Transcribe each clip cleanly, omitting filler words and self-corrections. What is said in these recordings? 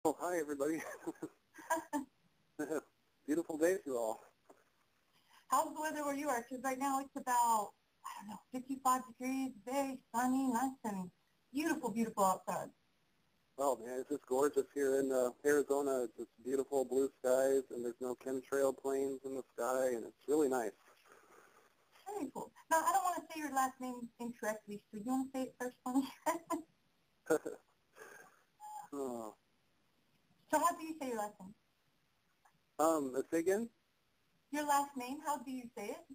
Oh, hi, everybody. Beautiful day to you all. How's the weather where you are? Because right now it's about, 55 degrees, very sunny, nice and beautiful, beautiful outside. Oh, man, it's just gorgeous here in Arizona. It's just beautiful blue skies, and there's no chemtrail planes in the sky, and it's really nice. Very cool. Now, I don't want to say your last name incorrectly, so you want to say it first for me? Oh. So how do you say your last name? Say again? Your last name, how do you say it?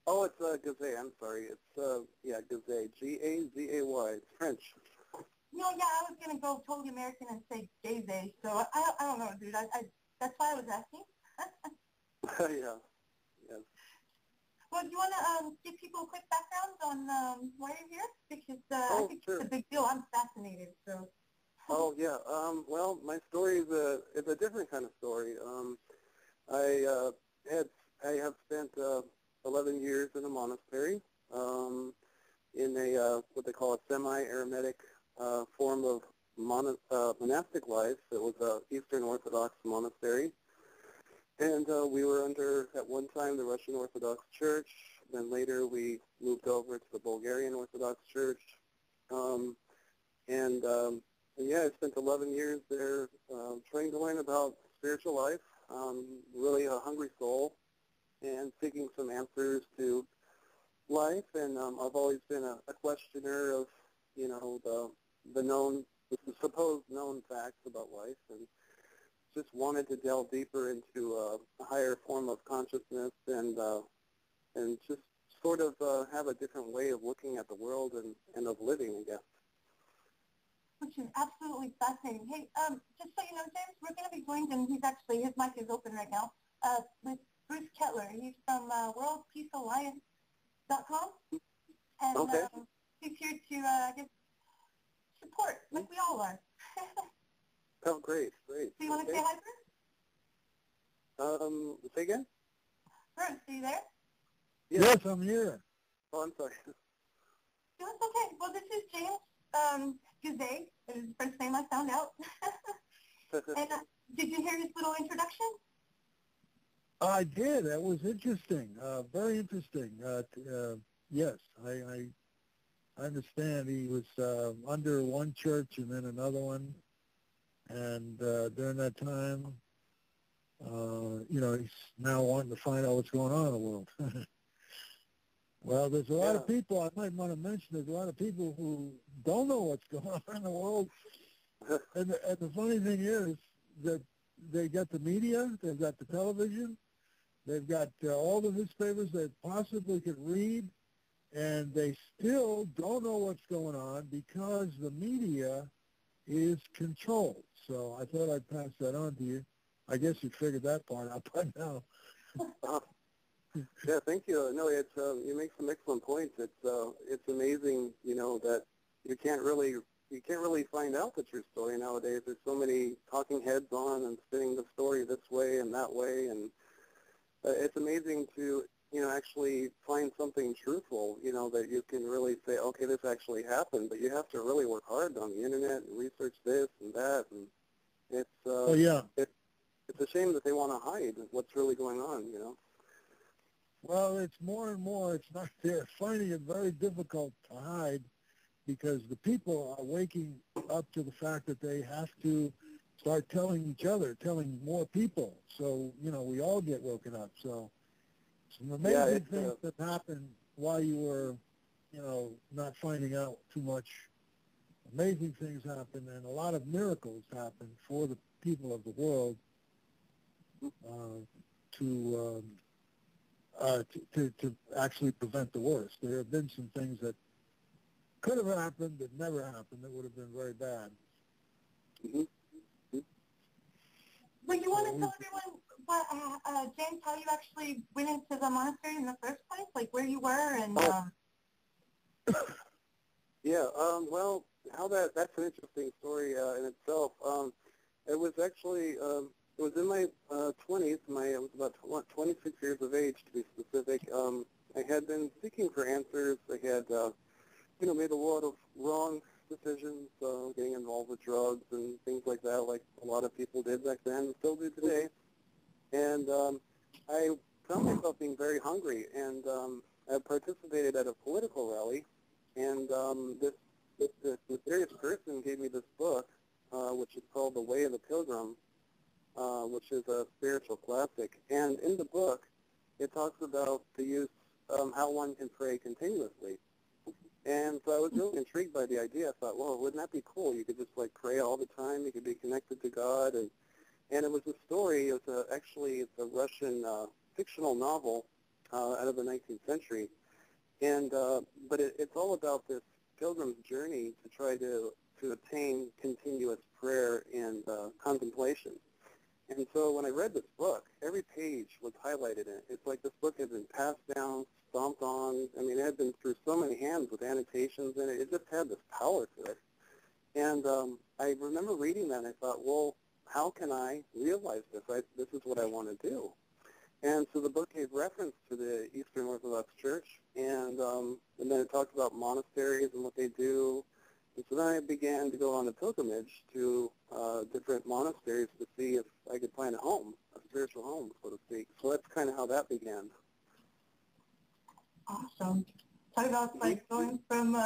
Oh, it's Gazay. I'm sorry. It's Gazay. G-A-Z-A-Y. It's French. No, yeah, I was gonna go totally American and say Gazay. So I don't know, dude. That's why I was asking. Yeah. Yes. Well, do you want to give people a quick background on why you're here? Because I think sure. it's a big deal. I'm fascinated. So. Oh, yeah. Well, my story is a different kind of story. I have spent 11 years in a monastery in a what they call a semi-eremitic form of monastic life. It was an Eastern Orthodox monastery. And we were under, at one time, the Russian Orthodox Church. Then later we moved over to the Bulgarian Orthodox Church. Yeah, I spent 11 years there trying to learn about spiritual life, really a hungry soul, and seeking some answers to life. And I've always been a questioner of, the supposed known facts about life, and just wanted to delve deeper into a higher form of consciousness and just sort of have a different way of looking at the world and of living, I guess. Which is absolutely fascinating. Hey, just so you know, James, we're going to be joined, and his mic is open right now, with Bruce Kettler. He's from worldpeacealliance.com, and Okay. He's here to, support, like we all are. Oh, great. So you want to say hi, Bruce? Say again? Bruce, are you there? Yes, I'm here. Oh, I'm sorry. No, it's okay. Well, this is James Gazay. It is the first name I found out. And did you hear his little introduction? I did. That was interesting. Very interesting. Yes, I understand he was under one church and then another one. And during that time, he's now wanting to find out what's going on in the world. Well, there's a lot of people, I might want to mention, there's a lot of people who don't know what's going on in the world. And the funny thing is that they got the media, they've got the television, they've got all the newspapers they possibly could read, and they still don't know what's going on because the media is controlled. So I thought I'd pass that on to you. I guess you figured that part out by now. Yeah, thank you. No, you make some excellent points. It's amazing, that you can't really find out the true story nowadays. There's so many talking heads on and spinning the story this way and that way, and it's amazing to actually find something truthful, that you can really say, okay, this actually happened. But you have to really work hard on the internet and research this and that, and it's a shame that they want to hide what's really going on, Well, it's more and more, they're finding it very difficult to hide because the people are waking up to the fact that they have to start telling each other, telling more people. So, we all get woken up. So some amazing things that happened while you were, not finding out too much. Amazing things happen, and a lot of miracles happen for the people of the world to actually prevent the worst. There have been some things that could have happened that never happened that would have been very bad. Mm-hmm. Well, you want to tell everyone, James, how you actually went into the monastery in the first place, like where you were and... Well, that's an interesting story in itself. It was actually, it was in my 20s. I was about 26 years of age, to be specific. I had been seeking for answers. I had, made a lot of wrong decisions, getting involved with drugs and things like that, like a lot of people did back then and still do today. And I found myself being very hungry, and I participated at a political rally, and this mysterious person gave me this book, which is called The Way of the Pilgrim, which is a spiritual classic. And in the book, it talks about the use, how one can pray continuously. And so I was really intrigued by the idea. I thought, well, wouldn't that be cool? You could just like pray all the time. You could be connected to God. And it was a story. It's a Russian fictional novel out of the 19th century. And but it's all about this pilgrim's journey to try to attain continuous prayer and contemplation. And so when I read this book, every page was highlighted in it. It's like this book had been passed down, stomped on. I mean, it had been through so many hands with annotations in it. It just had this power to it. And I remember reading that, and I thought, well, how can I realize this? This is what I want to do. And so the book gave reference to the Eastern Orthodox Church, and then it talks about monasteries and what they do. And so then I began to go on a pilgrimage to different monasteries to see if I could find a home, a spiritual home, so to speak. So that's kind of how that began. Awesome. Talk about like going from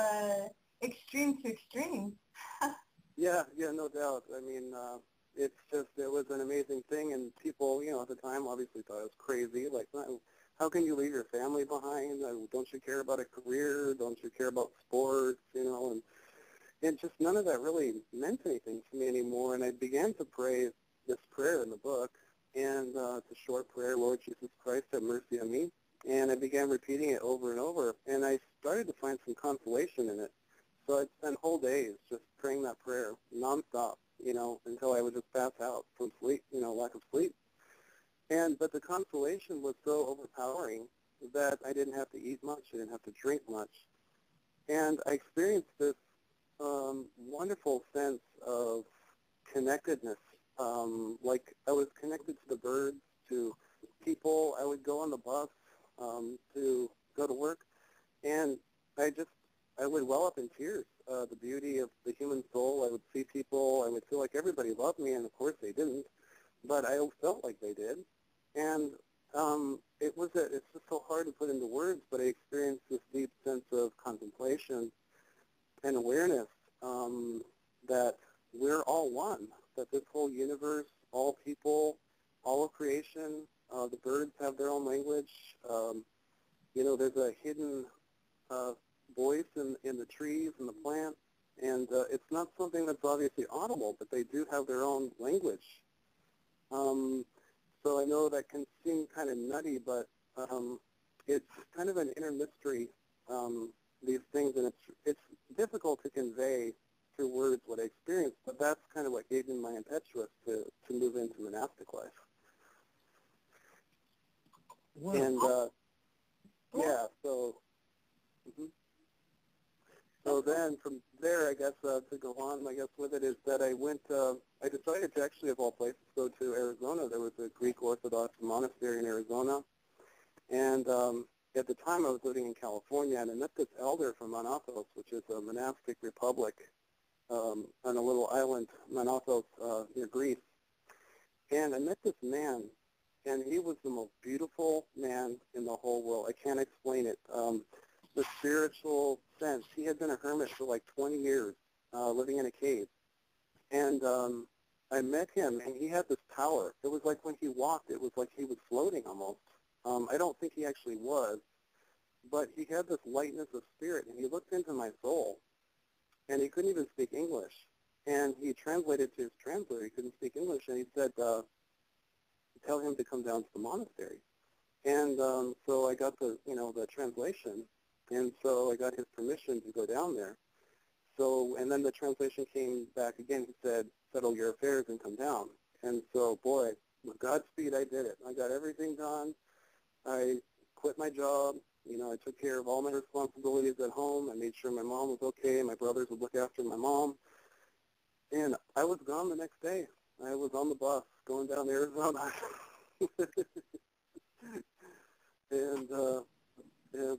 extreme to extreme. Yeah, no doubt. I mean, it was an amazing thing, and people, at the time obviously thought it was crazy. Like, how can you leave your family behind? Don't you care about a career? Don't you care about sports? And just none of that really meant anything to me anymore. And I began to pray this prayer in the book, and it's a short prayer, Lord Jesus Christ, have mercy on me. And I began repeating it over and over, and I started to find some consolation in it. So I'd spend whole days just praying that prayer nonstop, until I would just pass out from sleep, lack of sleep. But the consolation was so overpowering that I didn't have to eat much, I didn't have to drink much. And I experienced this wonderful sense of connectedness. Like I was connected to the birds, to people. I would go on the bus to go to work, and I would well up in tears. The beauty of the human soul. I would see people. I would feel like everybody loved me, and of course they didn't, but I felt like they did. And it's just so hard to put into words, but I experienced this deep sense of contemplation and awareness that we're all one, that this whole universe, all people, all of creation, the birds have their own language. There's a hidden voice in the trees and the plants, and it's not something that's obviously audible, but they do have their own language. So I know that can seem kind of nutty, but it's kind of an inner mystery, these things, and it's difficult to convey through words what I experienced, but that's kind of what gave me my impetus to move into monastic life. Wow. And, yeah, so... Mm-hmm. So then from there, I guess, to go on, I guess, with it is that I decided to actually, of all places, go to Arizona. There was a Greek Orthodox monastery in Arizona. And at the time, I was living in California, and I met this elder from Mount Athos, which is a monastic republic on a little island, Mount Athos, near Greece. And I met this man, and he was the most beautiful man in the whole world. I can't explain it. The spiritual sense. He had been a hermit for like 20 years, living in a cave. And I met him, and he had this power. It was like when he walked, it was like he was floating almost. I don't think he actually was, but he had this lightness of spirit, and he looked into my soul, and he couldn't even speak English. And he translated to his translator. He couldn't speak English, and he said, tell him to come down to the monastery. And so I got the translation. And so I got his permission to go down there. So, and then the translation came back again. He said, settle your affairs and come down. And so, boy, with Godspeed, I did it. I got everything done. I quit my job. I took care of all my responsibilities at home. I made sure my mom was okay. My brothers would look after my mom. And I was gone the next day. I was on the bus going down to Arizona. And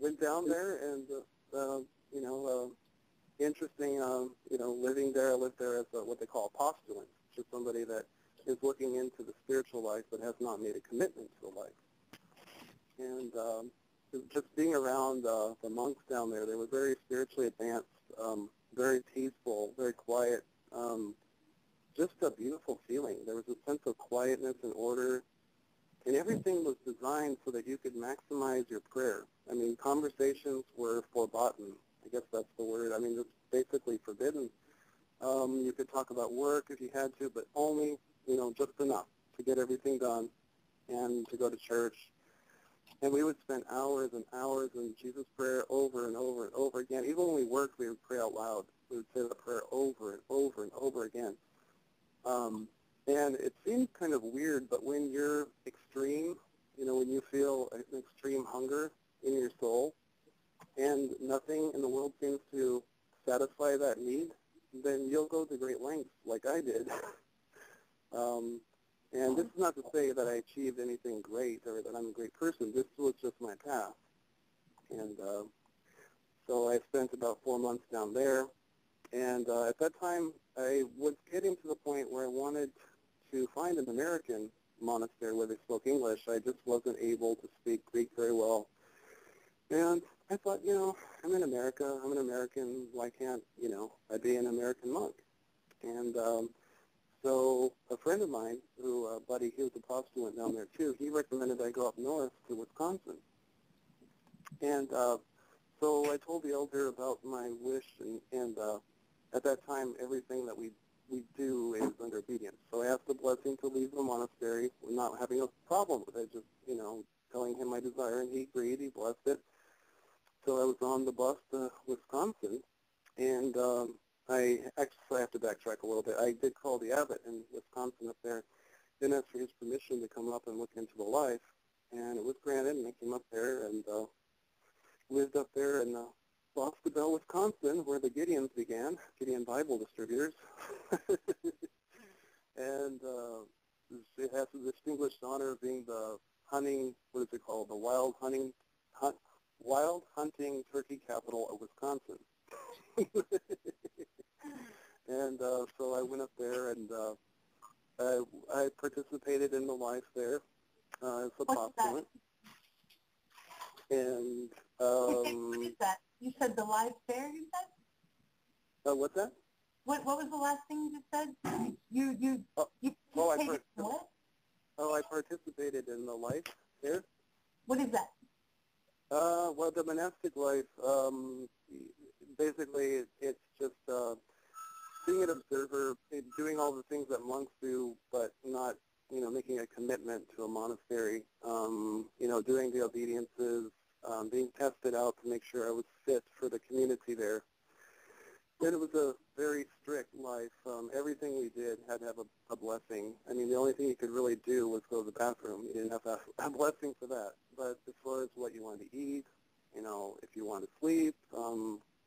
went down there and, interesting, living there. I lived there as what they call a postulant, just somebody that is looking into the spiritual life but has not made a commitment to the life. And just being around the monks down there, they were very spiritually advanced, very peaceful, very quiet, just a beautiful feeling. There was a sense of quietness and order, and everything was designed so that you could maximize your prayer. I mean, conversations were forbidden. I guess that's the word. I mean, it's basically forbidden. You could talk about work if you had to, but only, just enough to get everything done and to go to church. And we would spend hours and hours in Jesus' prayer over and over and over again. Even when we worked, we would pray out loud. We would say the prayer over and over and over again. And it seems kind of weird, but when you're extreme, when you feel an extreme hunger in your soul, and nothing in the world seems to satisfy that need, then you'll go to great lengths like I did. And this is not to say that I achieved anything great or that I'm a great person. This was just my path. And so I spent about 4 months down there. And at that time, I was getting to the point where I wanted to find an American monastery where they spoke English. I just wasn't able to speak Greek very well. And I thought, I'm in America. I'm an American. Why can't, I be an American monk? And so a friend of mine, buddy, he was a postulant down there too, he recommended I go up north to Wisconsin. And so I told the elder about my wish, and at that time, everything that we do is under obedience. So I asked the blessing to leave the monastery. We're not having a problem with it, just, telling him my desire, and he agreed. He blessed it. So I was on the bus to Wisconsin, and I have to backtrack a little bit. I did call the abbot in Wisconsin up there, then asked for his permission to come up and look into the life, and it was granted, and I came up there and lived up there in Boscobel, Wisconsin, where the Gideons began, Gideon Bible distributors. And it has the distinguished honor of being the hunting, what is it called, the wild hunting turkey capital of Wisconsin. And so I went up there, and I participated in the life there as a postulant. And what is that? You said the life there, you said? What's that? What was the last thing you said? You participated in what? Oh, I participated in the life there. What is that? Well, the monastic life, basically, it's just being an observer, doing all the things that monks do, but not, making a commitment to a monastery, doing the obediences, being tested out to make sure I was fit for the community there. Then it was a very strict life. Everything we did had to have a blessing. I mean, the only thing you could really do was go to the bathroom. You didn't have to have a blessing for that. But as far as what you wanted to eat, if you wanted to sleep,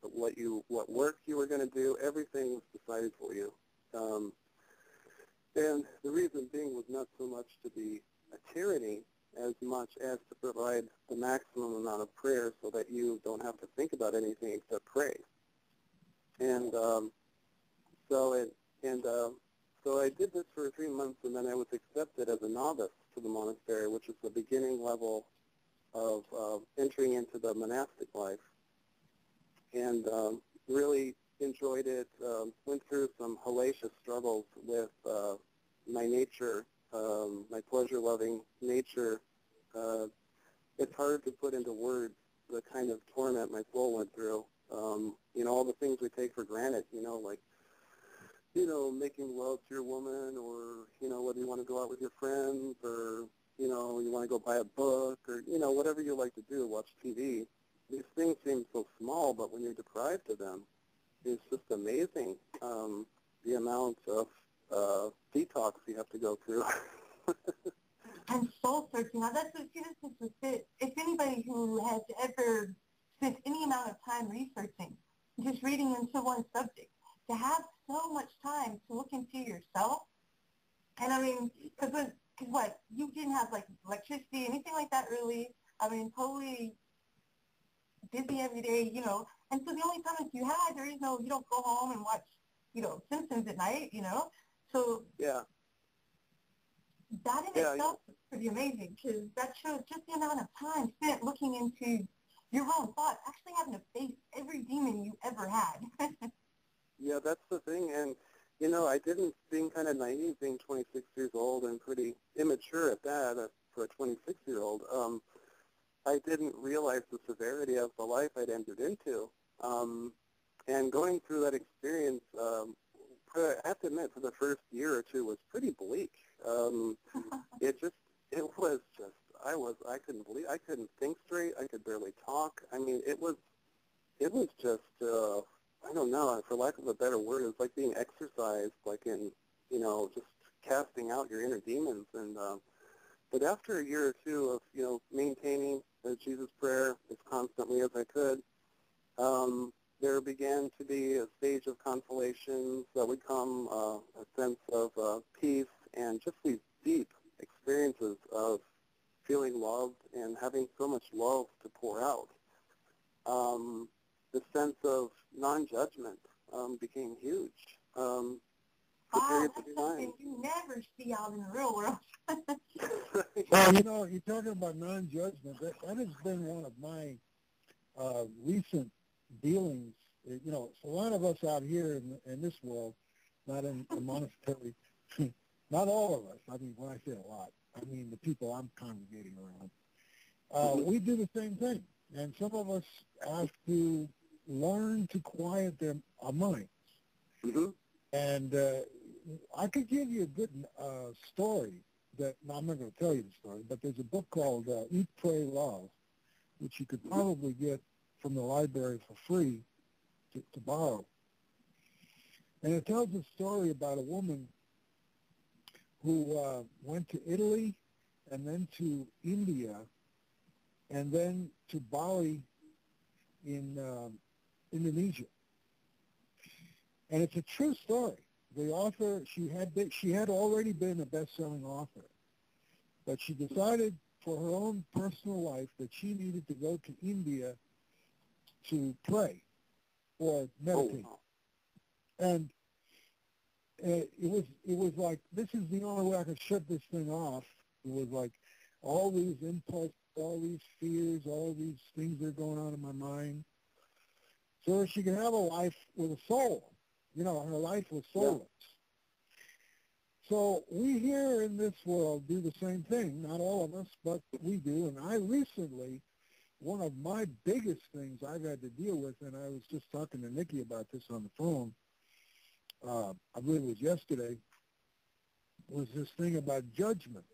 what work you were going to do, everything was decided for you. And the reason being was not so much to be a tyranny as much as to provide the maximum amount of prayer so that you don't have to think about anything except pray. And so I did this for 3 months, and then I was accepted as a novice to the monastery, which is the beginning level of entering into the monastic life. And really enjoyed it, went through some hellacious struggles with my nature, my pleasure-loving nature. It's hard to put into words the kind of torment my soul went through. All the things we take for granted, like, making love to your woman, or, whether you want to go out with your friends, or, you want to go buy a book, or, whatever you like to do, watch TV. These things seem so small, but when you're deprived of them, it's just amazing the amount of detox you have to go through. And soul searching. Now that's what this is it. If anybody who has ever spent any amount of time researching, just reading into one subject, to have so much time to look into yourself, and I mean, because what, you didn't have like electricity, anything like that really. I mean, totally busy every day, And so the only time that you had, there is no, you don't go home and watch, Simpsons at night, So Yeah. that in itself is pretty amazing, because that shows just the amount of time spent looking into your own thoughts, actually having to face every demon you ever had. Yeah, that's the thing. And, I didn't, being kind of naive, being 26 years old and pretty immature at that for a 26-year-old, I didn't realize the severity of the life I'd entered into. And going through that experience, I have to admit, for the first year or two was pretty bleak. I couldn't believe, I couldn't think straight. I could barely talk. I mean, it was just, I don't know, for lack of a better word, it was like being exercised, like in, just casting out your inner demons. And, but after a year or two of, maintaining the Jesus prayer as constantly as I could, there began to be a stage of consolation that would come, a sense of peace, and just these deep experiences of feeling loved and having so much love to pour out. The sense of non-judgment became huge. Wow, that's something you never see out in the real world. Well, you're talking about non-judgment. That has been one of my recent dealings. So a lot of us out here in this world, not in the monastery, not all of us. I mean, when I say a lot, I mean the people I'm congregating around. We do the same thing. And some of us have to learn to quiet our minds. Mm-hmm. And I could give you a good story that, now I'm not going to tell you the story, but there's a book called Eat, Pray, Love, which you could probably get from the library for free to borrow. And it tells a story about a woman who went to Italy and then to India and then to Bali in Indonesia. And it's a true story. The author, she had already been a best-selling author, but she decided for her own personal life that she needed to go to India to pray or meditate. Oh, wow. And it was like, this is the only way I could shut this thing off. It was like all these impulses, all these fears, all these things that are going on in my mind, so that she could have a life with a soul. Her life was soulless. Yeah. So we here in this world do the same thing. Not all of us, but we do. And I recently, one of my biggest things I've had to deal with, and I was just talking to Nickie about this on the phone, I believe it was yesterday, was this thing about judgment.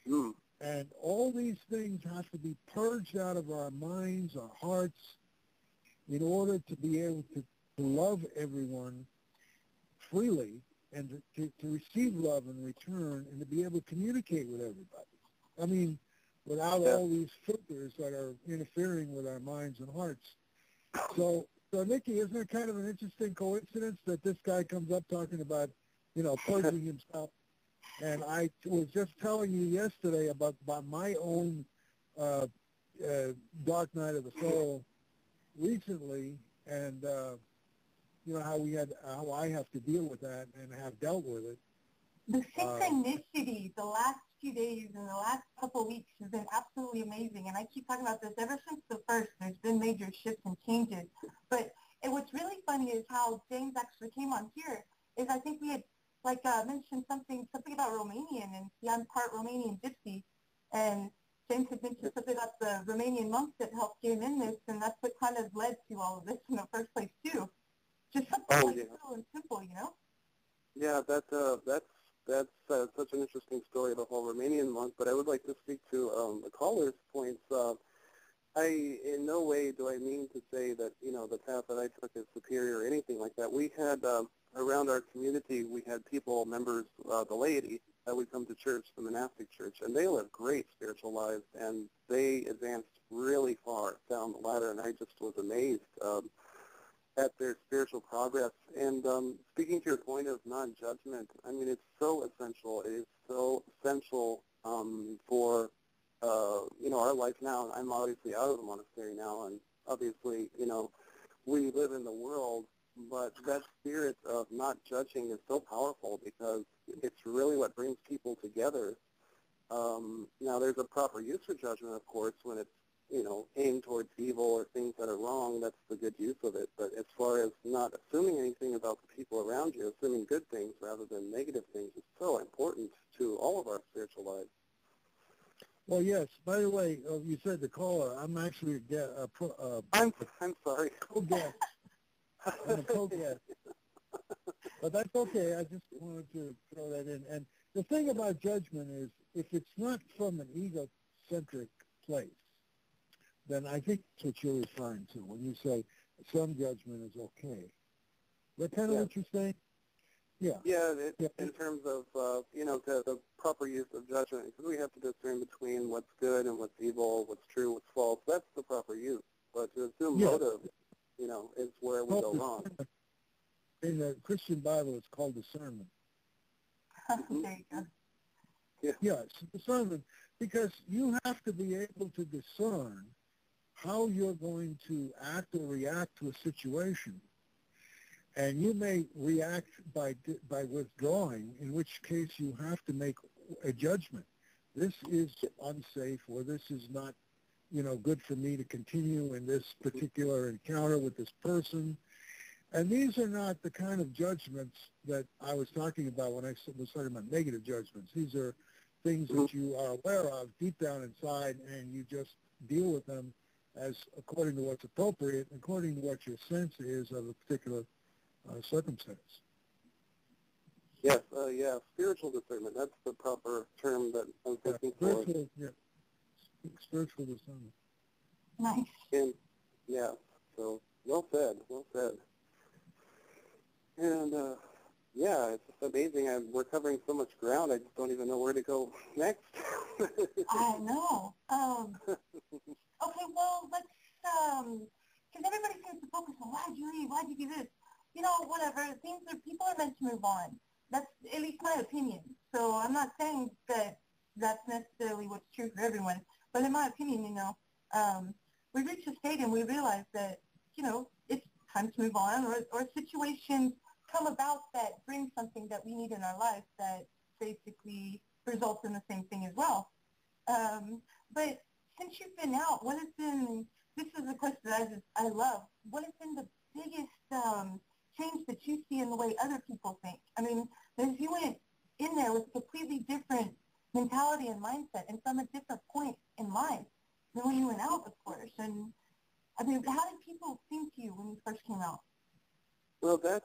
Mm. And all these things have to be purged out of our minds, our hearts, in order to be able to love everyone freely and to receive love in return and to be able to communicate with everybody. I mean, without all these filters that are interfering with our minds and hearts. So Nickie, isn't it kind of an interesting coincidence that this guy comes up talking about, purging himself? And I was just telling you yesterday about my own dark night of the soul recently, and how I have to deal with that and have dealt with it. The synchronicity the last few days and the last couple of weeks has been absolutely amazing. And I keep talking about this ever since the first. There's been major shifts and changes. But what's really funny is how James actually came on here. Is I think we had mentioned something about Romanian, and see, I'm part Romanian gypsy, and James had mentioned something about the Romanian monks that helped get him in this, and that's what kind of led to all of this in the first place too. Just something simple and simple, Yeah, that's such an interesting story, the whole Romanian monk. But I would like to speak to the caller's points. In no way do I mean to say that the path that I took is superior or anything like that. We had around our community, we had people, members, the laity that would come to church, the monastic church, and they lived great spiritual lives, and they advanced really far down the ladder, and I just was amazed at their spiritual progress. And speaking to your point of non-judgment, I mean, it's so essential. It is so essential for, our life now. I'm obviously out of the monastery now, and obviously, we live in the world, but that spirit of not judging is so powerful because it's really what brings people together. Now, there's a proper use for judgment, of course, when it's, aimed towards evil or things that are wrong. That's the good use of it. But as far as not assuming anything about the people around you, assuming good things rather than negative things is so important to all of our spiritual lives. Well, yes. By the way, you said the caller. I'm actually I'm sorry. Co-guest. I'm a co-guest. But that's okay. I just wanted to throw that in. And the thing about judgment is, if it's not from an egocentric place, then I think that's what you're referring to when you say some judgment is okay. Is that kind of what you're saying? Yeah. Yeah, in terms of, the proper use of judgment, because we have to discern between what's good and what's evil, what's true, what's false. That's the proper use. But to assume motive, is where we go wrong. In the Christian Bible, it's called discernment. There you go. Yeah. Yes, discernment, because you have to be able to discern how you're going to act or react to a situation. And you may react by withdrawing, in which case you have to make a judgment. This is unsafe, or this is not, good for me to continue in this particular encounter with this person. And these are not the kind of judgments that I was talking about when I was talking about negative judgments. These are things that you are aware of deep down inside, and you just deal with them as according to what's appropriate, according to what your sense is of a particular circumstance. Yes, spiritual discernment. That's the proper term that I was looking for. Spiritual discernment. Nice. And, so well said. And, it's just amazing. We're covering so much ground, I just don't even know where to go next. I know. Okay, well, let's, because everybody seems to focus on why'd you leave, why'd you do this? Whatever. People are meant to move on. That's at least my opinion. So I'm not saying that that's necessarily what's true for everyone. But in my opinion, we reach a state and we realize that, it's time to move on, or situations come about that bring something that we need in our life that basically results in the same thing as well. But since you've been out, this is a question that I love, what has been the biggest change that you see in the way other people think? I mean, as you went in there with a completely different mentality and mindset and from a different point in life than when you went out, of course. And, I mean, how did people think to you when you first came out? Well, that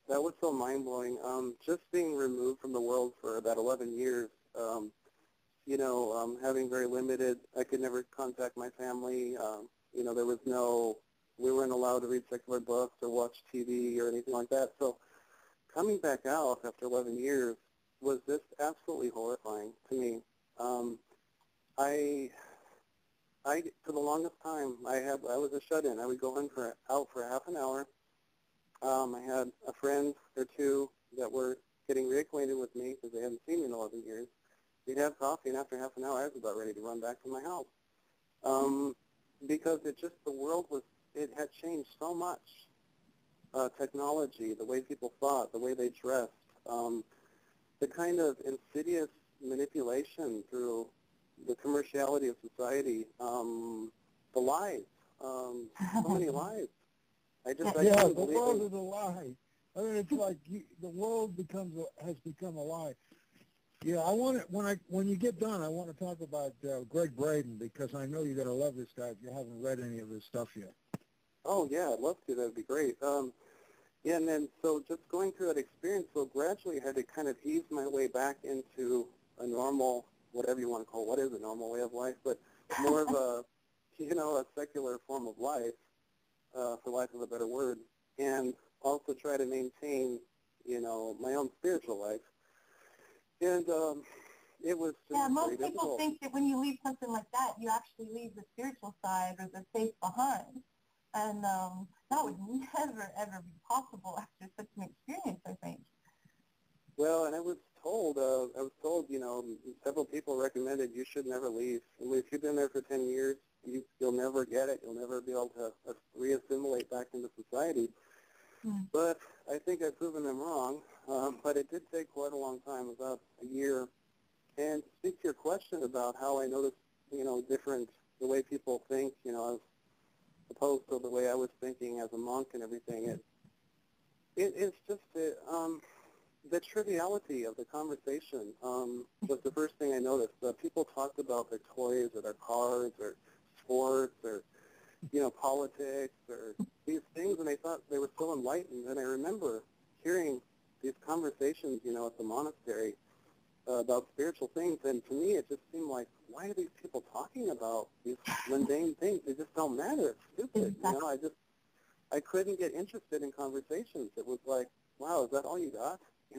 was so mind-blowing. Just being removed from the world for about 11 years, having very limited, I could never contact my family. We weren't allowed to read secular books or watch TV or anything like that. So coming back out after 11 years was just absolutely horrifying to me. For the longest time, I was a shut-in. I would go out for half an hour. I had a friend or two that were getting reacquainted with me because they hadn't seen me in 11 years. We'd have coffee, and after half an hour, I was about ready to run back to my house. Because the world it had changed so much. Technology, the way people thought, the way they dressed, the kind of insidious manipulation through the commerciality of society, the lies, so many lies. The world is a lie. I mean, it's like the world has become a lie. Yeah, when you get done, I want to talk about Greg Braden, because I know you're going to love this guy if you haven't read any of his stuff yet. Oh, yeah, I'd love to. That would be great. And then, so just going through that experience, so gradually I had to kind of ease my way back into a normal, whatever you want to call it, what is a normal way of life, but more of a secular form of life, for lack of a better word, and also try to maintain, my own spiritual life. And it was just most people difficult. think that when you leave something like that, you actually leave the spiritual side or the faith behind. And that would never, ever be possible after such an experience, I think. Well, and I was told, several people recommended you should never leave. I mean, if you've been there for 10 years, you'll never get it. You'll never be able to reassimilate back into society. But I think I've proven them wrong. But it did take quite a long time, about a year. And to speak to your question about how I noticed, different, the way people think, as opposed to the way I was thinking as a monk and everything, it's just the triviality of the conversation was the first thing I noticed. People talked about their toys or their cars or sports or, politics or these things, and I thought they were so enlightened. And I remember hearing these conversations, at the monastery about spiritual things, and to me it just seemed like, why are these people talking about these mundane things? They just don't matter. It's stupid. Exactly. I couldn't get interested in conversations. It was like, wow, is that all you got? I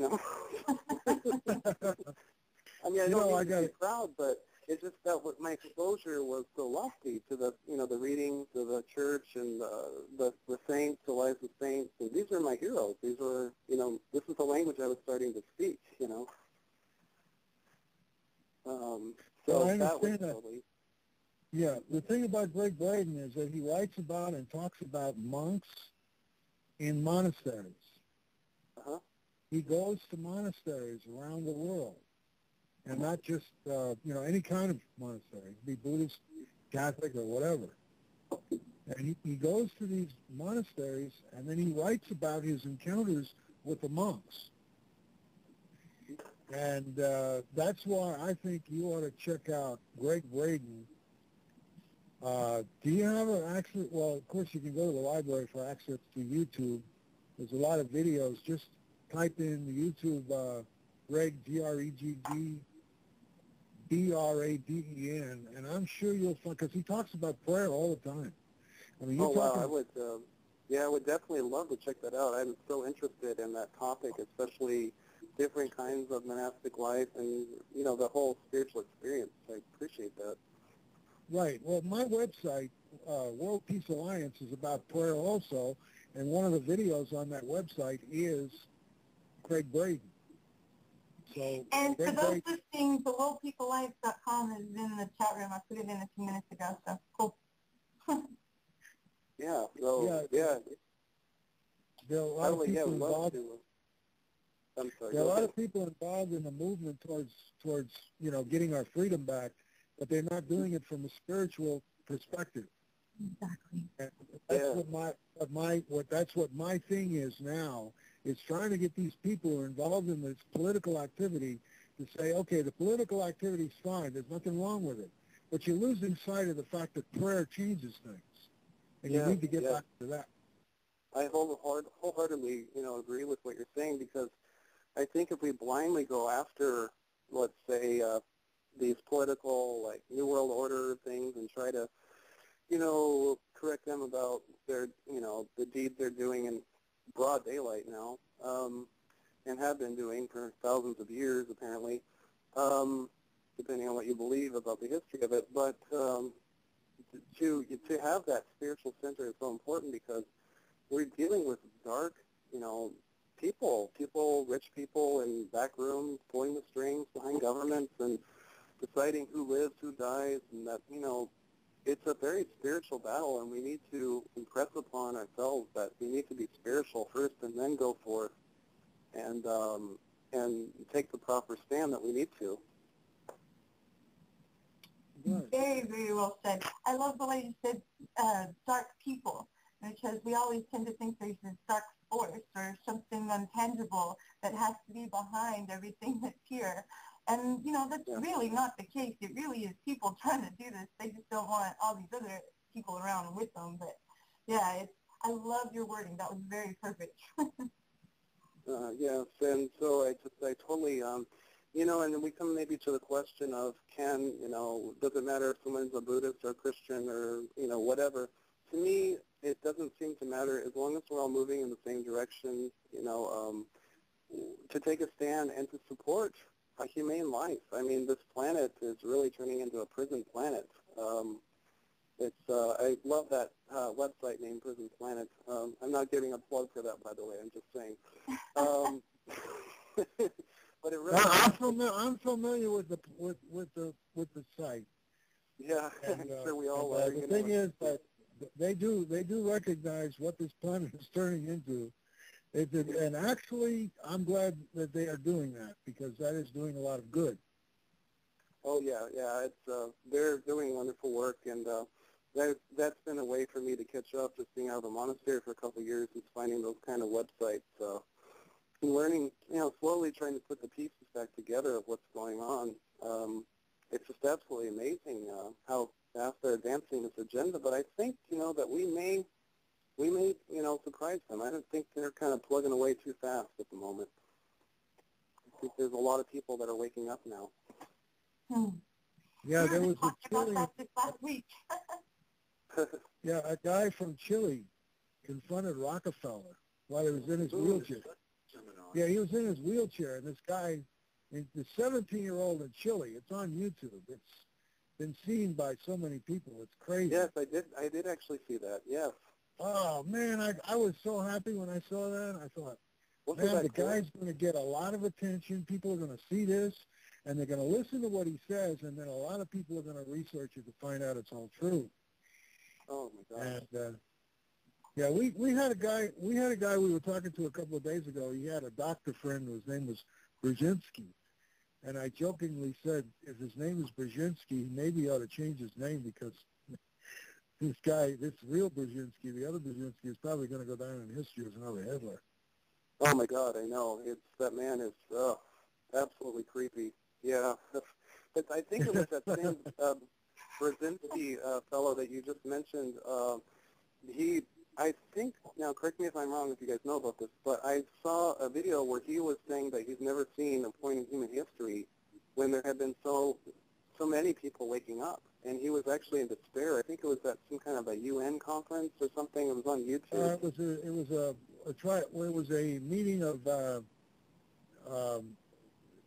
mean, I don't mean to be proud, but it just felt like my exposure was so lofty to the, the readings of the church and the saints, the lives of saints. And these are my heroes. These were, this is the language I was starting to speak, So I that was understand that. totally... Yeah, the thing about Greg Braden is that he writes about and talks about monks in monasteries. Uh-huh. He goes to monasteries around the world, and not just, any kind of monastery. It could be Buddhist, Catholic, or whatever. And he goes to these monasteries, and then he writes about his encounters with the monks. And that's why I think you ought to check out Greg Braden. Do you have access? Well, of course, you can go to the library for access to YouTube. There's a lot of videos. Just type in the YouTube Greg, G-R-E-G-G, B-R-A-D-E-N, and I'm sure you'll find, because he talks about prayer all the time. I mean, wow, I would, I would definitely love to check that out. I'm so interested in that topic, especially different kinds of monastic life and, the whole spiritual experience. I appreciate that. Right. Well, my website, World Peace Alliance, is about prayer also, and one of the videos on that website is Craig Braden. So, and for those listening, the worldpeoplelife.com is in the chat room. I put it in a few minutes ago, so cool. Yeah, so, yeah. There are a lot of people involved. I'm sorry. There are a lot of people involved in the movement towards getting our freedom back, but they're not doing it from a spiritual perspective. Exactly. And that's what my thing is now. Is trying to get these people who are involved in this political activity to say, okay, the political activity is fine. There's nothing wrong with it. But you're losing sight of the fact that prayer changes things. And you need to get back to that. I wholeheartedly, agree with what you're saying, because I think if we blindly go after, let's say, these political, like, New World Order things and try to, correct them about their, the deeds they're doing in broad daylight now, and have been doing for thousands of years, apparently, depending on what you believe about the history of it. But to have that spiritual center is so important, because we're dealing with dark, people, rich people in back rooms pulling the strings behind governments and deciding who lives, who dies, and that, it's a very spiritual battle, and we need to impress upon ourselves that we need to be spiritual first and then go forth and take the proper stand that we need to. Very, very well said. I love the way you said dark people, because we always tend to think there's this dark force or something untangible that has to be behind everything that's here. And, that's really not the case. It really is people trying to do this. They just don't want all these other people around with them. But, yeah, I love your wording. That was very perfect. Yes, and so I totally, and then we come maybe to the question of does it matter if someone's a Buddhist or a Christian or, whatever. To me, it doesn't seem to matter as long as we're all moving in the same direction, to take a stand and to support a humane life. I mean, this planet is really turning into a prison planet. I love that website named Prison Planet. I'm not giving a plug for that, by the way. I'm just saying. But it really I'm familiar with the site. Yeah, And, I'm sure we all are. the thing is that they do recognize what this planet is turning into. And actually, I'm glad that they are doing that, because that is doing a lot of good. Oh yeah, it's they're doing wonderful work, and that's been a way for me to catch up. Just being out of the monastery for a couple of years, is finding those kind of websites, and learning, slowly trying to put the pieces back together of what's going on. It's just absolutely amazing how fast they're advancing this agenda. But I think that we may surprise them. I don't think they're kind of plugging away too fast at the moment. I think there's a lot of people that are waking up now. Yeah, there was a Chile. Last week. Yeah, a guy from Chile confronted Rockefeller while he was in his wheelchair. Yeah, he was in his wheelchair, and this guy, the 17-year-old in Chile, it's on YouTube. It's been seen by so many people. It's crazy. Yes, I did actually see that. Yes. Oh man, I was so happy when I saw that. I thought, man, the guy's going to get a lot of attention. People are going to see this, and they're going to listen to what he says, and then a lot of people are going to research it to find out it's all true. Oh my God. And yeah, we had a guy we were talking to a couple of days ago. He had a doctor friend whose name was Brzezinski, and I jokingly said, if his name is Brzezinski, maybe he ought to change his name, because this real Brzezinski, the other Brzezinski, is probably going to go down in history as another Hitler. Oh my God, I know. That man is absolutely creepy. Yeah, but I think it was that same Brzezinski fellow that you just mentioned. I think, now correct me if I'm wrong, if you guys know about this, but I saw a video where he was saying that he's never seen a point in human history when there had been so many people waking up, and he was actually in despair. I think it was at some kind of a UN conference or something. It was on YouTube. It was a meeting of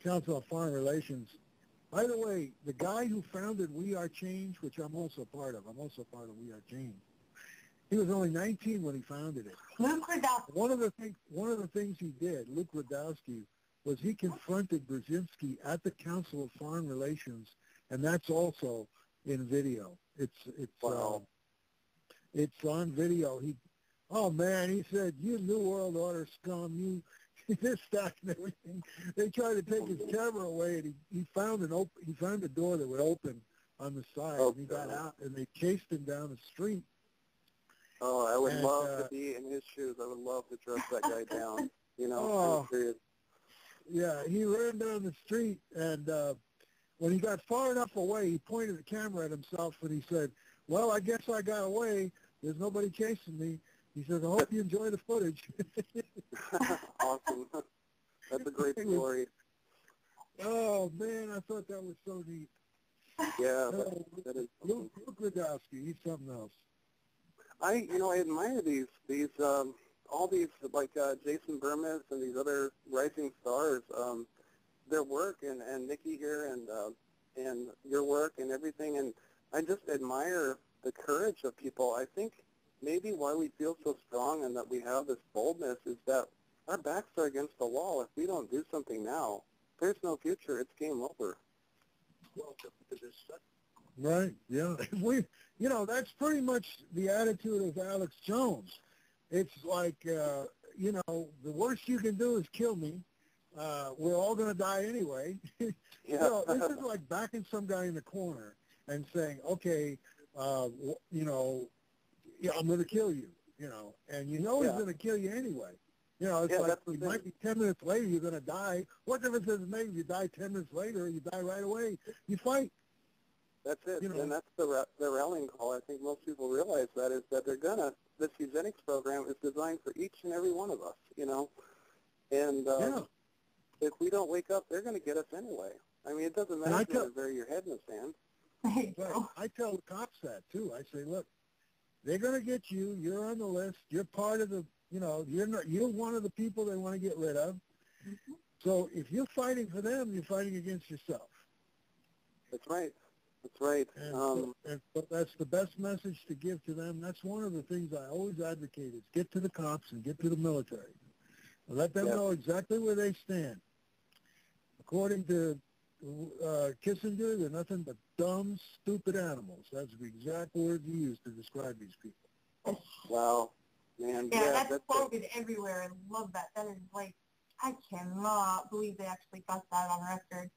Council of Foreign Relations. By the way, the guy who founded We Are Change, which I'm also part of We Are Change. He was only 19 when he founded it. Luke Radowski. One of the things he did, Luke Radowski, was he confronted Brzezinski at the Council of Foreign Relations, and that's also in video. It's on video. He said, "You New World Order scum, you this, that, and everything." They tried to take his camera away, and he found a door that would open on the side, and he got out, and they chased him down the street. Oh, I would love to be in his shoes. I would love to dress that guy down. I'm serious. Yeah, he ran down the street, and when he got far enough away, he pointed the camera at himself, and he said, "Well, I guess I got away. There's nobody chasing me." He says, "I hope you enjoy the footage." Awesome. That's a great story. Oh, man, I thought that was so neat. Yeah, that is Luke Radowski, he's something else. I admire these all these, like Jason Burmis and these other rising stars, their work, and Nickie here, and your work and everything, and I just admire the courage of people. I think maybe why we feel so strong and that we have this boldness is that our backs are against the wall. If we don't do something now, there's no future. It's game over. Right, yeah. That's pretty much the attitude of Alex Jones. It's like, the worst you can do is kill me. We're all going to die anyway. Yeah. This is like backing some guy in the corner and saying, okay, I'm going to kill you, and he's going to kill you anyway. It's like it might be 10 minutes later you're going to die. What difference does it make if you die 10 minutes later or you die right away? You fight. That's it, and that's the rallying call. I think most people realize that is that this eugenics program is designed for each and every one of us, and if we don't wake up, they're going to get us anyway. I mean, it doesn't matter if you bury your head in the sand. Right. I tell the cops that, too. I say, look, they're going to get you. You're on the list. You're part of the, you're one of the people they want to get rid of. So if you're fighting for them, you're fighting against yourself. That's right. That's right. And that's the best message to give to them. That's one of the things I always advocate is get to the cops and get to the military. Let them know exactly where they stand. According to Kissinger, they're nothing but dumb, stupid animals. That's the exact word he used to describe these people. Wow. Man, yeah, that's quoted everywhere. I love that. That is like, I cannot believe they actually got that on record.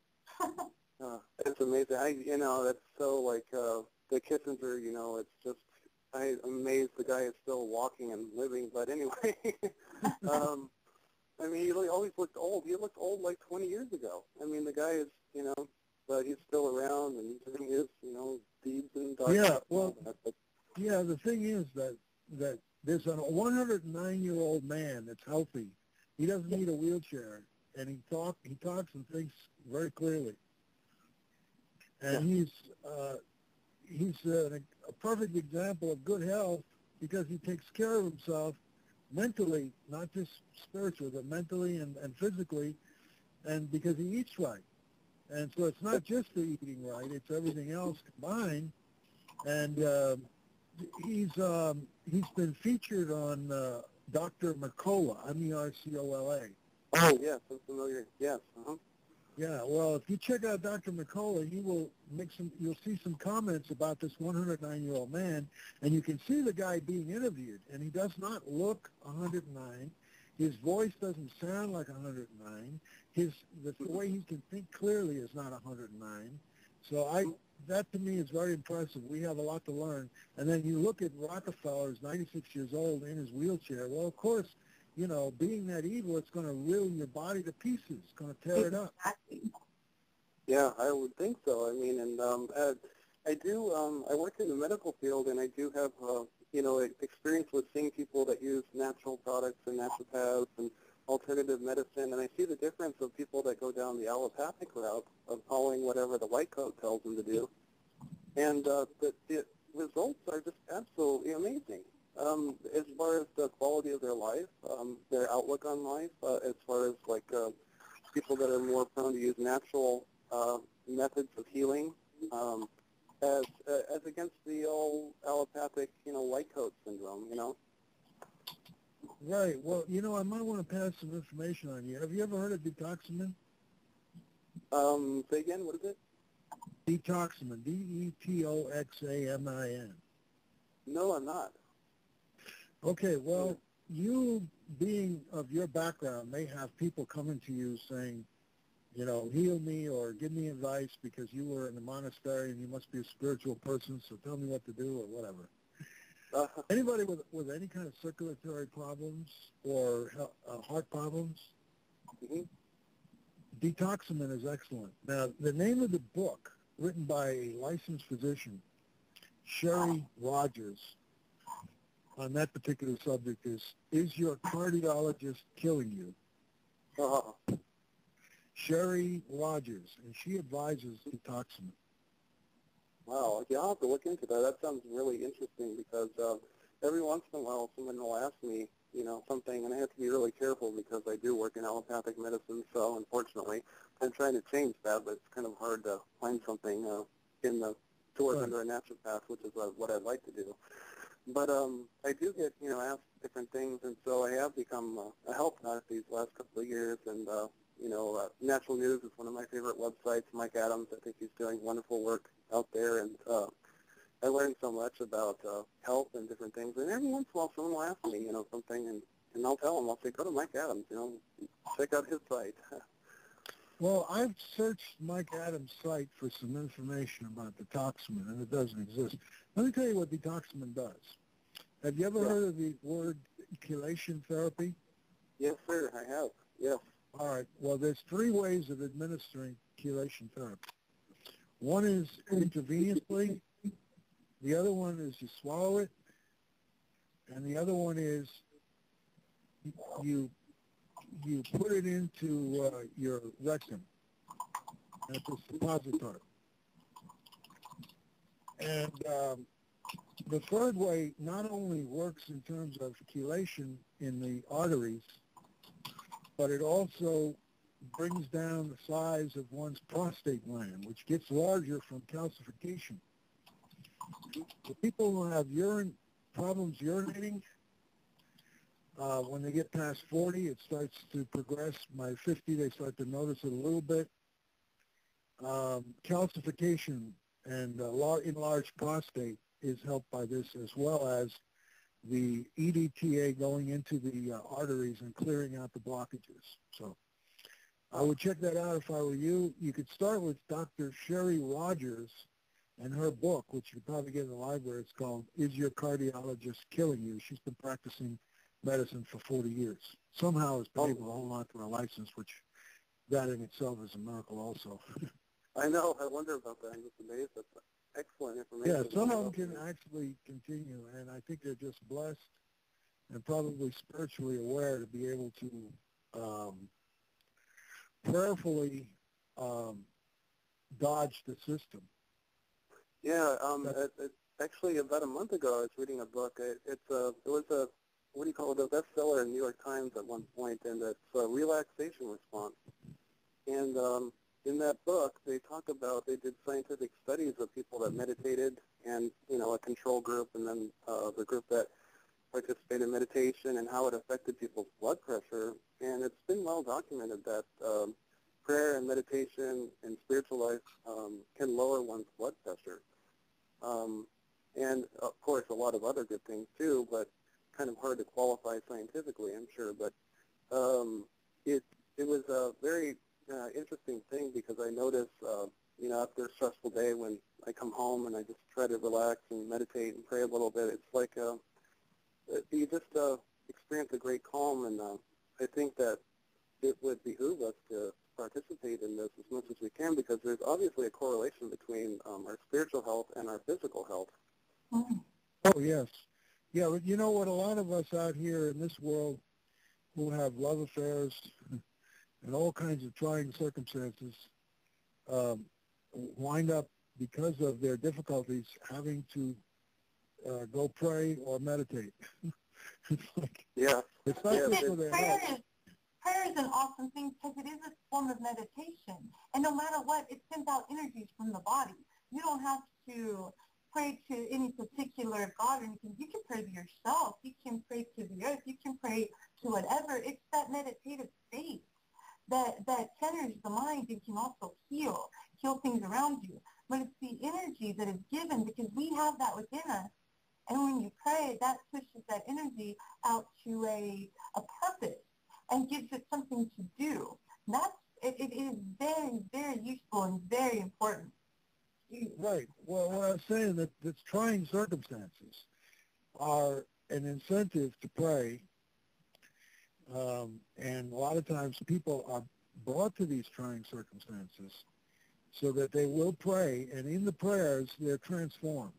It's amazing. That's so like the Kissinger, it's just, I'm amazed the guy is still walking and living. But anyway, I mean, he always looked old. He looked old like 20 years ago. I mean, the guy is, but he's still around and doing his, deeds and darkness. Yeah, well, yeah, the thing is that there's a 109-year-old man that's healthy. He doesn't need a wheelchair, and he talks and thinks very clearly. And he's a perfect example of good health because he takes care of himself mentally, not just spiritually, but mentally and physically, and because he eats right. And so it's not just the eating right, it's everything else combined. And he's been featured on Dr. Mercola, Mercola. Oh, yes, I'm familiar. Yes. Uh-huh. Yeah, well, if you check out Dr. Mercola, you'll see some comments about this 109-year-old man, and you can see the guy being interviewed, and he does not look 109. His voice doesn't sound like 109. The way he can think clearly is not 109. So that to me is very impressive. We have a lot to learn. And then you look at Rockefeller, who's 96 years old in his wheelchair. Well, of course, being that evil, it's going to ruin your body to pieces. It's going to tear it up. Yeah, I would think so. I mean, and I work in the medical field, and I do have, experience with seeing people that use natural products and naturopaths and alternative medicine, and I see the difference of people that go down the allopathic route of following whatever the white coat tells them to do. And the results are just absolutely amazing. As far as the quality of their life, their outlook on life, as far as people that are more prone to use natural methods of healing, as against the old allopathic, white coat syndrome, Right. Well, I might want to pass some information on you. Have you ever heard of Detoximin? Say again, what is it? Detoximin, Detoxamin. No, I'm not. Okay, well, you being of your background may have people coming to you saying, heal me or give me advice because you were in the monastery and you must be a spiritual person, so tell me what to do or whatever. Anybody with any kind of circulatory problems or heart problems, Detoximin is excellent. Now, the name of the book, written by a licensed physician, Sherry Rogers, on that particular subject is your cardiologist killing you? Sherry Rogers, and she advises Detoximin. Wow, yeah, I'll have to look into that. That sounds really interesting because every once in a while someone will ask me, something, and I have to be really careful because I do work in allopathic medicine, so unfortunately I'm trying to change that, but it's kind of hard to find something to work under a naturopath, which is what I'd like to do. But I do get, asked different things, and so I have become a health nut these last couple of years, and, Natural News is one of my favorite websites. Mike Adams, I think he's doing wonderful work out there, and I learned so much about health and different things, and every once in a while someone will ask me, something, and I'll tell them, I'll say, go to Mike Adams, check out his site. Well, I've searched Mike Adams' site for some information about Detoximin, and it doesn't exist. Let me tell you what Detoximin does. Have you ever heard of the word chelation therapy? Yes, sir, I have, yes. All right, well, there's 3 ways of administering chelation therapy. One is intravenously, the other one is you swallow it, and the other one is you put it into your rectum. That's a suppository. And the third way not only works in terms of chelation in the arteries, but it also brings down the size of one's prostate gland, which gets larger from calcification. The people who have problems urinating, when they get past 40, it starts to progress. By 50, they start to notice it a little bit. calcification and enlarged prostate is helped by this, as well as the EDTA going into the arteries and clearing out the blockages. So I would check that out if I were you. You could start with Dr. Sherry Rogers and her book, which you probably get in the library. It's called Is Your Cardiologist Killing You? She's been practicing medicine for 40 years. Somehow has been able to hold on to her license, which that in itself is a miracle also. I know. I wonder about that. I'm just amazed. That's excellent information. Yeah, some of them can actually continue, and I think they're just blessed and probably spiritually aware to be able to prayerfully dodge the system. Yeah, actually about a month ago I was reading a book. It was a, what do you call it, a bestseller in the New York Times at one point, and it's a relaxation response. And in that book they did scientific studies of people that meditated and, a control group, and then the group that participated in meditation, and how it affected people's blood pressure. And it's been well documented that prayer and meditation and spiritual life can lower one's blood pressure. And, of course, a lot of other good things, too, but kind of hard to qualify scientifically, I'm sure. But it was a very interesting thing, because I notice, after a stressful day, when I come home and I just try to relax and meditate and pray a little bit, it's like you just experience a great calm. And I think that it would behoove us to participate in this as much as we can, because there's obviously a correlation between our spiritual health and our physical health. Oh, yes. Yeah, but you know what, a lot of us out here in this world who have love affairs and all kinds of trying circumstances wind up, because of their difficulties, having to go pray or meditate. It's like, yeah. It's not just for their health. Prayer is an awesome thing, because it is a form of meditation. And no matter what, it sends out energies from the body. You don't have to pray to any particular God or anything. You can pray to yourself. You can pray to the earth. You can pray to whatever. It's that meditative state that centers the mind and can also heal things around you. But it's the energy that is given, because we have that within us. And when you pray, that pushes that energy out to a purpose and gives it something to do. It is very, very useful and very important. Right. Well, what I was saying, that trying circumstances are an incentive to pray, and a lot of times people are brought to these trying circumstances so that they will pray, and in the prayers they're transformed.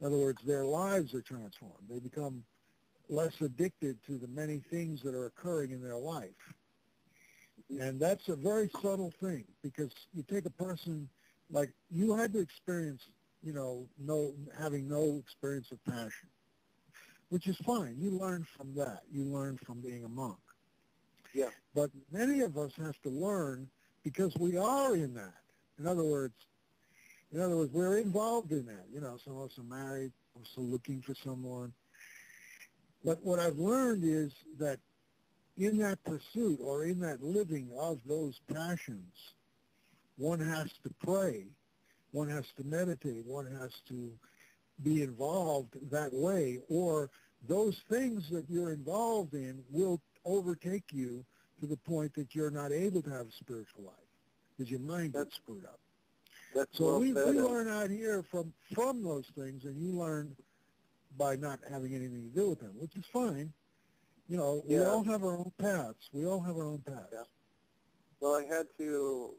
In other words, their lives are transformed. They become less addicted to the many things that are occurring in their life. And that's a very subtle thing, because you take a person like you had to experience, having no experience of passion, which is fine. You learn from that. You learn from being a monk. Yeah. But many of us have to learn, because we are in that. In other words, we're involved in that. Some of us are married, we're still looking for someone. But what I've learned is that in that pursuit, or in that living of those passions, one has to pray, one has to meditate, one has to be involved that way, or those things that you're involved in will overtake you to the point that you're not able to have a spiritual life, because your mind gets screwed up. So we learn out here from those things, and you learn by not having anything to do with them, which is fine. We all have our own paths. We all have our own paths. Yeah. Well, I had to,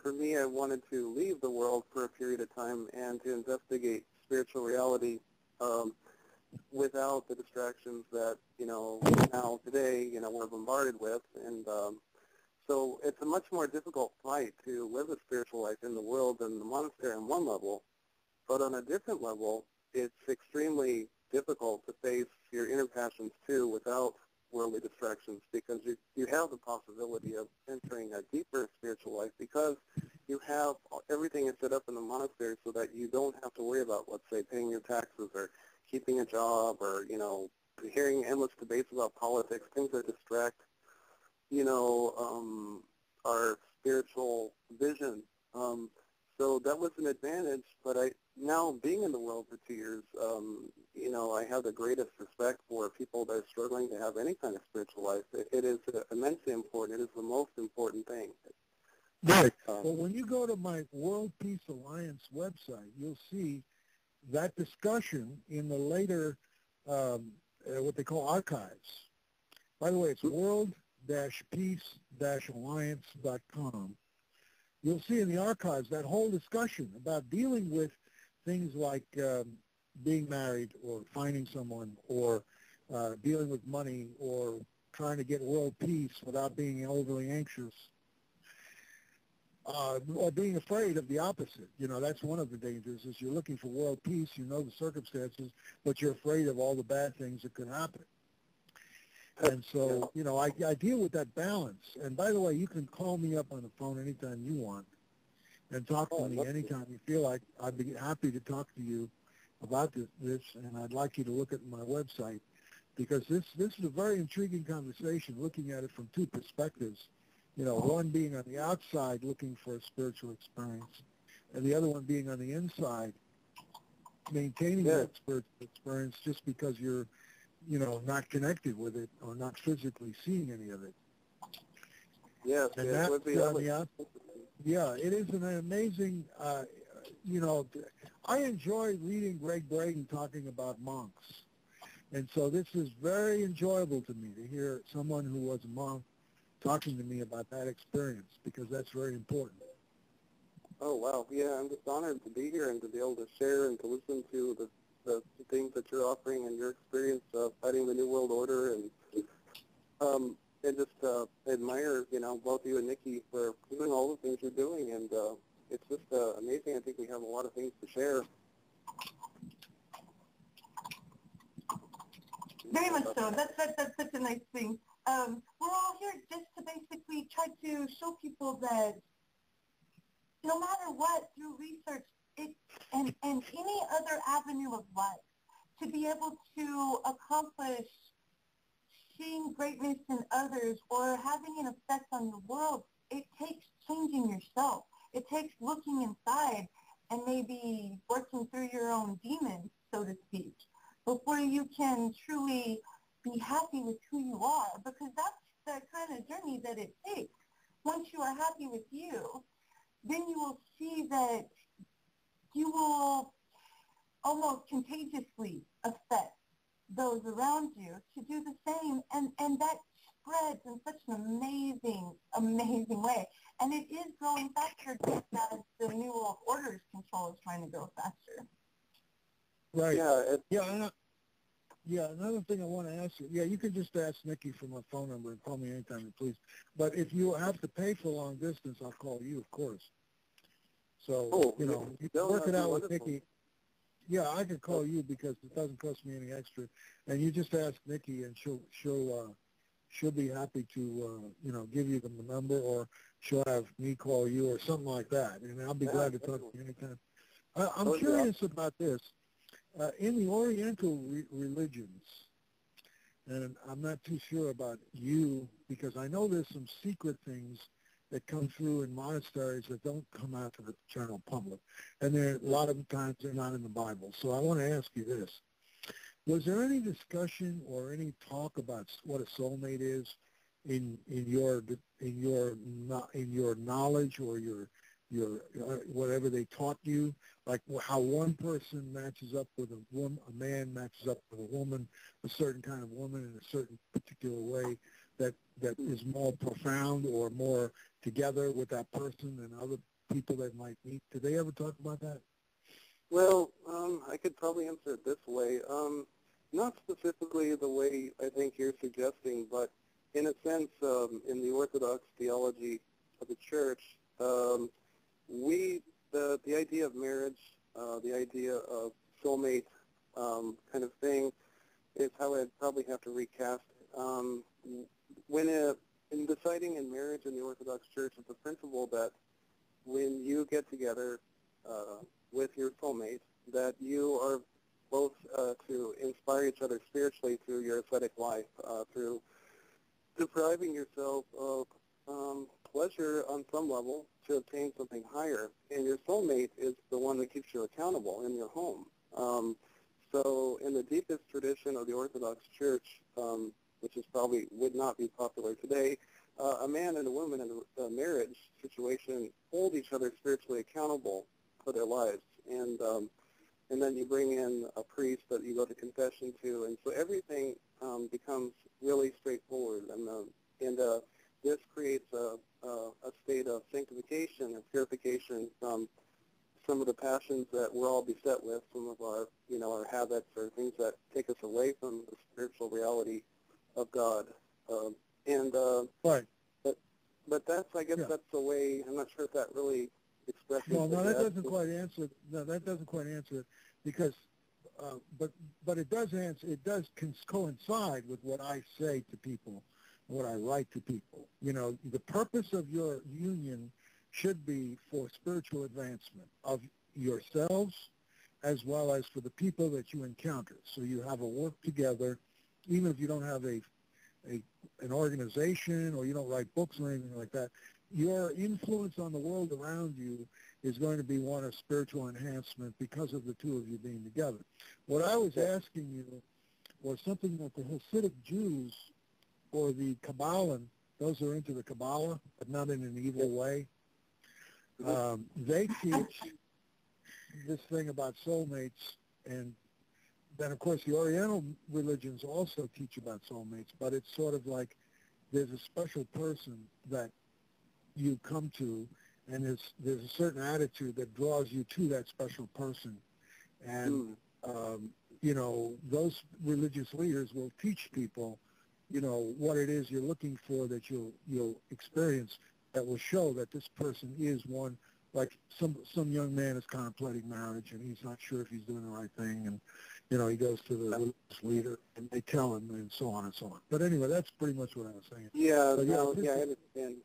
for me, I wanted to leave the world for a period of time and to investigate spiritual reality without the distractions that, now today, we're bombarded with. And so it's a much more difficult fight to live a spiritual life in the world than the monastery on one level. But on a different level, it's extremely difficult to face your inner passions, too, without worldly distractions, because you have the possibility of entering a deeper spiritual life, because you have everything is set up in the monastery so that you don't have to worry about, let's say, paying your taxes or keeping a job or, hearing endless debates about politics, things that distract, our spiritual vision So that was an advantage, but now being in the world for 2 years, I have the greatest respect for people that are struggling to have any kind of spiritual life. It is immensely important. It is the most important thing. Right. Well, when you go to my World Peace Alliance website, you'll see that discussion in the later, what they call archives. By the way, it's world-peace-alliance.com. You'll see in the archives that whole discussion about dealing with things like being married or finding someone or dealing with money or trying to get world peace without being overly anxious. Or being afraid of the opposite. That's one of the dangers, is you're looking for world peace, you know the circumstances, but you're afraid of all the bad things that could happen. And so, I deal with that balance. And by the way, you can call me up on the phone anytime you want and talk to me anytime you feel like. I'd be happy to talk to you about this, and I'd like you to look at my website, because this is a very intriguing conversation, looking at it from two perspectives. One being on the outside looking for a spiritual experience, and the other one being on the inside maintaining that spiritual experience just because you're, not connected with it or not physically seeing any of it. Yes, and that's on the outside. Yeah, it is an amazing, I enjoy reading Greg Braden talking about monks. And so this is very enjoyable to me, to hear someone who was a monk talking to me about that experience, because that's very important. Oh, wow. Yeah, I'm just honored to be here and to be able to share and to listen to the things that you're offering and your experience of fighting the New World Order, and just admire, both you and Nickie for doing all the things you're doing, and it's just amazing. I think we have a lot of things to share. Very much so. That's such a nice thing. We're all here just to basically try to show people that no matter what, through research and any other avenue of life, to be able to accomplish seeing greatness in others or having an effect on the world, it takes changing yourself. It takes looking inside and maybe working through your own demons, so to speak, before you can truly be happy with who you are, because that's the kind of journey that it takes. Once you are happy with you, then you will see that you will almost contagiously affect those around you to do the same, and that spreads in such an amazing way. And it is growing faster just as the New World Order's control is trying to go faster. Right. Yeah, another thing I want to ask you, you can just ask Nickie for my phone number and call me anytime you please. But if you have to pay for long distance, I'll call you, of course. So, you can work it out with Nickie. Yeah, I can call you because it doesn't cost me any extra. And you just ask Nickie, and she'll be happy to, give you the number, or she'll have me call you or something like that. And I'll be glad to talk to you anytime. I'm curious about this. In the Oriental religions, and I'm not too sure about you, because I know there's some secret things that come through in monasteries that don't come out to the general public. And a lot of times they're not in the Bible. So I want to ask you this. Was there any discussion or any talk about what a soulmate is in your knowledge or your whatever they taught you, like how one person matches up with a woman, a man matches up with a woman, a certain kind of woman in a certain particular way that is more profound or more together with that person than other people that might meet? Did they ever talk about that? Well, I could probably answer it this way. Not specifically the way I think you're suggesting, but in a sense, in the Orthodox theology of the Church, the idea of marriage, the idea of soulmate kind of thing is how I'd probably have to recast it. In deciding in marriage in the Orthodox Church, it's a principle that when you get together with your soulmate, that you are both to inspire each other spiritually through your ascetic life, through depriving yourself of pleasure on some level to obtain something higher. And your soulmate is the one that keeps you accountable in your home. So in the deepest tradition of the Orthodox Church, which is probably would not be popular today, a man and a woman in a marriage situation hold each other spiritually accountable for their lives. And then you bring in a priest that you go to confession to, and so everything becomes really straightforward. And this creates a state of sanctification and purification from some of the passions that we're all beset with, some of our, our habits or things that take us away from the spiritual reality of God. Right. But that's, I guess, that's the way. I'm not sure if that really expresses. Well, no, that doesn't quite answer. No, that doesn't quite answer it, because, but it does answer. It does coincide with what I say to people, what I write to people. The purpose of your union should be for spiritual advancement of yourselves, as well as for the people that you encounter. So you have a work together, even if you don't have an organization or you don't write books or anything like that. Your influence on the world around you is going to be one of spiritual enhancement because of the two of you being together. What I was asking you was something that the Hasidic Jews or the Kabbalah, those who are into the Kabbalah, but not in an evil way, they teach this thing about soulmates, and then, of course, the Oriental religions also teach about soulmates, but it's sort of like there's a special person that you come to, and there's a certain attitude that draws you to that special person. And, those religious leaders will teach people, what it is you're looking for that you'll experience that will show that this person is one, like some young man is contemplating marriage, and he's not sure if he's doing the right thing, and, he goes to the religious leader, and they tell him, and so on and so on. But anyway, that's pretty much what I was saying. Yeah, I understand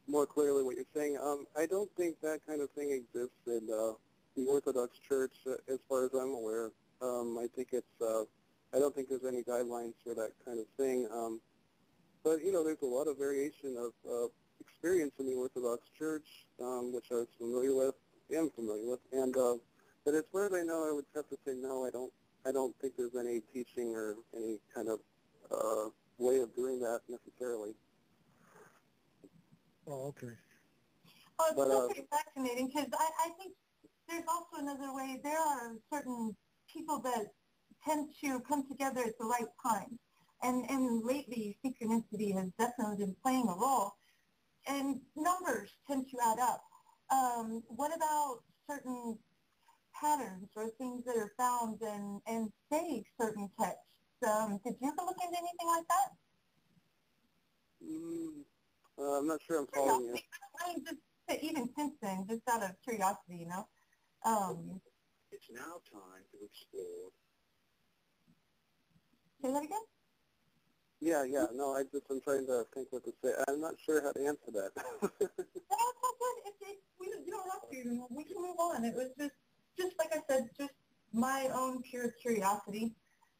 more clearly what you're saying. I don't think that kind of thing exists in the Orthodox Church, as far as I'm aware. I think I don't think there's any guidelines for that kind of thing. But, there's a lot of variation of experience in the Orthodox Church, which I was familiar with, and but as far as I know, I would have to say no. I don't think there's any teaching or any kind of way of doing that necessarily. Oh, okay. Oh, it's still pretty fascinating, because I think there's also another way. There are certain people that tend to come together at the right time, and lately synchronicity has definitely been playing a role, and numbers tend to add up. What about certain patterns or things that are found and say certain texts? Did you ever look into anything like that? I'm not sure I'm following you. I mean, just even since then, just out of curiosity, It's now time to explore. Say that again? Yeah. No, I'm trying to think what to say. I'm not sure how to answer that. No, it's all good. You don't have to. We can move on. It was just like I said, just my own pure curiosity,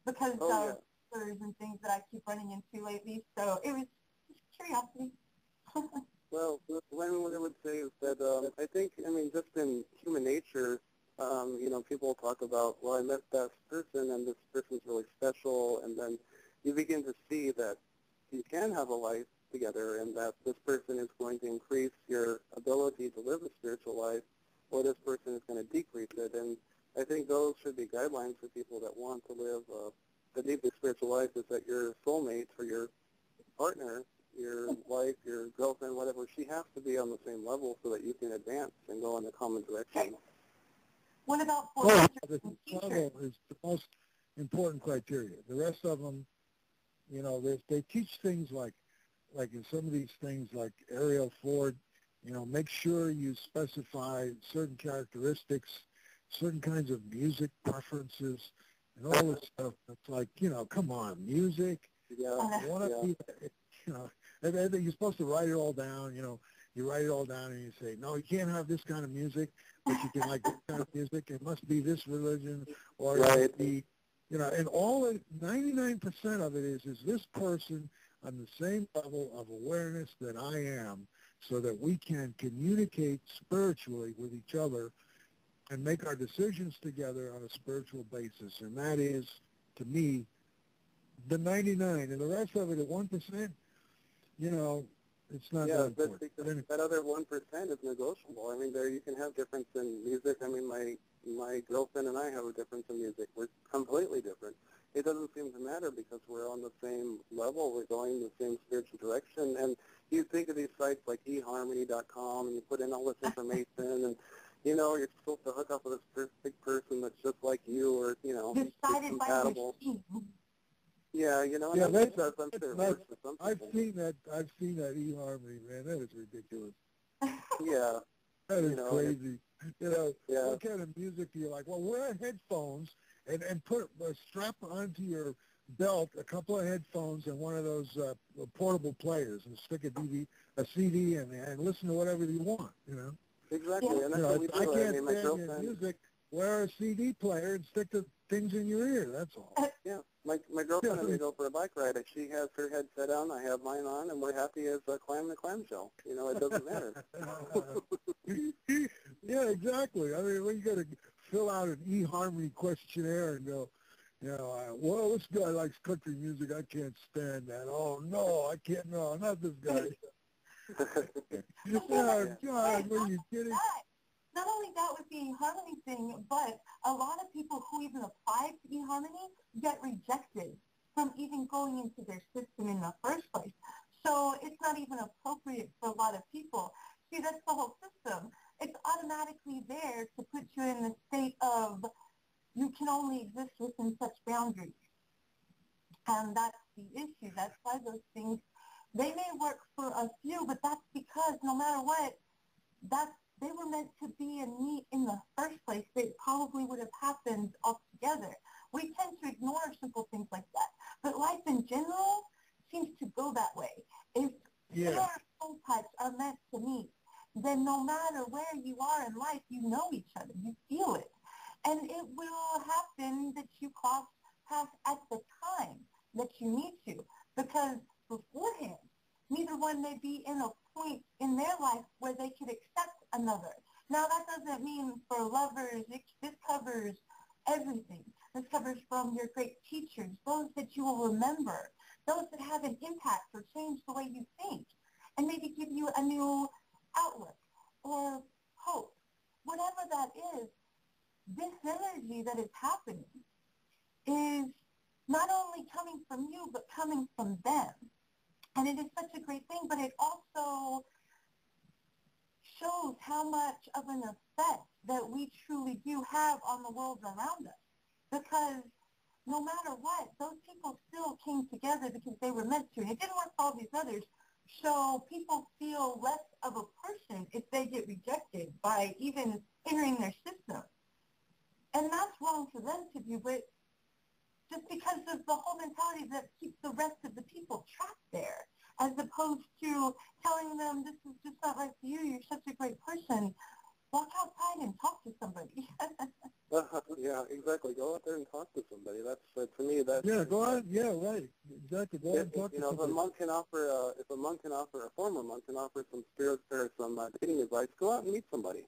because of stories and things that I keep running into lately. So it was just curiosity. Well, what I would say is that I think, just in human nature, people talk about, well, I met that person, and this person's really special, and then you begin to see that you can have a life together, and that this person is going to increase your ability to live a spiritual life, or this person is going to decrease it. And I think those should be guidelines for people that want to live the deeply spiritual life, is that your soulmate or your partner, your wife, your girlfriend, whatever, she has to be on the same level so that you can advance and go in a common direction. What about the level is the most important criteria. The rest of them, they teach things like in some of these things, like Ariel Ford, make sure you specify certain characteristics, certain kinds of music preferences, and all this stuff. It's like, come on, music. Yeah. You want to be, you're supposed to write it all down. You write it all down and you say, no, you can't have this kind of music, but you can like this kind of music. It must be this religion, or it must be, and all 99% of it is this person on the same level of awareness that I am, so that we can communicate spiritually with each other and make our decisions together on a spiritual basis. And that is, to me, the 99. And the rest of it, at 1%, you know, it's not that important. Because that other 1% is negotiable. I mean, there you can have difference in music. I mean, my girlfriend and I have a difference in music. We're completely different. It doesn't seem to matter because we're on the same level. We're going the same spiritual direction. And you think of these sites like eharmony.com, and you put in all this information, and, you know, you're supposed to hook up with this perfect person that's just like you, or, you know, compatible. Yeah, you know, yeah, I'm sure it works for some people. I've seen that eHarmony, man. That is ridiculous. Yeah. That is crazy. You know, yeah. What kind of music do you like? Well, wear headphones and put strap onto your belt a couple of headphones and one of those portable players, and stick a CD and listen to whatever you want, you know. Exactly, and that's what we do. I can't stand your music. Wear a CD player and stick the things in your ear, that's all. Yeah, my girlfriend and we go for a bike ride. She has her headset on, I have mine on, and we're happy as a clam in a clamshell. You know, it doesn't matter. Yeah, exactly. I mean, when you got to fill out an eHarmony questionnaire and go, you know, well, this guy likes country music. I can't stand that. Oh, no, I can't. No, not this guy. God, were you kidding? Not only that with the eHarmony thing, but a lot of people who even apply to eHarmony get rejected from even going into their system in the first place. So it's not even appropriate for a lot of people. See, that's the whole system. It's automatically there to put you in the state of you can only exist within such boundaries. And that's the issue. That's why those things, they may work for a few, but that's because no matter what, they were meant to be in me in the first place. They probably would have happened altogether. We tend to ignore simple things like that. But life in general seems to go that way. If your soul types are meant to meet, then no matter where you are in life, you know each other. You feel it. And it will happen that you cross paths at the time that you need to. Because beforehand, neither one may be in a point in their life where they could accept another. Now, that doesn't mean for lovers. This covers everything. This covers from your great teachers, those that you will remember, those that have an impact or change the way you think, and maybe give you a new outlook or hope. Whatever that is, this energy that is happening is not only coming from you, but coming from them. And it is such a great thing, but it also shows how much of an effect that we truly do have on the world around us. Because no matter what, those people still came together because they were meant to. And it didn't work for all these others. So people feel less of a person if they get rejected by even entering their system. And that's wrong for them to do, but just because of the whole mentality that keeps the rest of the people trapped there, as opposed to telling them, this is just not right for you, you're such a great person. Walk outside and talk to somebody. Yeah, exactly. Go out there and talk to somebody. That's to me. That's go out. Yeah, right. Exactly. Go out and talk to somebody. If a monk can offer, a former monk can offer some spirit or some dating advice, go out and meet somebody.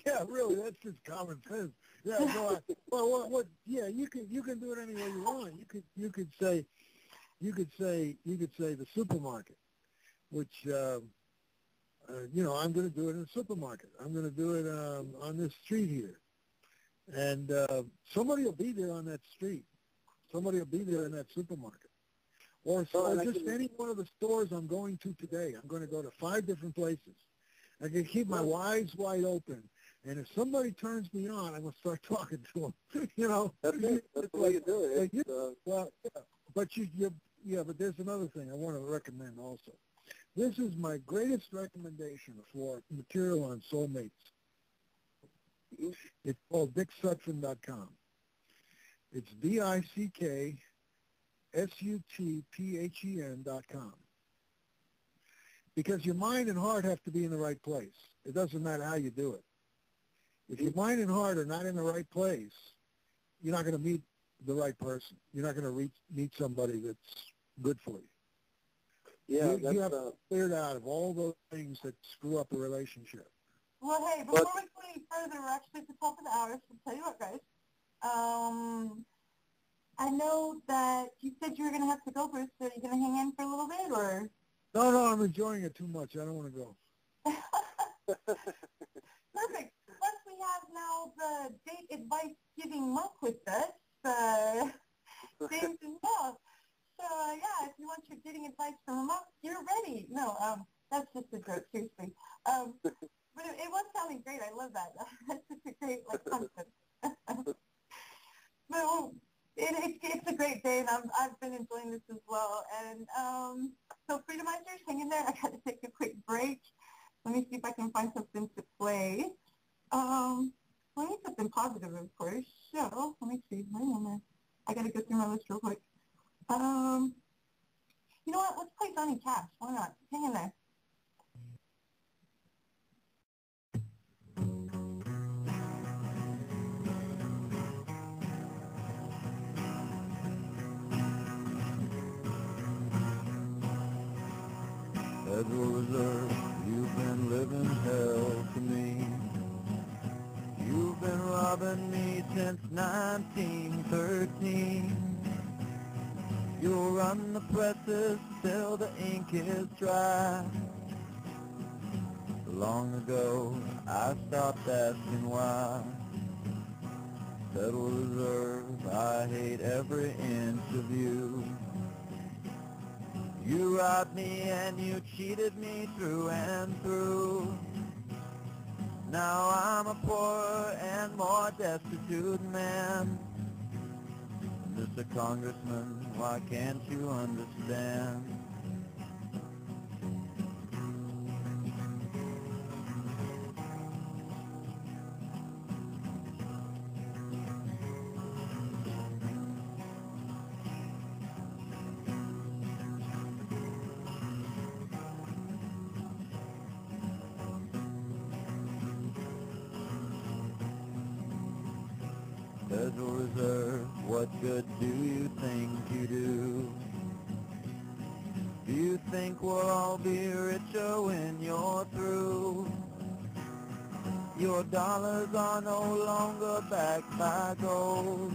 Yeah, really, that's just common sense. Yeah, go out. Well, what? Yeah, you can do it any way you want. You could say the supermarket, which. I'm going to do it in a supermarket. I'm going to do it on this street here. And somebody will be there on that street. Somebody will be there in that supermarket. Or just any one of the stores I'm going to today. I'm going to go to 5 different places. I can keep my eyes wide open. And if somebody turns me on, I'm going to start talking to them. You know? That's it. That's the way you do it. But there's another thing I want to recommend also. This is my greatest recommendation for material on soulmates. It's called DickSutphen.com. It's DickSutphen.com. Because your mind and heart have to be in the right place. It doesn't matter how you do it. If your mind and heart are not in the right place, you're not going to meet the right person. You're not going to meet somebody that's good for you. Yeah, you have cleared out of all those things that screw up a relationship. Well, hey, before we go any further, we're actually at the top of the hour, so tell you what, guys. I know that you said you were going to have to go, Bruce, so are you going to hang in for a little bit, or? No, I'm enjoying it too much. I don't want to go. Perfect. Plus, we have now the date advice giving monk with us, James as well. So, yeah, if you want your dating advice from a monk, you're ready. No, that's just a joke, seriously. But it was sounding great. I love that. That's just a great, concept. But it's a great day, and I've been enjoying this as well. And so, Freedomizers, hang in there. I got to take a quick break. Let me see if I can find something to play. Well, I need something positive, of course. So, let me see. Hang on there. I got to go through my list real quick. You know what? Let's play Johnny Cash. Why not? Hang in there. Federal Reserve, you've been living hell to me. You've been robbing me since 1913. You'll run the presses till the ink is dry. Long ago, I stopped asking why. Federal Reserve, I hate every inch of you. You robbed me and you cheated me through and through. Now I'm a poorer and more destitute man. Mr. Congressman, why can't you understand? Federal Reserve, what good do you think you do? Do you think we'll all be richer when you're through? Your dollars are no longer backed by gold,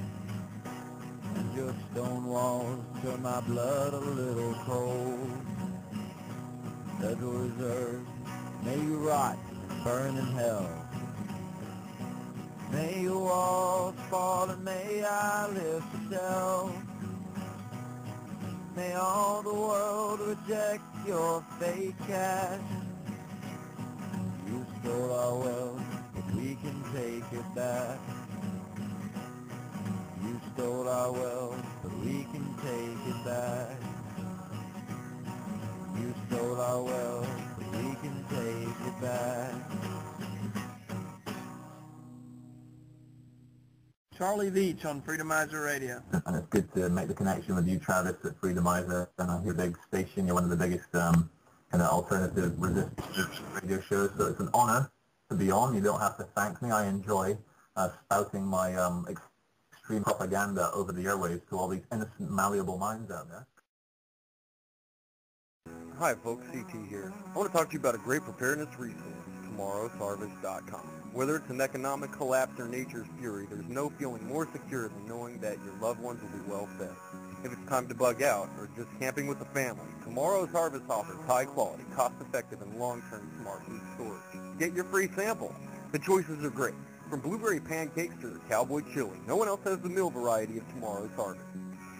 and your stone walls turn my blood a little cold. Federal Reserve, may you rot and burn in hell. May your walls fall and may I live to tell. May all the world reject your fake cash. You stole our wealth, but we can take it back. You stole our wealth, but we can take it back. You stole our wealth, but we can take it back. Charlie Veach on Freedomizer Radio. And it's good to make the connection with you, Travis, at Freedomizer. And your big station, you're one of the biggest kind of alternative resistance radio shows. So it's an honor to be on. You don't have to thank me. I enjoy spouting my extreme propaganda over the airwaves to all these innocent, malleable minds out there. Hi folks, CT here. I want to talk to you about a great preparedness resource, tomorrowsharvest.com. Whether it's an economic collapse or nature's fury, there's no feeling more secure than knowing that your loved ones will be well fed. If it's time to bug out or just camping with the family, Tomorrow's Harvest offers high quality, cost-effective, and long-term smart food storage. Get your free sample. The choices are great. From blueberry pancakes to cowboy chili, no one else has the meal variety of Tomorrow's Harvest.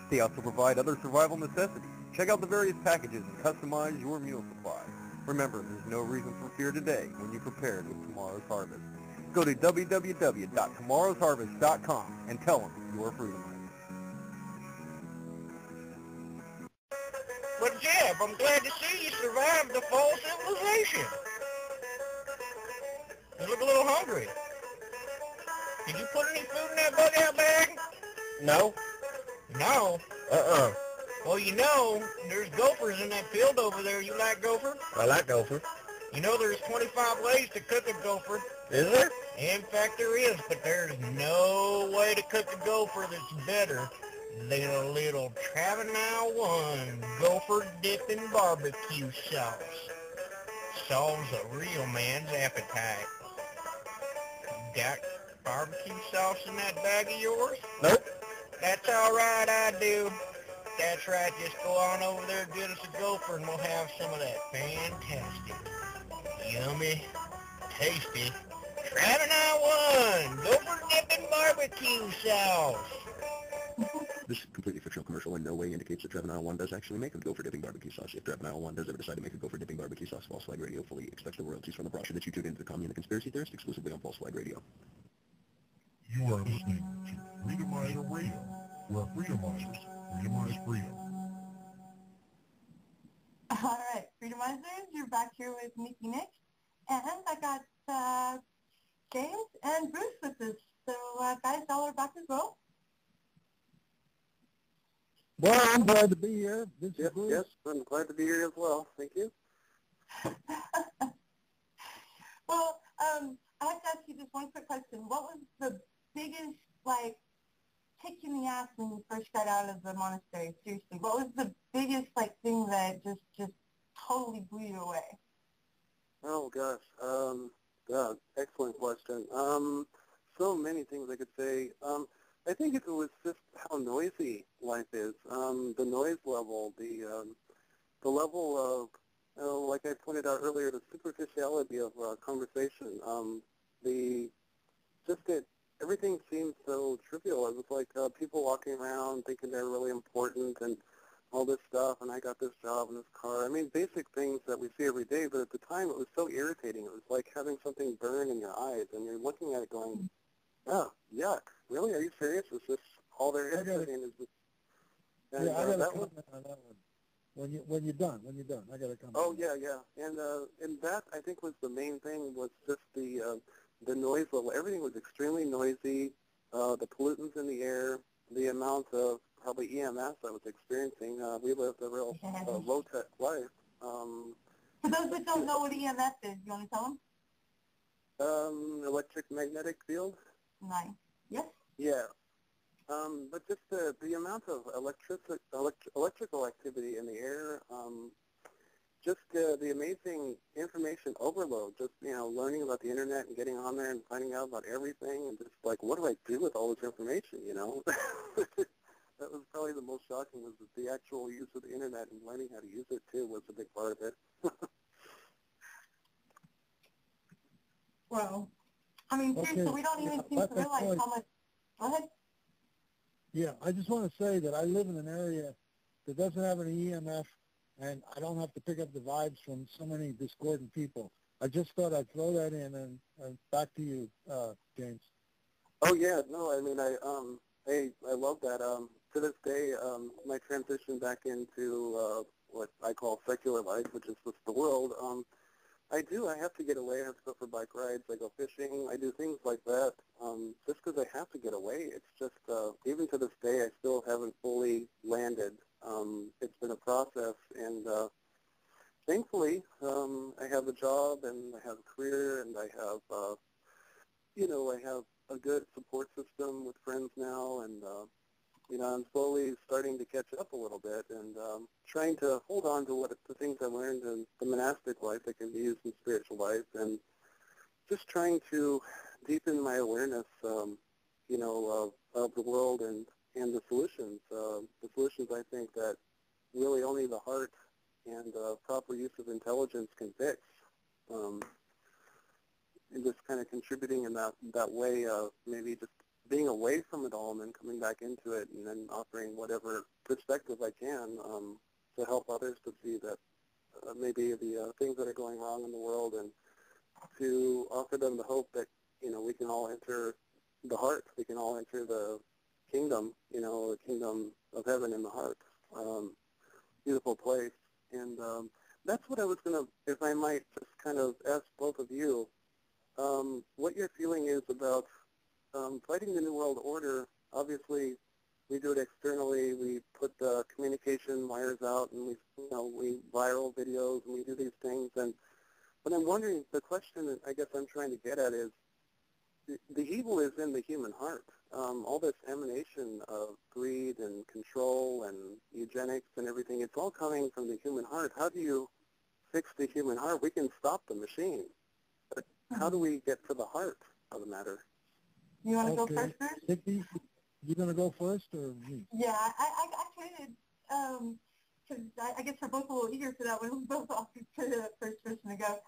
They also provide other survival necessities. Check out the various packages and customize your meal supply. Remember, there's no reason for fear today when you prepared with Tomorrow's Harvest. Go to www.tomorrowsharvest.com and tell them you're Freedomizer. But Jeb, I'm glad to see you survived the fall civilization. You look a little hungry. Did you put any food in that bug-out bag? No. No? Well, you know, there's gophers in that field over there. You like gopher? I like gopher. You know there's 25 ways to cook a gopher. Is there? In fact, there is, but there's no way to cook a gopher that's better Then a little Travenile 1 gopher dipping barbecue sauce solves a real man's appetite. Got barbecue sauce in that bag of yours? Nope. That's all right, I do. That's right, just go on over there, get us a gopher, and we'll have some of that fantastic, yummy, tasty Travenile 1 gopher dipping barbecue sauce. This completely fictional commercial in no way indicates that Travenile 1 does actually make a gopher dipping barbecue sauce. If Travenile 1 does ever decide to make a gopher dipping barbecue sauce, False Flag Radio fully expects the royalties from the brochure that you tuned into the commune and conspiracy theorist exclusively on False Flag Radio. You are listening to Freedomizer Radio, where Freedomizers freedomize freedom. All right, Freedomizers, you're back here with Nickie Nix, and I got James and Bruce with us. So, guys, y'all are back as well. Well, I'm glad to be here. This is Bruce. Yes, I'm glad to be here as well. Thank you. Well, I have to ask you just one quick question. What was the biggest, kick in the ass when you first got out of the monastery? Seriously, what was the biggest, thing that just totally blew you away? Oh, gosh. Excellent question. So many things I could say. I think it was just how noisy life is. The noise level, the level of, like I pointed out earlier, the superficiality of conversation. Everything seemed so trivial. It was like people walking around thinking they're really important and all this stuff, and I got this job and this car. I mean, basic things that we see every day, but at the time it was so irritating. It was like having something burn in your eyes, and you're looking at it going, oh, yuck. Really? Are you serious? Is this all there is? I got a comment on that one. When you're done, I got a comment. Oh, yeah. And that, I think, was the main thing, was just the noise level. Everything was extremely noisy, the pollutants in the air, the amount of probably EMS I was experiencing. We lived a real low-tech life. For those that don't know what EMS is, you want to tell them? Electric magnetic field. Nice. Yes? Yeah. But just the amount of electrical activity in the air, just the amazing information overload, just, learning about the internet and getting on there and finding out about everything, and just what do I do with all this information, That was probably the most shocking, was that the actual use of the internet and learning how to use it, too, was a big part of it. Well, I mean, seriously, we don't even seem to realize how much... Go ahead. Yeah, I just want to say that I live in an area that doesn't have any EMF, and I don't have to pick up the vibes from so many discordant people. I just thought I'd throw that in, and back to you, James. Oh, yeah, no, I mean, I love that. To this day, my transition back into what I call secular life, which is just the world, I have to get away. I have to go for bike rides. I go fishing. I do things like that just because I have to get away. It's just, even to this day, I still haven't fully landed. It's been a process, and thankfully, I have a job, and I have a career, and I have, I have a good support system with friends now, and, I'm slowly starting to catch up a little bit, and trying to hold on to the things I learned in the monastic life that can be used in spiritual life, and just trying to deepen my awareness, of the world and the solutions. The solutions, I think, that really only the heart and proper use of intelligence can fix. And just kind of contributing in that way of maybe just being away from it all and then coming back into it, and then offering whatever perspective I can to help others to see that maybe the things that are going wrong in the world, and to offer them the hope that, we can all enter the heart. We can all enter the kingdom, the kingdom of heaven in the heart. Beautiful place. And that's what I was going to, if I might just kind of ask both of you, what your feeling is about fighting the New World Order. Obviously, we do it externally. We put the communication wires out, and we viral videos, and we do these things. But I'm wondering, the question that I guess I'm trying to get at is, the evil is in the human heart. all this emanation of greed and control and eugenics and everything, it's all coming from the human heart. How do you fix the human heart? We can stop the machine, but how do we get to the heart of the matter? You want to go first, Bruce? Nickie, you going to go first or me? Yeah, I could, because I guess we're both a little eager for that one. We're both off to the first person to go.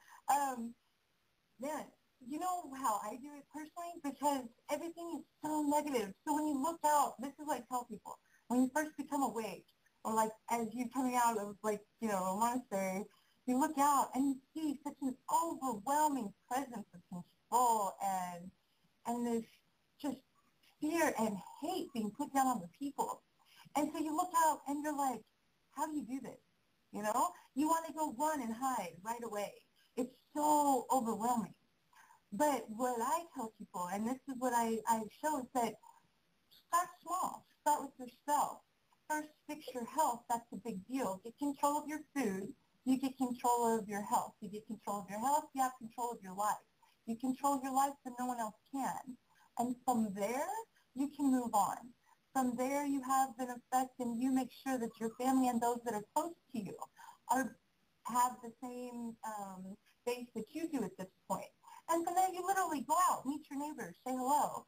Man, you know how I do it personally? Because everything is so negative. So when you look out, this is what I tell people. When you first become awake, or like as you're coming out of like, you know, a monastery, you look out and you see such an overwhelming presence of control and this just fear and hate being put down on the people. And so you look out and you're like, how do you do this? You know, you want to go run and hide right away. It's so overwhelming. But what I tell people, and this is what I show, is that start small. Start with yourself. First, fix your health. That's a big deal. Get control of your food. You get control of your health. You get control of your health. You have control of your life. You control your life so no one else can. And from there, you can move on. From there, you have an effect, and you make sure that your family and those that are close to you have the same base that you do at this point. And from there, you literally go out, meet your neighbors, say hello,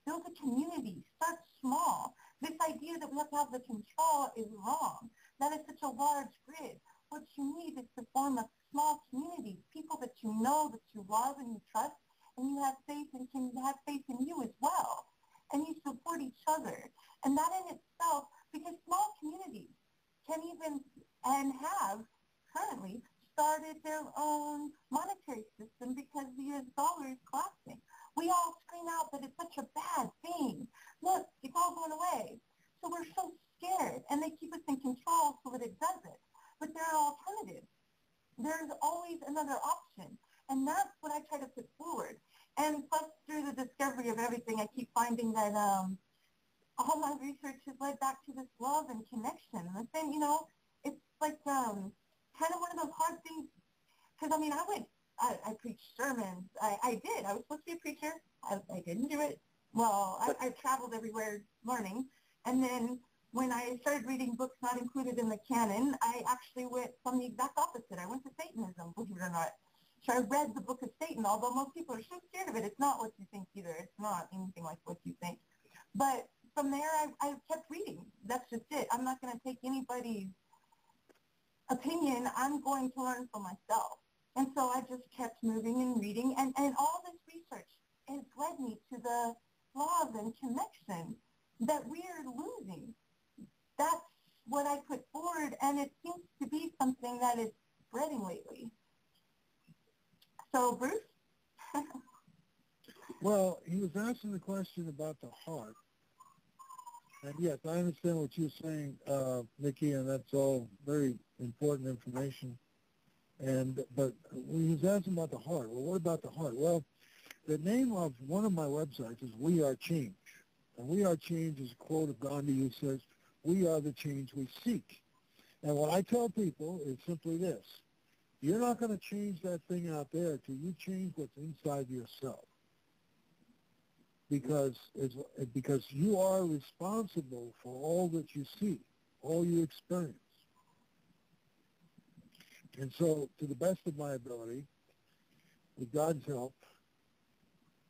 build a community, start small. This idea that we have to have the control is wrong. That is such a large grid. What you need is to form a small community, people that you know, that you love and you trust, and you have faith and can have faith in you as well. And you support each other. And that in itself, because small communities can even, and have currently, started their own monetary system because the US dollar is collapsing. We all scream out that it's such a bad thing. Look, it's all going away. So we're so scared, and they keep us in control so that it doesn't. But there are alternatives. There's always another option, and that's what I try to put forward. And plus, through the discovery of everything, I keep finding that all my research has led back to this love and connection. And then, you know, it's like kind of one of those hard things, because, I mean, I preached sermons. I did. I was supposed to be a preacher. I didn't do it. Well, I traveled everywhere learning. And then when I started reading books not included in the canon, I actually went from the exact opposite. I went to Satanism, believe it or not. So I read the Book of Satan, although most people are so scared of it. It's not what you think either. It's not anything like what you think. But from there, I kept reading. That's just it. I'm not going to take anybody's opinion. I'm going to learn for myself. And so I just kept moving and reading. And all this research has led me to the love and connection that we are losing. That's what I put forward, and it seems to be something that is spreading lately. So, Bruce? Well, he was asking the question about the heart. And yes, I understand what you're saying, Nickie, and that's all very important information. But when he was asking about the heart, well, what about the heart? Well, the name of one of my websites is We Are Change. And We Are Change is a quote of Gandhi who says, we are the change we seek. And what I tell people is simply this. You're not going to change that thing out there till you change what's inside yourself. Because you are responsible for all that you see, all you experience. And so, to the best of my ability, with God's help,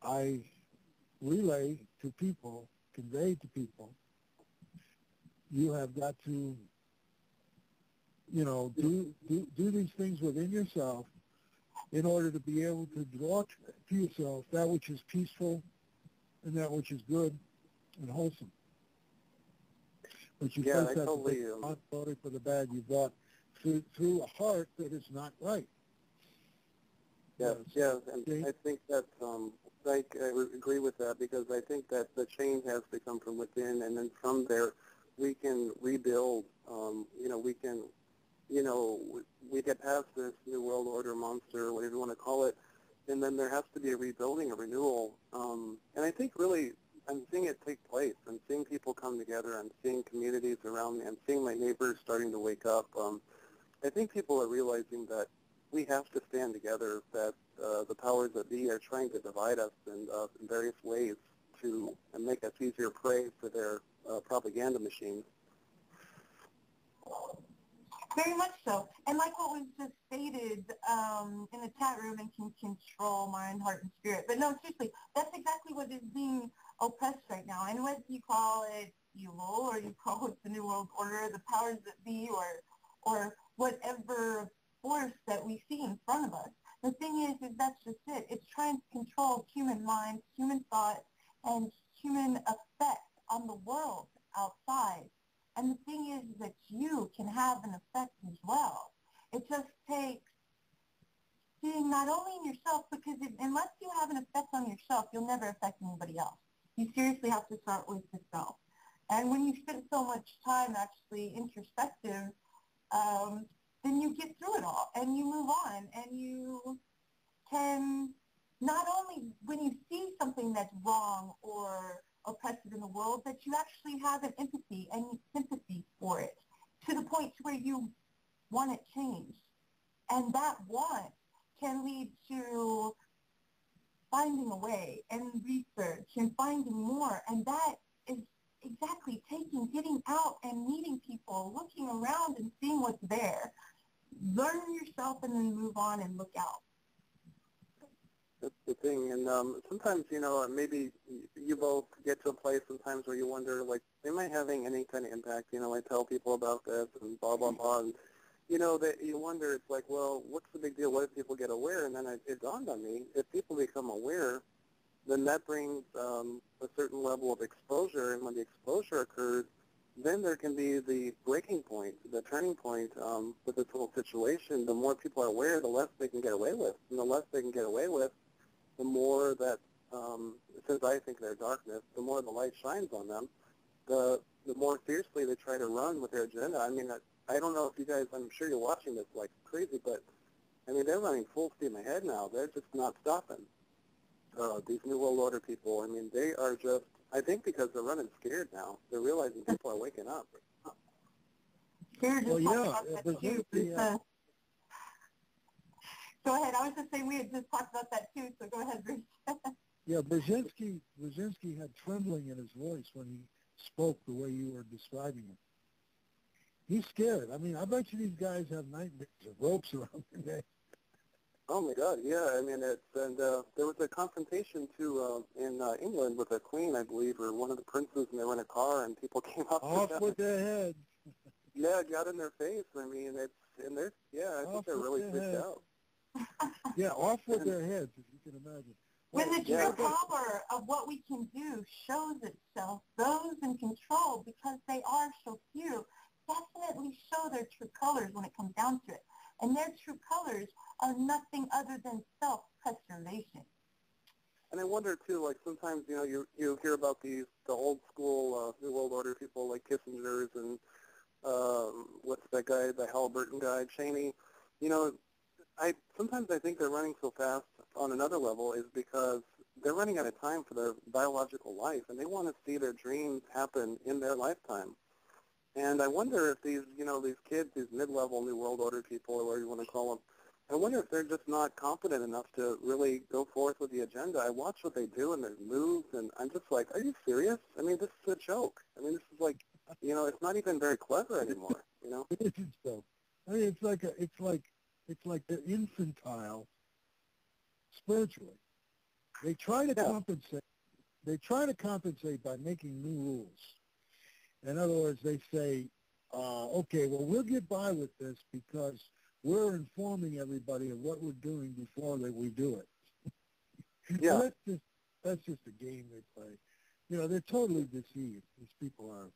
I relay to people, convey to people, you have got to, you know, do these things within yourself in order to be able to draw to yourself that which is peaceful and that which is good and wholesome. But you first have to take responsibility for the bad you brought through a heart that is not right. Yes, and I think that I agree with that, because I think that the change has to come from within, and then from there we can rebuild. We get past this New World Order monster, whatever you want to call it, and then there has to be a rebuilding, a renewal. And I think really I'm seeing it take place. I'm seeing people come together. I'm seeing communities around me. I'm seeing my neighbors starting to wake up. I think people are realizing that we have to stand together, that the powers that be are trying to divide us in various ways to make us easier prey for their propaganda machines. Very much so. And like what was just stated in the chat room, and can control mind, heart, and spirit. But no, seriously, that's exactly what is being oppressed right now. And whether you call it evil, or you call it the New World Order, the powers that be, or whatever force that we see in front of us, the thing is that's just it. It's trying to control human minds, human thought, and human effect on the world outside. And the thing is that you can have an effect as well. It just takes seeing not only in yourself, because unless you have an effect on yourself, you'll never affect anybody else. You seriously have to start with yourself. And when you spend so much time actually introspective, then you get through it all and you move on, and you can not only, when you see something that's wrong or oppressive in the world, that you actually have an empathy and sympathy for it, to the point to where you want it changed. And that want can lead to finding a way and research and finding more. And that is exactly getting out and meeting people, looking around and seeing what's there. Learn yourself and then move on and look out. That's the thing. And sometimes, maybe you both get to a place sometimes where you wonder, like, am I having any kind of impact? I tell people about this and blah, blah, blah. And, that you wonder, it's like, well, what's the big deal? What if people get aware? And then it dawned on me, if people become aware, then that brings a certain level of exposure. And when the exposure occurs, then there can be the breaking point, the turning point with this whole situation. The more people are aware, the less they can get away with. And the less they can get away with, the more that, since I think they're darkness, the more the light shines on them, the more fiercely they try to run with their agenda. I mean, I don't know if you guys, I'm sure you're watching this like crazy, but, I mean, they're running full steam ahead now. They're just not stopping. These New World Order people, I mean, they are just, I think because they're running scared now. They're realizing people are waking up. Well, yeah. Go ahead. I was just saying we had just talked about that too, so go ahead, Bruce. Yeah, Brzezinski had trembling in his voice when he spoke the way you were describing him. He's scared. I mean, I bet you these guys have nightmares of ropes around their neck. Oh my God, yeah. I mean, there was a confrontation too in England with a queen, I believe, or one of the princes, and they were in a car, and people came up off with their heads. Yeah, got in their face. I mean, I think they're really freaked out. Yeah, off with their heads, if you can imagine. When the true power of what we can do shows itself, those in control, because they are so few, definitely show their true colors when it comes down to it. And their true colors are nothing other than self-preservation. And I wonder, too, like sometimes, you hear about the old school New World Order people like Kissinger's and what's that guy, the Halliburton guy, Cheney. Sometimes I think they're running so fast on another level is because they're running out of time for their biological life, and they want to see their dreams happen in their lifetime. And I wonder if these kids, these mid-level New World Order people, or whatever you want to call them, I wonder if they're just not confident enough to really go forth with the agenda. I watch what they do and their moves, and I'm just like, are you serious? I mean, this is a joke. I mean, this is like, it's not even very clever anymore. It isn't so. I mean, it's like they're infantile spiritually. They try to compensate. They try to compensate by making new rules. In other words, they say, okay, well, we'll get by with this because we're informing everybody of what we're doing before we do it. Yeah. That's just a game they play. They're totally deceived. These people are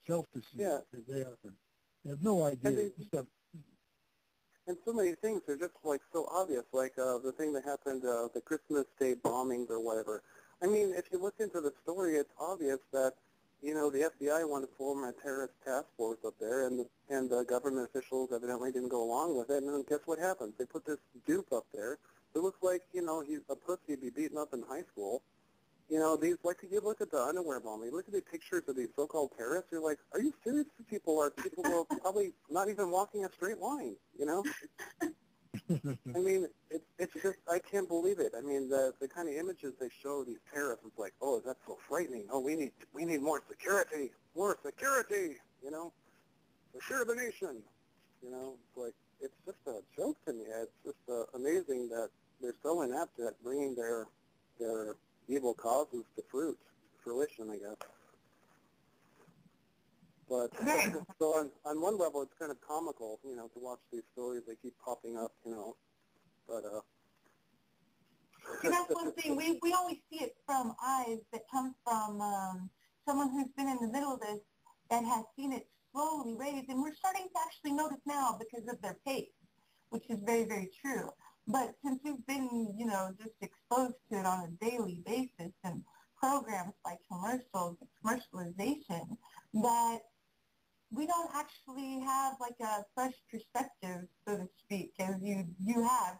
self-deceived. Yeah. They have no idea. And so many things are just like so obvious, like the thing that happened, the Christmas Day bombings or whatever. I mean, if you look into the story, it's obvious that the FBI wanted to form a terrorist task force up there, and the government officials evidently didn't go along with it. And then guess what happens? They put this dupe up there. It looks like he's a pussy to be beaten up in high school. These, like, you look at the underwear bombing, look at the pictures of these so-called terrorists, you're like, are you serious? People who are probably not even walking a straight line, I mean, it's just, I can't believe it. I mean, the kind of images they show these terrorists, it's like, oh, that's so frightening. Oh, we need more security, you know, secure the nation. You know, it's like, it's just a joke to me. It's just amazing that they're so inept at bringing their evil causes to fruition, I guess. But so on one level, it's kind of comical, you know, to watch these stories. They keep popping up, you know. But see, that's one thing. We always see it from eyes that come from someone who's been in the middle of this and has seen it slowly raise. And we're starting to actually notice now because of their pace, which is very, very true. But since we've been, you know, just exposed to it on a daily basis and programs like commercials, commercialization, that we don't actually have like a fresh perspective, so to speak, as you have.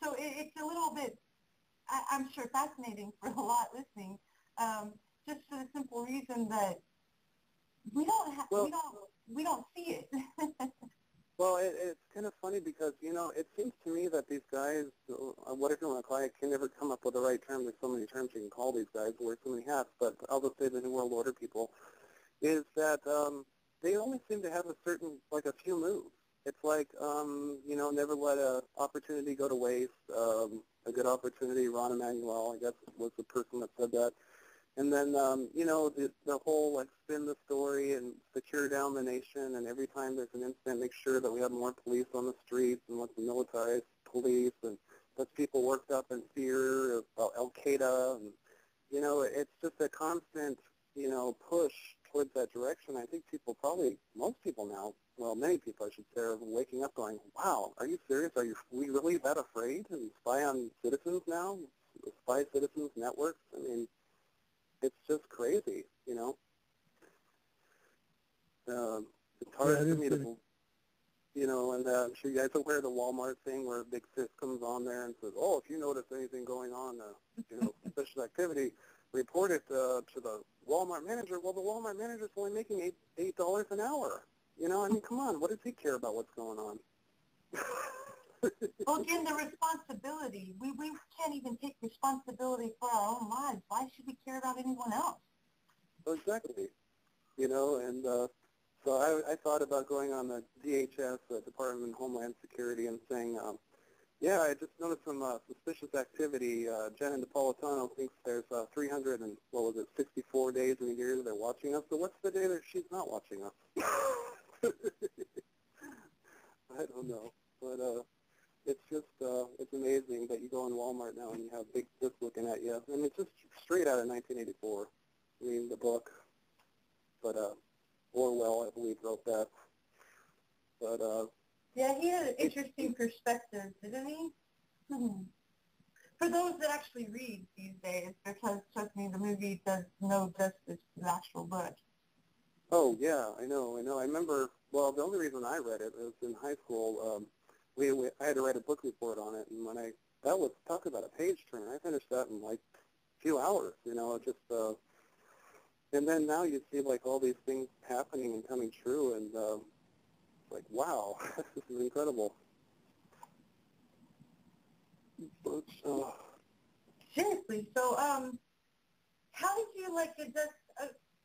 So it's a little bit, I'm sure, fascinating for a lot listening, just for the simple reason that we don't see it. Well, it's kind of funny because, you know, it seems to me that these guys, whatever you want to call it, I can never come up with the right term. There's so many terms you can call these guys, wear so many hats, but I'll just say the New World Order people, is that they only seem to have a certain, like a few moves. It's like, you know, never let an opportunity go to waste. A good opportunity, Ron Emanuel, I guess, was the person that said that. And then, you know, the whole, like, spin the story and secure down the nation, and every time there's an incident, make sure that we have more police on the streets and let's militarize police and let's people worked up in fear about Al-Qaeda. And, you know, it's just a constant, you know, push towards that direction. I think people probably, most people now, well, many people, I should say, are waking up going, wow, are you serious? Are we really that afraid to spy on citizens now? Spy citizens networks? I mean, it's just crazy, you know. It's hard for me to, you know, and I'm sure you guys are aware of the Walmart thing where Big Sis comes on there and says, oh, if you notice anything going on, you know, suspicious activity, report it to the Walmart manager. Well, the Walmart manager's only making $8 an hour. You know, I mean, come on, what does he care about what's going on? Well, again, the responsibility. We can't even take responsibility for our own lives. Why should we care about anyone else? Well, exactly. You know, and so I thought about going on the DHS, Department of Homeland Security, and saying, yeah, I just noticed some suspicious activity. Jen Napolitano thinks there's 64 days in a year that they're watching us. So what's the day that she's not watching us? I don't know. But it's just, it's amazing that you go in Walmart now and you have Big Sis looking at you. And it's just straight out of 1984, reading the book. But Orwell, I believe, wrote that. But yeah, he had an interesting perspective, didn't he? For those that actually read these days, because, trust me, the movie does no justice to the actual book. Oh, yeah, I know. I remember, well, the only reason I read it was in high school. I had to write a book report on it, and that was, talk about a page turner. I finished that in like a few hours, you know, just, and then now you see like all these things happening and coming true, and like, wow, this is incredible. But, seriously, so how did you like it?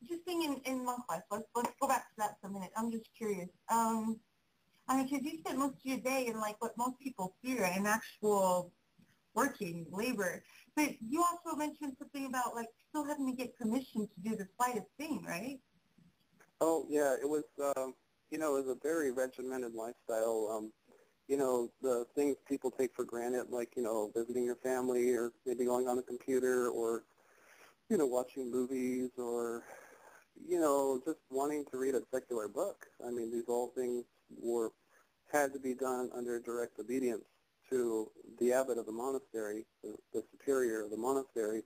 Just being in monk life. Let's go back to that for a minute. I'm just curious. I mean, because you spent most of your day in like what most people fear, in actual working labor. But you also mentioned something about like still having to get permission to do the slightest thing, right? Oh yeah, it was. You know, it was a very regimented lifestyle. You know, the things people take for granted, like, you know, visiting your family or maybe going on the computer or, you know, watching movies or, you know, just wanting to read a secular book. I mean, these all things had to be done under direct obedience to the abbot of the monastery, the superior of the monastery.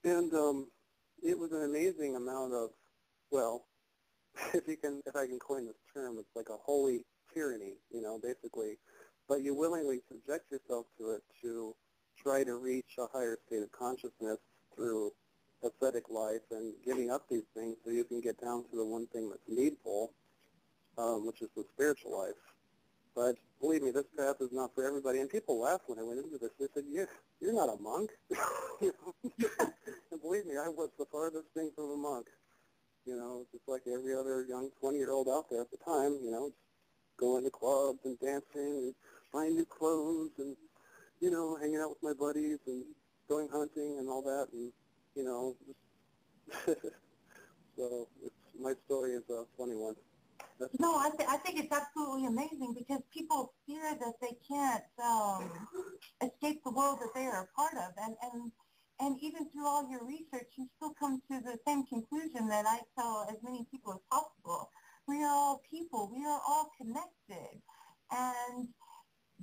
And it was an amazing amount of, well, if I can coin this term, it's like a holy tyranny, you know, basically. But you willingly subject yourself to it to try to reach a higher state of consciousness through ascetic life and giving up these things so you can get down to the one thing that's needful, which is the spiritual life. But believe me, this path is not for everybody. And people laughed when I went into this. They said, you're not a monk. You know? And believe me, I was the farthest thing from a monk. You know, just like every other young 20-year-old out there at the time, you know, going to clubs and dancing and buying new clothes and, you know, hanging out with my buddies and going hunting and all that. And, you know, so my story is a funny one. No, I think it's absolutely amazing because people fear that they can't escape the world that they are a part of. And even through all your research, you still come to the same conclusion that I tell as many people as possible. We are all people. We are all connected. And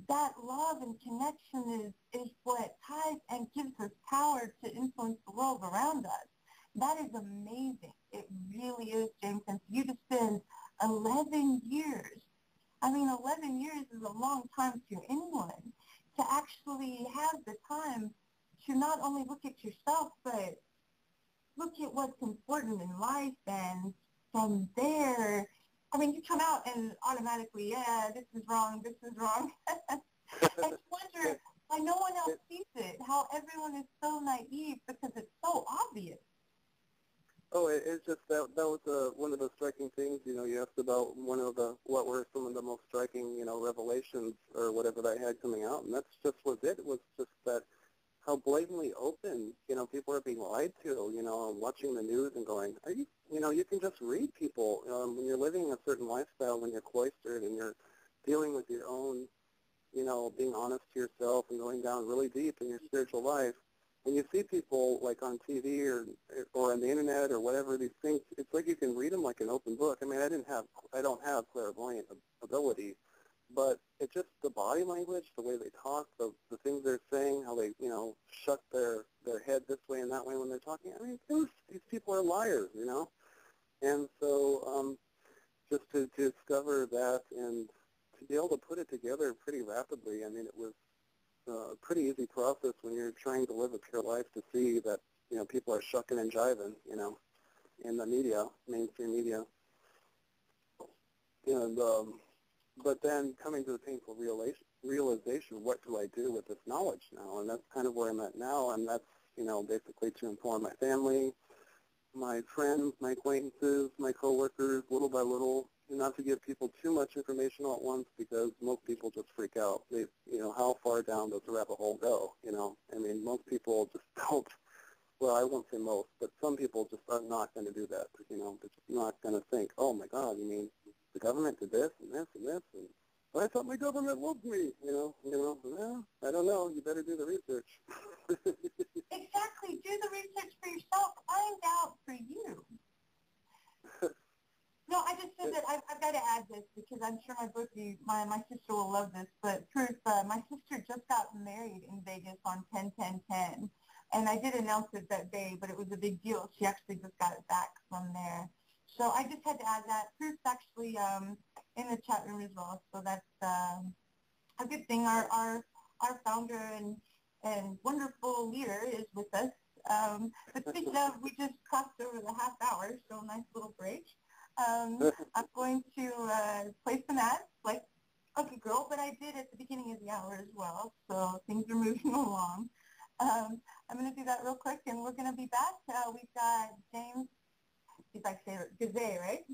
that love and connection is what ties and gives us power to influence the world around us. That is amazing. It really is, James. And for you to spend 11 years, I mean, 11 years is a long time to anyone, to actually have the time to not only look at yourself, but look at what's important in life. And from there, I mean, you come out and automatically, yeah, this is wrong, this is wrong. I just wonder why no one else sees it, how everyone is so naive because it's so obvious. Oh, it's just that was one of the striking things. You know, you asked about what were some of the most striking, you know, revelations or whatever that I had coming out, and that's just was it. It was just that how blatantly open, you know, people are being lied to. You know, watching the news and going, you know, you can just read people when you're living a certain lifestyle, when you're cloistered and you're dealing with your own, you know, being honest to yourself and going down really deep in your spiritual life. When you see people like on TV or on the internet or whatever, these things, it's like you can read them like an open book. I mean, I don't have clairvoyant ability, but it's just the body language, the way they talk, the things they're saying, how they, you know, shut their head this way and that way when they're talking. I mean, these people are liars, you know. And so just to discover that and to be able to put it together pretty rapidly, I mean, it was a pretty easy process when you're trying to live a pure life to see that, you know, people are shucking and jiving, you know, in the media, mainstream media. And but then coming to the painful realization, what do I do with this knowledge now? And that's kind of where I'm at now, and that's, you know, basically to inform my family, my friends, my acquaintances, my coworkers, little by little, not to give people too much information all at once because most people just freak out. They, you know, how far down does the rabbit hole go, you know? I mean, most people just don't, well, I won't say most, but some people just are not going to do that, you know? They're just not going to think, oh, my God, you mean the government did this and this and this, and well, I thought my government loved me, you know, well, I don't know, you better do the research. Exactly, do the research for yourself, find out for you. No, I just said that I've got to add this because I'm sure my sister will love this, but Truth, my sister just got married in Vegas on 10/10/10, and I did announce it that day, but it was a big deal. She actually just got it back from there. So I just had to add that. Truth's actually in the chat room as well, so that's a good thing. Our founder and wonderful leader is with us. But speaking of, we just crossed over the half hour, so nice little break. I'm going to play some ads, like Okay Girl, but I did at the beginning of the hour as well, so things are moving along. I'm going to do that real quick, and we're going to be back. We've got James, if I say it, Gazay, right?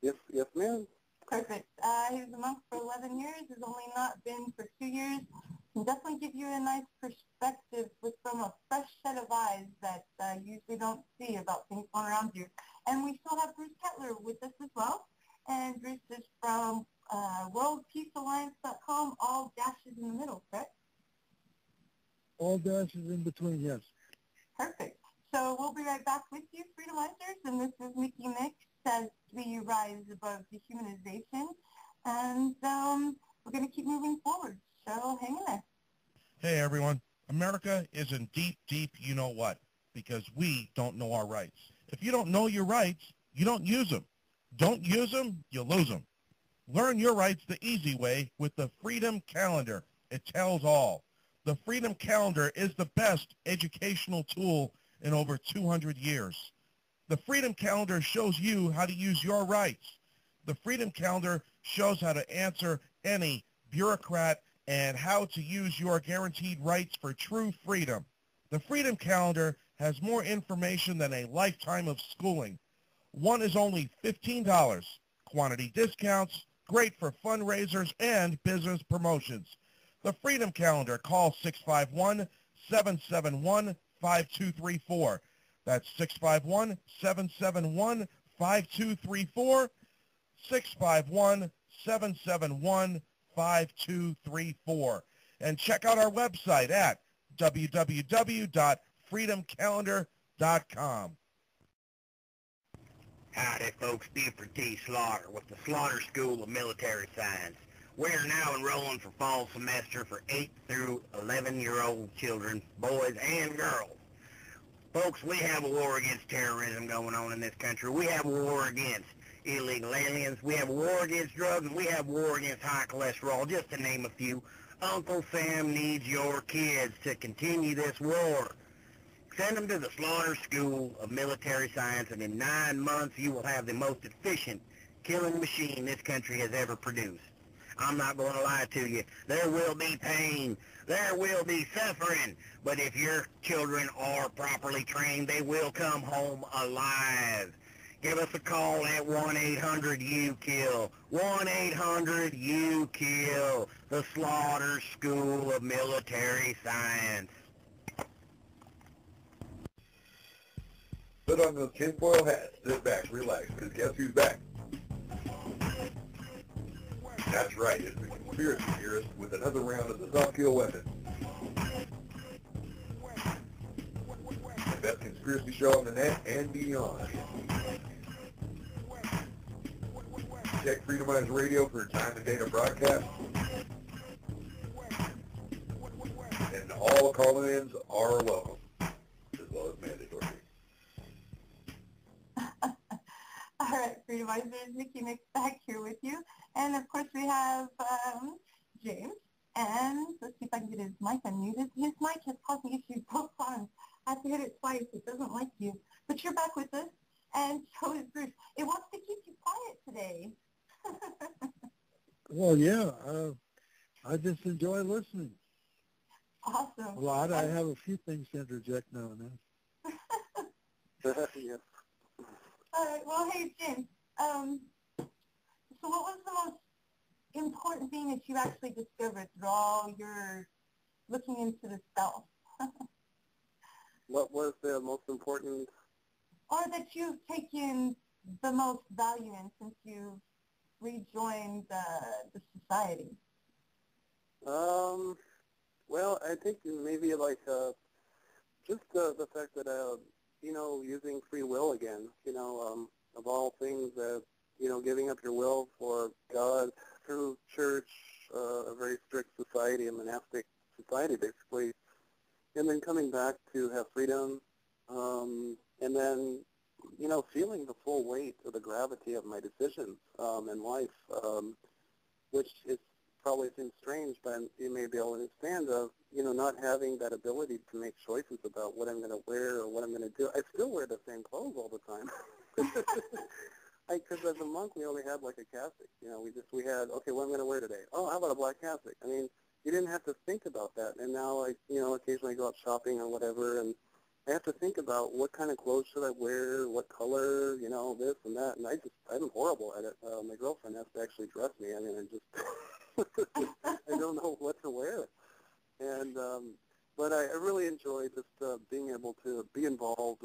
Yes, ma'am. Perfect. He was a monk for 11 years. Has only not been for 2 years. Can definitely give you a nice perspective from a fresh set of eyes that you usually don't see about things going around you. And we still have Bruce Kettler with us as well. And Bruce is from worldpeacealliance.com, all dashes in the middle, correct? All dashes in between, yes. Perfect. So we'll be right back with you, Freedomizers, and this is Nickie Nix as we rise above dehumanization. And we're going to keep moving forward, so hang in there. Hey, everyone. America is in deep, deep you-know-what because we don't know our rights. If you don't know your rights, you don't use them. Don't use them, you lose them. Learn your rights the easy way with the Freedom Calendar. It tells all. The Freedom Calendar is the best educational tool in over 200 years. The Freedom Calendar shows you how to use your rights. The Freedom Calendar shows how to answer any bureaucrat and how to use your guaranteed rights for true freedom. The Freedom Calendar has more information than a lifetime of schooling. One is only $15. Quantity discounts, great for fundraisers and business promotions. The Freedom Calendar, call 651-771-5234. That's 651-771-5234, 651-771-5234. And check out our website at www.freedomcalendar.com. Howdy, folks. Buford T. Slaughter with the Slaughter School of Military Science. We are now enrolling for fall semester for 8 through 11-year-old children, boys and girls. Folks, we have a war against terrorism going on in this country. We have a war against illegal aliens. We have a war against drugs, and we have a war against high cholesterol, just to name a few. Uncle Sam needs your kids to continue this war. Send them to the Slaughter School of Military Science, and in 9 months you will have the most efficient killing machine this country has ever produced. I'm not going to lie to you. There will be pain. There will be suffering. But if your children are properly trained, they will come home alive. Give us a call at 1-800-YOU-KILL. 1-800-YOU-KILL. The Slaughter School of Military Science. Put on those tinfoil hats, sit back, relax, because guess who's back? That's right, it's the conspiracy theorist with another round of the soft kill weapon. The best conspiracy show on the net and beyond. Check Freedomizer Radio for time and date of broadcast. And all call-ins are welcome, as well as mandatory. All right, Freedomizers, Nickie Nix back here with you. And of course we have James. And let's see if I can get his mic unmuted. His mic has causing issues both times. I have to hit it twice. It doesn't like you. But you're back with us. And so is Bruce. It wants to keep you quiet today. Well, yeah. I just enjoy listening. Awesome. A lot. I have a few things to interject now and then. Yes. All right. Well, hey, James. So what was the most important thing that you actually discovered through all your looking into the self? What was the most important? Or that you've taken the most value in since you rejoined the society? Well, I think maybe like just the fact that using free will again. Of all things, that giving up your will for God through church, a very strict society, a monastic society, basically, and then coming back to have freedom, and then feeling the full weight of the gravity of my decisions in life, which is probably seems strange, but you may be able to understand of, not having that ability to make choices about what I'm going to wear or what I'm going to do. I still wear the same clothes all the time. Because as a monk, we only had like a cassock. We had, okay, what am I going to wear today? Oh, how about a black cassock? I mean, you didn't have to think about that. And now occasionally I go out shopping or whatever, and I have to think about what kind of clothes should I wear, what color, this and that. And I'm horrible at it. My girlfriend has to actually dress me. I mean, I don't know what to wear. And, but I really enjoy just being able to be involved,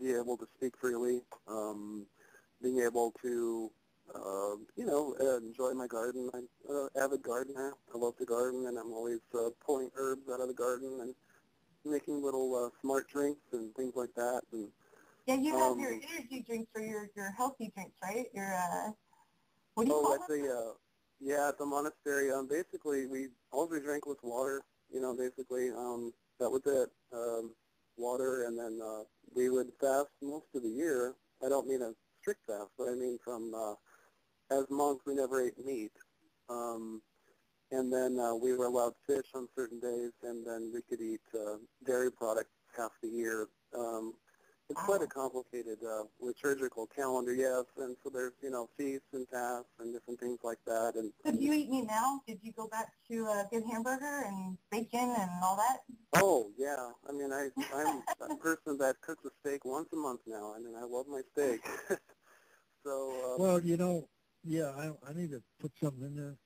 be able to speak freely, being able to, enjoy my garden. I'm an avid gardener. I love to garden, and I'm always pulling herbs out of the garden and making little smart drinks and things like that. And yeah, you have your energy drinks or your healthy drinks, right? Your what do you call them? Yeah, at the monastery, basically all we drank was water. Basically that was it. Water, and then we would fast most of the year. I don't mean a strict fast, but I mean from as monks we never ate meat. And then we were allowed fish on certain days, and then we could eat dairy products half the year. It's quite a complicated liturgical calendar, yes, and so there's, feasts and fasts and different things like that. And so do you eat meat now? Did you go back to a good hamburger and bacon and all that? Oh, yeah. I mean, I'm a person that cooks a steak once a month now. I mean, I love my steak. So. Well, yeah, I need to put something in there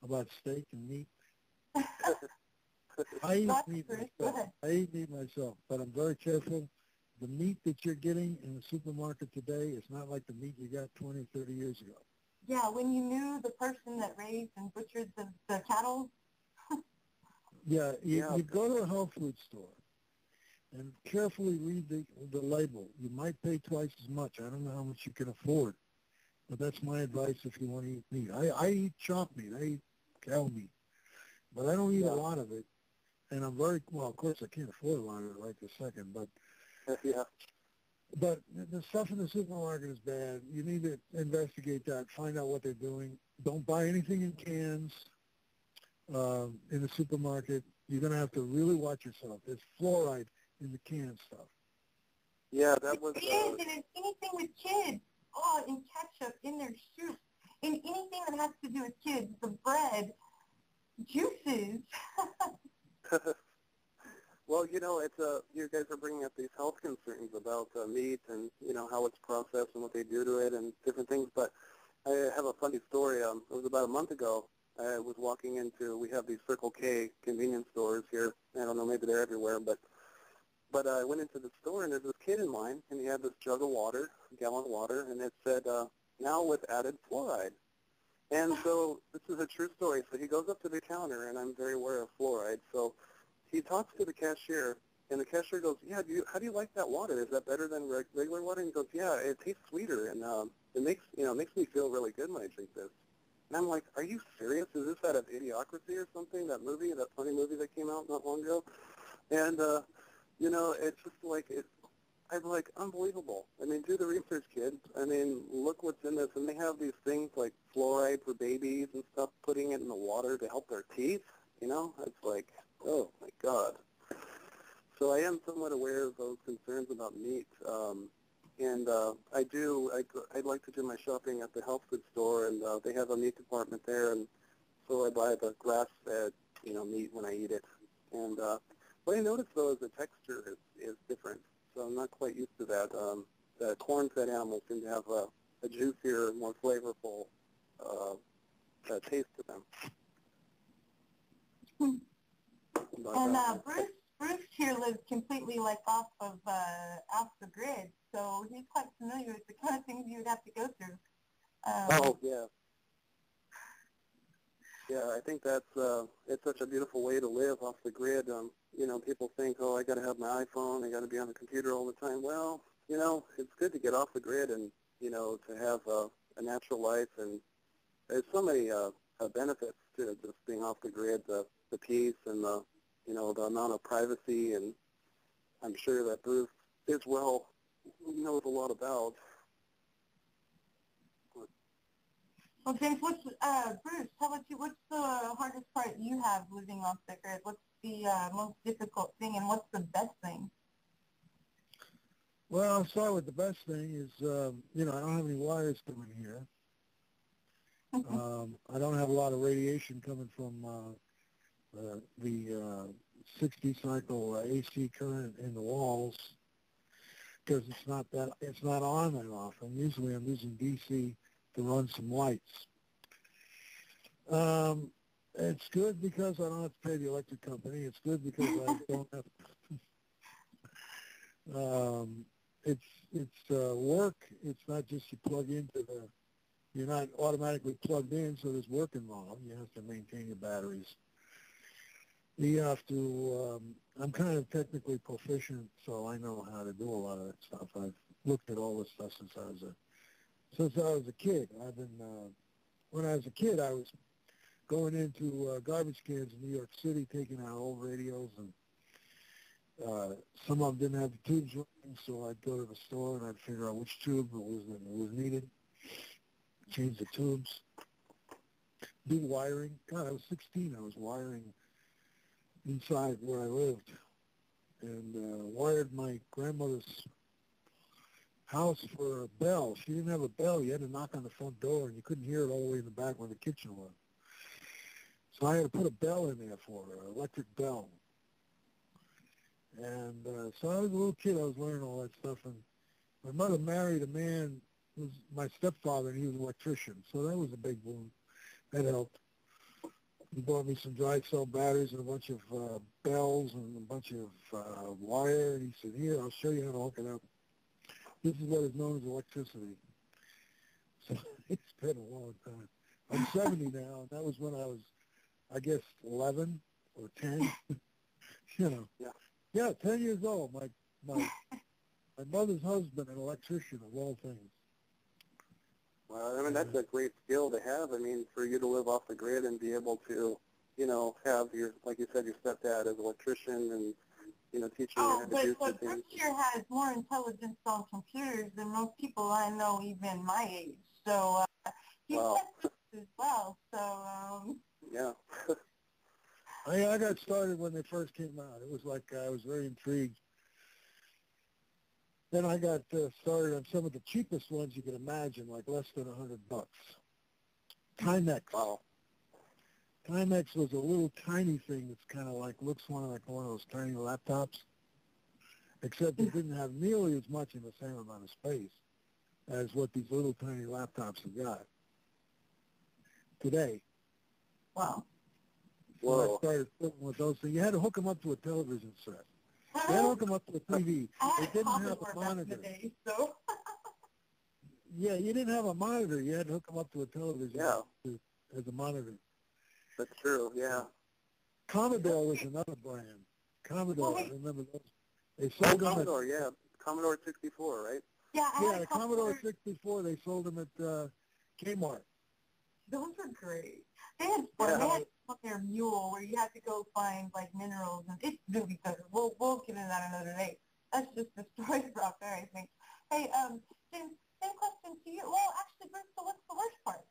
about steak and meat. I eat meat myself. But I'm very careful. The meat that you're getting in the supermarket today is not like the meat you got 20, 30 years ago. Yeah, when you knew the person that raised and butchered the cattle. Yeah, you go to a health food store and carefully read the label. You might pay twice as much. I don't know how much you can afford, but that's my advice if you want to eat meat. I eat chopped meat. I eat cow meat, but I don't eat a lot of it. And I'm of course I can't afford a lot of it right this second, but yeah. But the stuff in the supermarket is bad. You need to investigate that, find out what they're doing. Don't buy anything in cans in the supermarket. You're going to have to really watch yourself. There's fluoride in the canned stuff. Yeah, that was... It is, and it's anything with kids. Oh, and ketchup in their soup. And anything that has to do with kids, the bread, juices. Well, you guys are bringing up these health concerns about meat and, how it's processed and what they do to it and different things. But I have a funny story. It was about a month ago. I was walking we have these Circle K convenience stores here. I don't know, maybe they're everywhere. But I went into the store, and there's this kid in line, and he had this jug of water, a gallon of water, and it said, now with added fluoride. And so this is a true story. So he goes up to the counter, and I'm very aware of fluoride. So he talks to the cashier, and the cashier goes, yeah, how do you like that water? Is that better than regular water? And he goes, yeah, it tastes sweeter, and it makes me feel really good when I drink this. And I'm like, are you serious? Is this out of Idiocracy or something, that funny movie that came out not long ago? And, it's just like, I'm like, unbelievable. I mean, do the research, kid. I mean, look what's in this. And they have these things like fluoride for babies and stuff, putting it in the water to help their teeth. It's like, oh, my God. So I am somewhat aware of those concerns about meat. I'd like to do my shopping at the health food store, and they have a meat department there, and so I buy the grass-fed, meat when I eat it. And what I noticed, though, is the texture is different, so I'm not quite used to that. The corn-fed animals seem to have a juicier, more flavorful taste to them. And Bruce here lives completely off the grid, so he's quite familiar with the kind of things you would have to go through. Yeah. Yeah, I think that's it's such a beautiful way to live off the grid. People think, I got to have my iPhone, I got to be on the computer all the time. Well, it's good to get off the grid and to have a natural life, and there's so many benefits to just being off the grid. The peace and the amount of privacy, and I'm sure that Bruce is knows a lot about. Well, James, Bruce, how about you? What's the hardest part you have living off the grid? What's the most difficult thing, and what's the best thing? Well, I'll start with the best thing is, I don't have any wires coming here. I don't have a lot of radiation coming from the 60 cycle AC current in the walls, because it's not on that often. Usually I'm using DC to run some lights. It's good because I don't have to pay the electric company. It's good because I don't have it's work. It's not just you plug into you're not automatically plugged in, so there's work involved. You have to maintain your batteries. You have to, I'm kind of technically proficient, so I know how to do a lot of that stuff. I've looked at all this stuff since I was a kid. When I was a kid, I was going into garbage cans in New York City, taking out old radios, and some of them didn't have the tubes running, so I'd go to the store and I'd figure out which tube was needed, change the tubes, do wiring. God, I was 16. I was wiring inside where I lived, and wired my grandmother's house for a bell. She didn't have a bell. You had to knock on the front door, and you couldn't hear it all the way in the back where the kitchen was. So I had to put a bell in there for her, an electric bell. And so I was a little kid. I was learning all that stuff. And my mother married a man who was my stepfather, and he was an electrician. So that was a big boom. That helped. He bought me some dry cell batteries and a bunch of bells and a bunch of wire. And he said, here, I'll show you how to hook it up. This is what is known as electricity. So it's been a long time. I'm 70 now, and that was when I was, I guess, 11 or 10. You know. Yeah. Yeah, 10 years old. My mother's husband, an electrician of all things. Well, I mean, that's a great skill to have. I mean, for you to live off the grid and be able to, you know, have your, like you said, your stepdad as an electrician and, you know, teaching you how to do but things. Berkshire has more intelligence on computers than most people I know, even my age. So he's got as well. So yeah. I got started when they first came out. It was like I was very intrigued. Then I got started on some of the cheapest ones you could imagine, like less than $100. Timex. Wow. Timex was a little tiny thing that's kind of like, looks like one of those tiny laptops, except it didn't have nearly as much in the same amount of space as what these little tiny laptops have got today. Wow. So I started fiddling with those things. You had to hook them up to a television set. You had to hook them up to a TV. They didn't have a monitor. Day, so. Yeah, you didn't have a monitor. You had to hook them up to a television as a monitor. That's true, yeah. Commodore was another brand. Commodore, I remember those. They sold them Commodore, yeah. Commodore 64, right? Yeah, the Commodore 64, they sold them at Kmart. Those were great. They had fun. They had their mule where you had to go find like minerals, and it's really good. We'll get into that another day. That's just the story for out there, I think. Hey, James, same question to you. Well, actually, Bruce, so what's the worst part?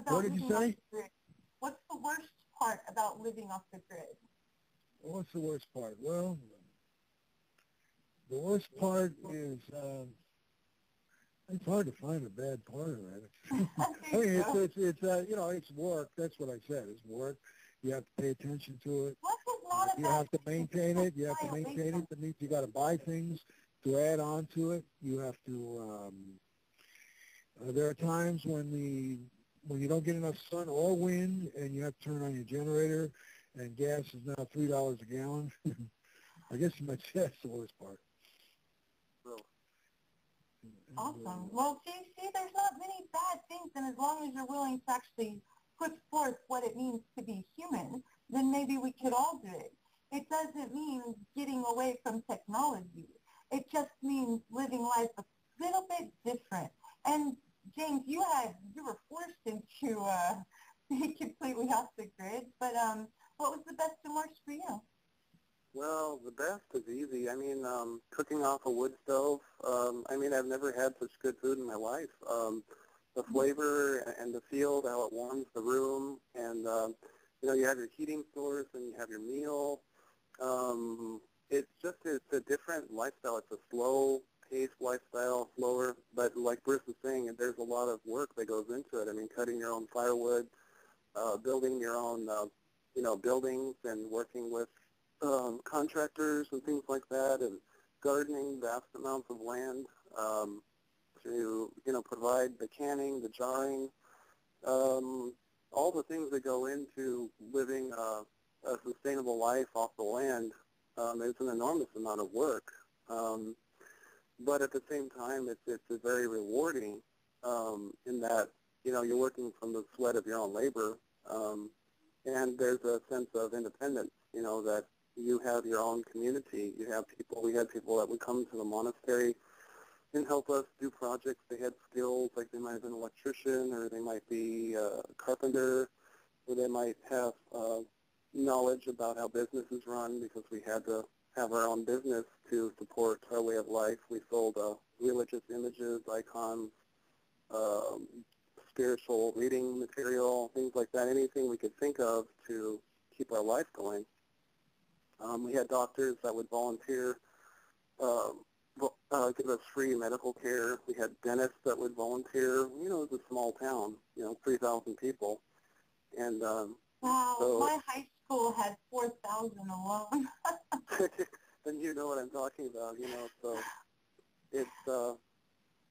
What did you say? What's the worst part about living off the grid? What's the worst part? Well, the worst part is it's hard to find a bad part of it. I mean, it's you know, it's work. That's what I said. It's work. You have to pay attention to it. You have to maintain it. You have to maintain it. That means you got to buy things to add on to it. You have to. There are times when you don't get enough sun or wind, and you have to turn on your generator, and gas is now $3 a gallon. I guess you might say that's the worst part. Awesome. Well, see, there's not many bad things, and as long as you're willing to actually put forth what it means to be human, then maybe we could all do it. It doesn't mean getting away from technology. It just means living life a little bit different. And James, you were forced into being completely off the grid, but what was the best and worst for you? Well, the best is easy. I mean, cooking off a wood stove. I mean, I've never had such good food in my life. The flavor and the feel, how it warms the room, and you know, you have your heating source and you have your meal. It's a different lifestyle. It's a slow-paced lifestyle, slower. But like Bruce was saying, there's a lot of work that goes into it. I mean, cutting your own firewood, building your own, you know, buildings, and working with contractors and things like that, and gardening vast amounts of land to, you know, provide the canning, the jarring, all the things that go into living a sustainable life off the land. It's an enormous amount of work, but at the same time, it's very rewarding in that, you know, you're working from the sweat of your own labor, and there's a sense of independence, you know, that you have your own community. You have people. We had people that would come to the monastery and help us do projects. They had skills, like they might have been an electrician, or they might be a carpenter, or they might have knowledge about how businesses run, because we had to have our own business to support our way of life. We sold religious images, icons, spiritual reading material, things like that, anything we could think of to keep our life going. We had doctors that would volunteer give us free medical care. We had dentists that would volunteer. You know, it was a small town, 3,000 people. And wow, so, my high school had 4,000 alone. then you know what I'm talking about, so it's,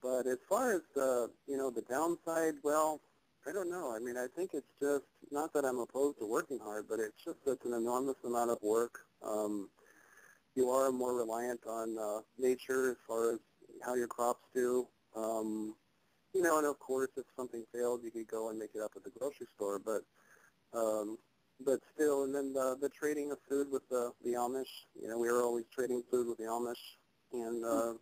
but as far as, the downside, well, I don't know. I mean, I think it's just, not that I'm opposed to working hard, but it's just it's an enormous amount of work. You are more reliant on nature as far as how your crops do. And of course, if something failed, you could go and make it up at the grocery store. But still, and then the trading of food with the Amish. We were always trading food with the Amish and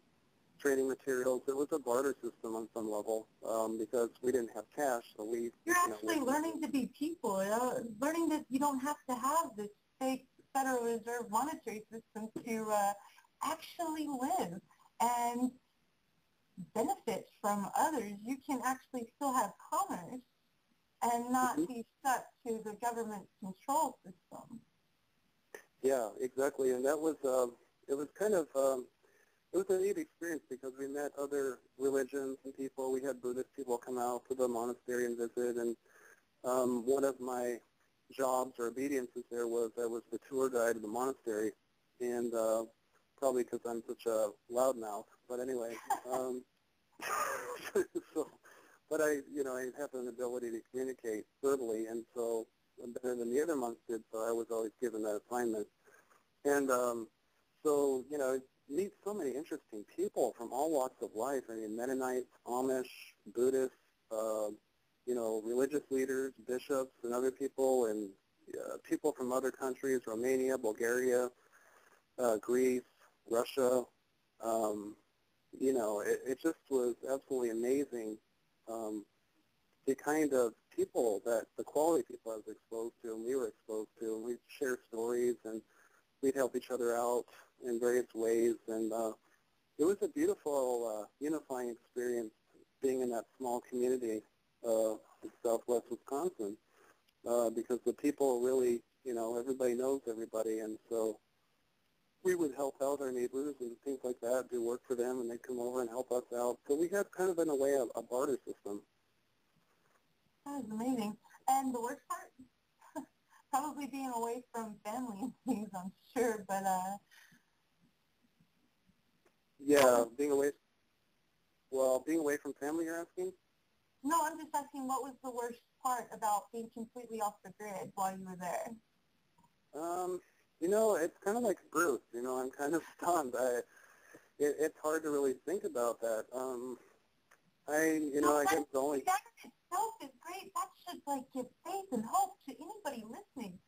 trading materials. It was a barter system on some level because we didn't have cash, so we. You're actually learning to be people. Learning that you don't have to have this fake Federal Reserve monetary system to actually live and benefit from others. You can actually still have commerce and not be stuck to the government control system. Yeah, exactly. And that was, it was kind of, it was a neat experience because we met other religions and people. We had Buddhist people come out to the monastery and visit. And one of my jobs or obediences there was I was the tour guide of the monastery, and probably because I'm such a loudmouth. But anyway, but I have an ability to communicate verbally, and so better than the other monks did. So I was always given that assignment, and so meet so many interesting people from all walks of life. I mean, Mennonites, Amish, Buddhists. Religious leaders, bishops, and other people, and people from other countries, Romania, Bulgaria, Greece, Russia. It just was absolutely amazing, the kind of people the quality of people I was exposed to and we were exposed to, and we'd share stories, and we'd help each other out in various ways, and it was a beautiful, unifying experience being in that small community in southwest Wisconsin, because the people really, everybody knows everybody, and so we would help out our neighbors and things like that, do work for them, and they'd come over and help us out. So we had kind of, in a way, a barter system. That was amazing. And the worst part? Probably being away from family and things, I'm sure, but... Yeah, being away from family, you're asking? No, I'm just asking what was the worst part about being completely off the grid while you were there? It's kind of like Bruce. I'm kind of stunned. It's hard to really think about that. I guess the only... That in itself is great. That should, give faith and hope to anybody listening.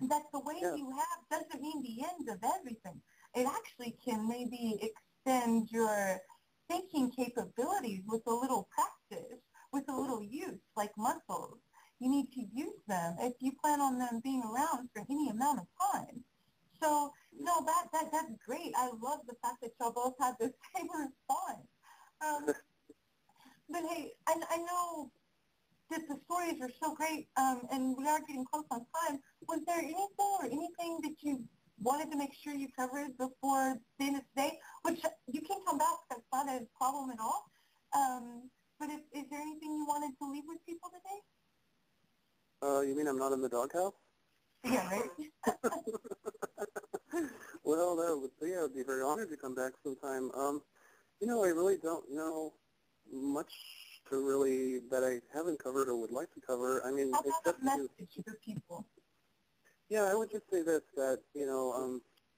That the way you have doesn't mean the end of everything. It actually can maybe extend your thinking capabilities with a little practice, with a little use, like muscles. You need to use them if you plan on them being around for any amount of time. So, no, that's great. I love the fact that y'all both had the same response. But hey, I know that the stories are so great, and we are getting close on time. Was there anything that you wanted to make sure you covered before the end of today? Which you can come back, that's not a problem at all. But is there anything you wanted to leave with people today? You mean I'm not in the doghouse? Yeah, right. Well, I'd be very honored to come back sometime. I really don't know much that I haven't covered or would like to cover. I mean, how about a message for people? Yeah, I would just say this, that,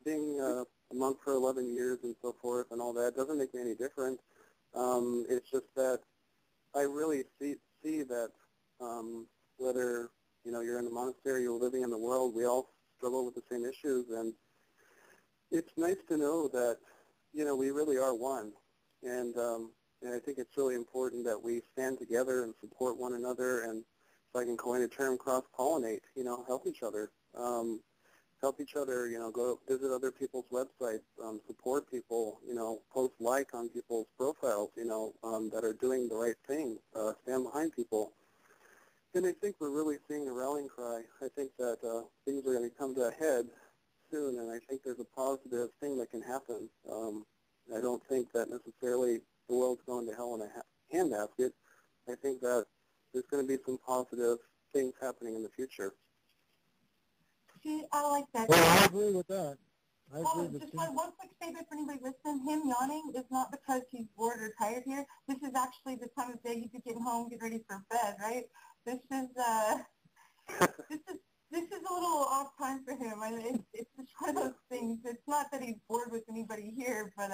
being a monk for 11 years and so forth and all that doesn't make me any different. It's just that I really see that whether, you're in a monastery or living in the world, we all struggle with the same issues. And it's nice to know that, we really are one. And I think it's really important that we stand together and support one another, and if I can coin a term, cross-pollinate, help each other. Go visit other people's websites, support people, post like on people's profiles, that are doing the right thing, stand behind people. And I think we're really seeing a rallying cry. I think that things are going to come to a head soon, and I think there's a positive thing that can happen. I don't think that necessarily the world's going to hell in a handbasket. I think that there's going to be some positive things happening in the future. See, I like that. Well, I agree with that. I agree with just one quick statement for anybody listening. Him yawning is not because he's bored or tired here. This is actually the time of day he'd be getting home, getting ready for bed, right? This is this is a little off time for him. It's just one of those things. It's not that he's bored with anybody here, but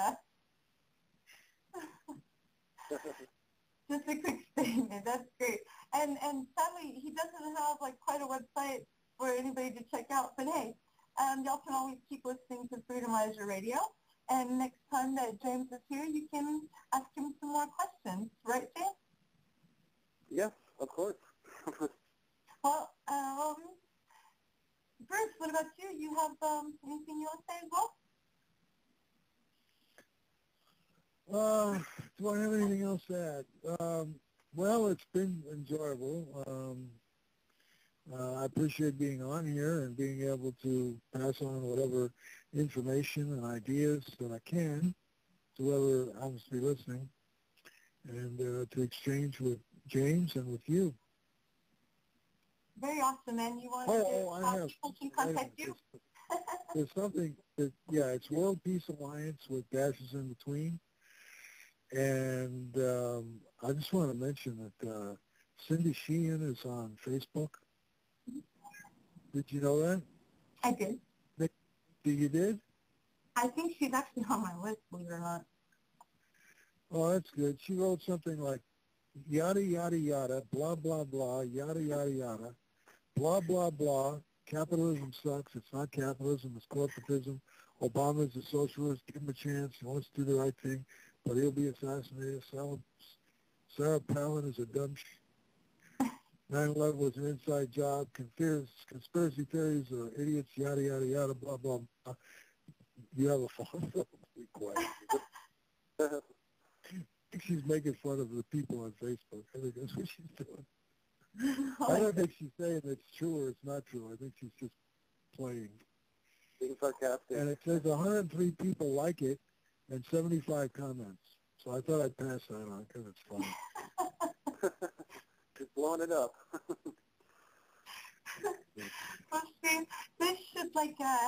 just a quick statement. That's great. And sadly, he doesn't have like quite a website for anybody to check out. But hey, y'all can always keep listening to Freedomizer Radio. And next time that James is here, you can ask him some more questions. Right, James? Yes, of course. Well, Bruce, what about you? You have anything you want to say as well? Do I have anything else to add? Well, it's been enjoyable. I appreciate being on here and being able to pass on whatever information and ideas that I can to whoever happens to be listening, and to exchange with James and with you. Very awesome, man. You want I have. people can contact you? There's something that, it's World Peace Alliance with dashes in between. And I just want to mention that Cindy Sheehan is on Facebook. Did you know that? I did. You did? I think she's actually on my list, believe it or not. Oh, that's good. She wrote something like, yada, yada, yada, blah, blah, blah, yada, yada, yada, blah, blah, blah, capitalism sucks, it's not capitalism, it's corporatism, Obama's a socialist, give him a chance, he wants to do the right thing, but he'll be assassinated. Sarah Palin is a dumb 9/11 was an inside job. Conspiracy theories are idiots, yada, yada, yada, blah, blah, blah. You have a phone? Be quiet. I think she's making fun of the people on Facebook. I think that's what she's doing. I don't think she's saying it's true or it's not true. I think she's just playing. Being sarcastic. And it says 103 people like it and 75 comments. So I thought I'd pass that on because it's funny. Just blowing it up. Well, Steve, this should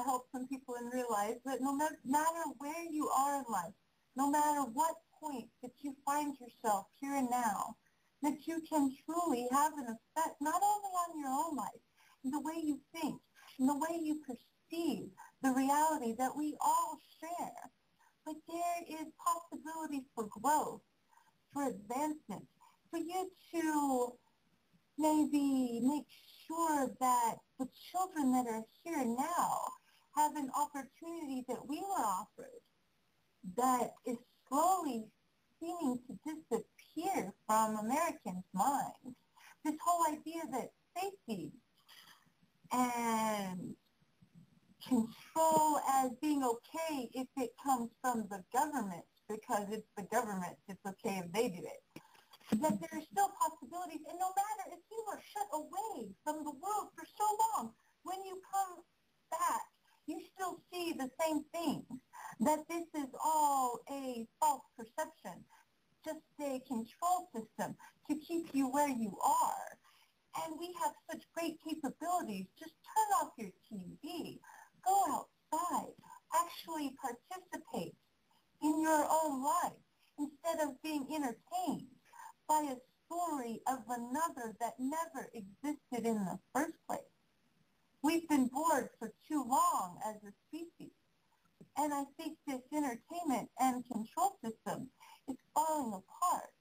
help some people and realize that no matter where you are in life, no matter what point that you find yourself here and now, that you can truly have an effect not only on your own life, the way you think, and the way you perceive the reality that we all share, but there is possibility for growth, for advancement, for you to maybe make sure that the children that are here now have an opportunity that we were offered that is slowly seeming to disappear from Americans' minds. This whole idea that safety and control as being okay if it comes from the government, because it's the government, it's okay if they do it. That there are still possibilities, and no matter if you are shut away from the world for so long, when you come back, you still see the same things, that this is all a false perception, just a control system to keep you where you are. And we have such great capabilities. Just turn off your TV, go outside, actually participate in your own life instead of being entertained by a story of another that never existed in the first place. We've been bored for too long as a species, and I think this entertainment and control system is falling apart.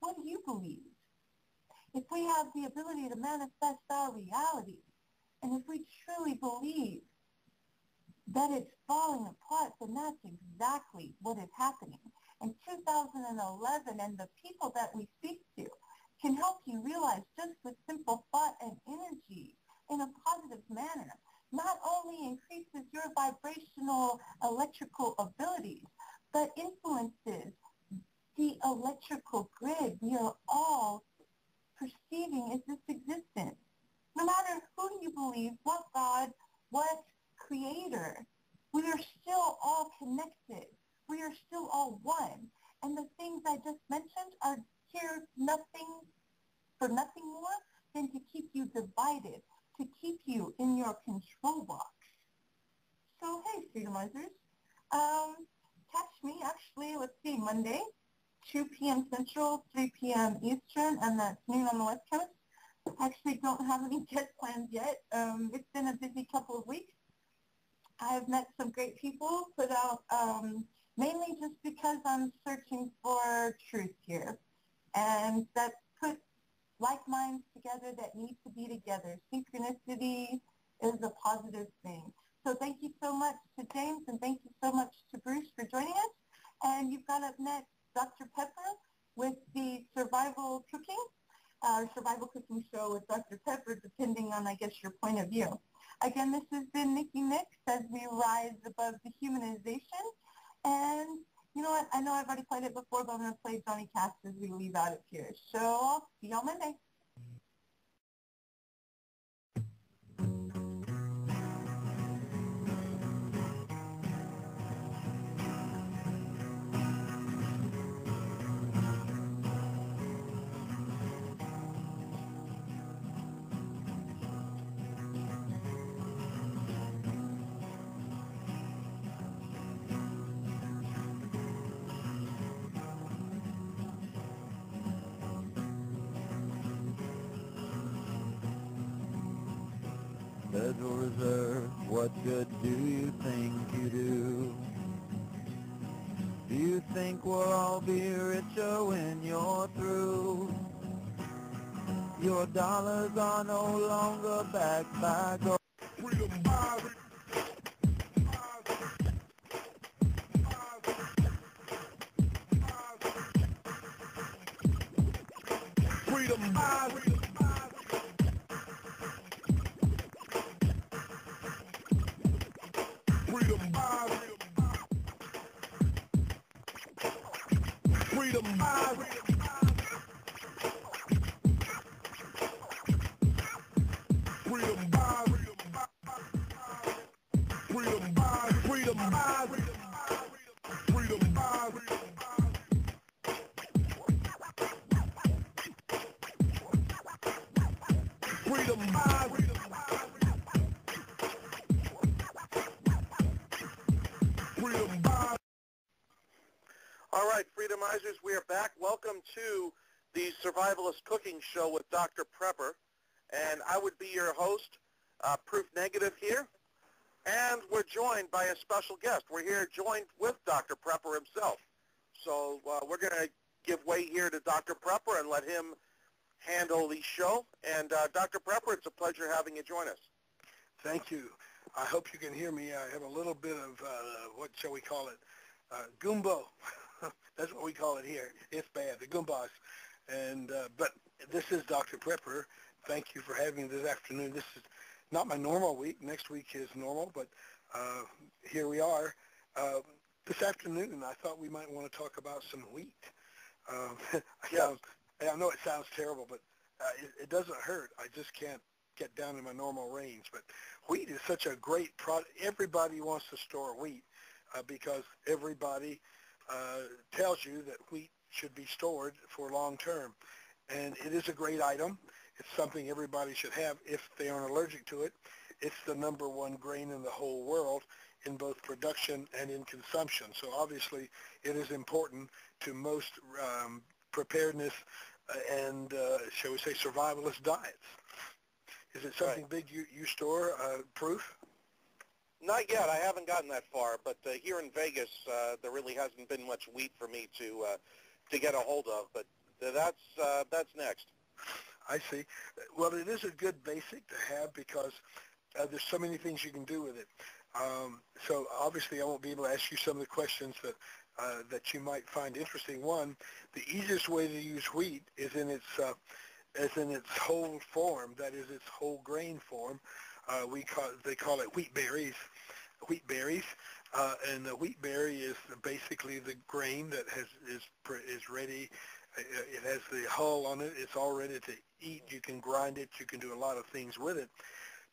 What do you believe? If we have the ability to manifest our reality, and if we truly believe that it's falling apart, then that's exactly what is happening. And 2011 and the people that we speak to can help you realize just with simple thought and energy in a positive manner not only increases your vibrational electrical abilities, but influences the electrical grid we are all perceiving as this existence. No matter who you believe, what God, what creator, we are still all connected we are still all one. And the things I just mentioned are here for nothing more than to keep you divided, to keep you in your control box. So, hey, Freedomizers, catch me actually, let's see, Monday, 2 p.m. Central, 3 p.m. Eastern, and that's noon on the West Coast. I actually don't have any guest plans yet. It's been a busy couple of weeks. I've met some great people, put out mainly just because I'm searching for truth here. And that's put like minds together that need to be together. Synchronicity is a positive thing. So thank you so much to James, and thank you so much to Bruce for joining us. And you've got up next Dr. Pepper with the survival cooking show with Dr. Pepper, depending on, I guess, your point of view. Again, this has been Nickie Nix as we rise above dehumanization. And you know what? I know I've already played it before, but I'm going to play Johnny Cash as we leave out of here. So I'll see you on Monday. Federal Reserve, what good do you think you do? Do you think we'll all be richer when you're through? Your dollars are no longer backed by gold. Freedom. Freedom. All right, Freedomizers, we are back. Welcome to the Survivalist Cooking Show with Dr. Prepper. And I would be your host, Proof Negative here. And we're joined by a special guest. We're here joined with Dr. Prepper himself. So we're going to give way here to Dr. Prepper and let him handle the show. And Dr. Prepper, it's a pleasure having you join us. Thank you. I hope you can hear me. I have a little bit of, what shall we call it, gumbo. That's what we call it here. It's bad, the gumbos. And but this is Dr. Prepper. Thank you for having me this afternoon. This is not my normal week. Next week is normal, but here we are. This afternoon, I thought we might want to talk about some wheat. I know it sounds terrible, but it doesn't hurt. I just can't get down in my normal range. But wheat is such a great product. Everybody wants to store wheat because everybody tells you that wheat should be stored for long term. And it is a great item. It's something everybody should have if they aren't allergic to it. It's the number one grain in the whole world in both production and in consumption. So obviously it is important to most preparedness and, shall we say, survivalist diets. Is it something big you store, Proof? Not yet. I haven't gotten that far. But here in Vegas, there really hasn't been much wheat for me to get a hold of. But that's next. I see. Well, it is a good basic to have because there's so many things you can do with it. So obviously I won't be able to ask you some of the questions that you might find interesting. One, the easiest way to use wheat is in its whole form, that is its whole grain form. They call it wheat berries. And the wheat berry is basically the grain that is ready. It has the hull on it. It's all ready to eat. You can grind it. You can do a lot of things with it.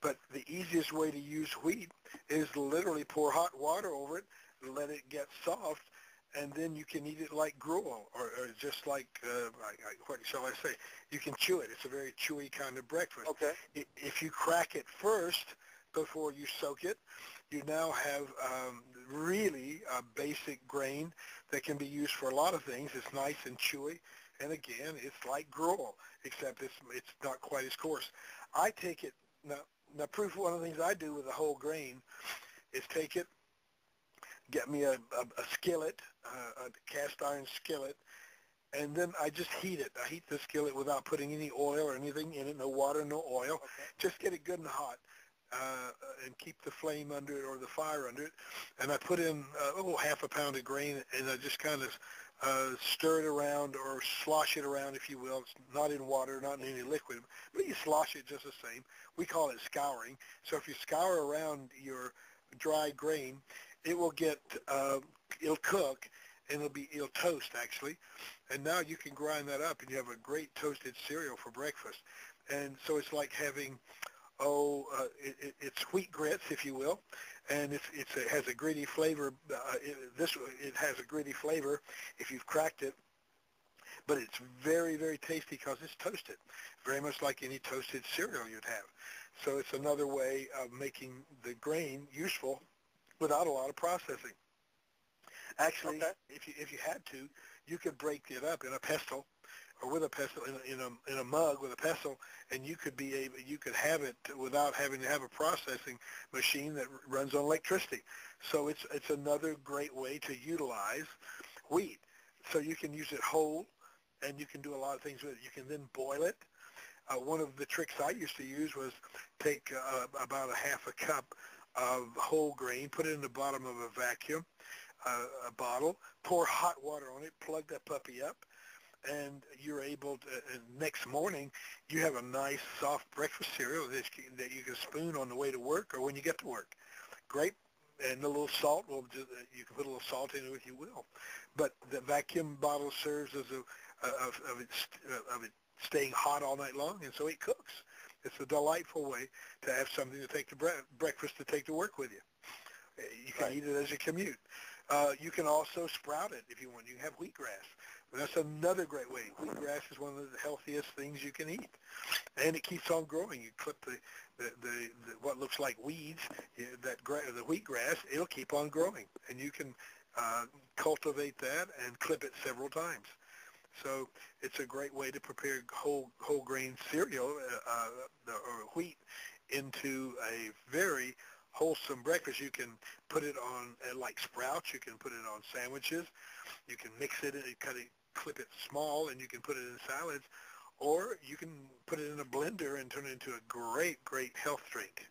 But the easiest way to use wheat is literally pour hot water over it, let it get soft, and then you can eat it like gruel, or just like, what shall I say? You can chew it. It's a very chewy kind of breakfast. Okay. If you crack it first before you soak it, you now have really a basic grain that can be used for a lot of things. It's nice and chewy, and again, it's like gruel, except it's not quite as coarse. I take it, now proof, one of the things I do with the whole grain is take it, get me a skillet, a cast iron skillet, and then I just heat it. I heat the skillet without putting any oil or anything in it, no water, no oil. Okay. Just get it good and hot, and keep the flame under it or the fire under it. And I put in half a pound of grain, and I just kind of stir it around or slosh it around, if you will. It's not in water, not in any liquid, but you slosh it just the same. We call it scouring. So if you scour around your dry grain, it will get, it'll cook, and it'll toast actually. And now you can grind that up, and you have a great toasted cereal for breakfast. And so it's like having, it's wheat grits, if you will, and it has a gritty flavor. It has a gritty flavor if you've cracked it, but it's very, very tasty because it's toasted, very much like any toasted cereal you'd have. So it's another way of making the grain useful without a lot of processing. Actually, Okay. if you had to, you could break it up in a pestle, or with a pestle in a mug with a pestle, and you could have it without having to have a processing machine that runs on electricity. So it's another great way to utilize wheat. So you can use it whole, and you can do a lot of things with it. You can then boil it. One of the tricks I used to use was take about a half a cup of whole grain, put it in the bottom of a vacuum, a bottle, pour hot water on it, plug that puppy up, and you're able to, and next morning, you have a nice soft breakfast cereal that you can spoon on the way to work or when you get to work. Great. And a little salt, you can put a little salt in it if you will. But the vacuum bottle serves as of it staying hot all night long, and so it cooks. It's a delightful way to have something to take to breakfast to take to work with you. You can eat it as you commute. You can also sprout it if you want. You can have wheatgrass. That's another great way. Wheatgrass is one of the healthiest things you can eat, and it keeps on growing. You clip the what looks like weeds, the wheatgrass, it'll keep on growing, and you can cultivate that and clip it several times. So it's a great way to prepare whole grain cereal or wheat into a very wholesome breakfast. You can put it on like sprouts. You can put it on sandwiches. You can mix it and clip it small, and you can put it in salads, or you can put it in a blender and turn it into a great health drink.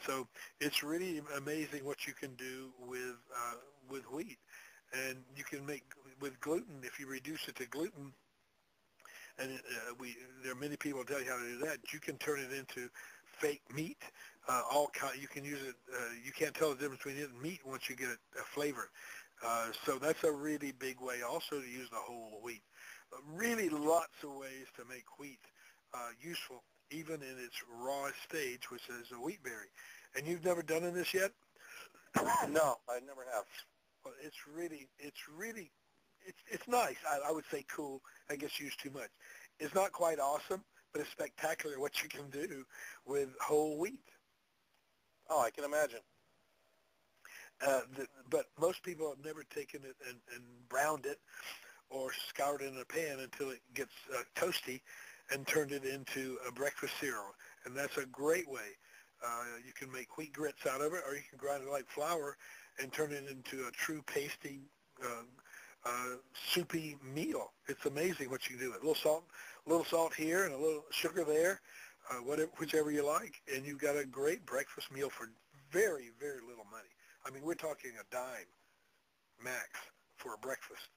So it's really amazing what you can do with wheat, and you can make with gluten. If you reduce it to gluten, and there are many people who tell you how to do that. You can turn it into fake meat. You can use it. You can't tell the difference between it and meat once you get it flavored. So that's a really big way also to use the whole wheat. Really lots of ways to make wheat useful, even in its raw stage, which is a wheat berry. And you've never done this yet? No, I never have. Well, it's nice. I would say cool. I guess used too much. It's not quite awesome, but it's spectacular what you can do with whole wheat. Oh, I can imagine. But most people have never taken it and browned it or scoured it in a pan until it gets toasty and turned it into a breakfast cereal. And that's a great way. You can make wheat grits out of it, or you can grind it like flour and turn it into a true pasty, soupy meal. It's amazing what you can do with it. A little salt here and a little sugar there, whichever you like, and you've got a great breakfast meal for very, very little money. I mean, we're talking a dime max for a breakfast.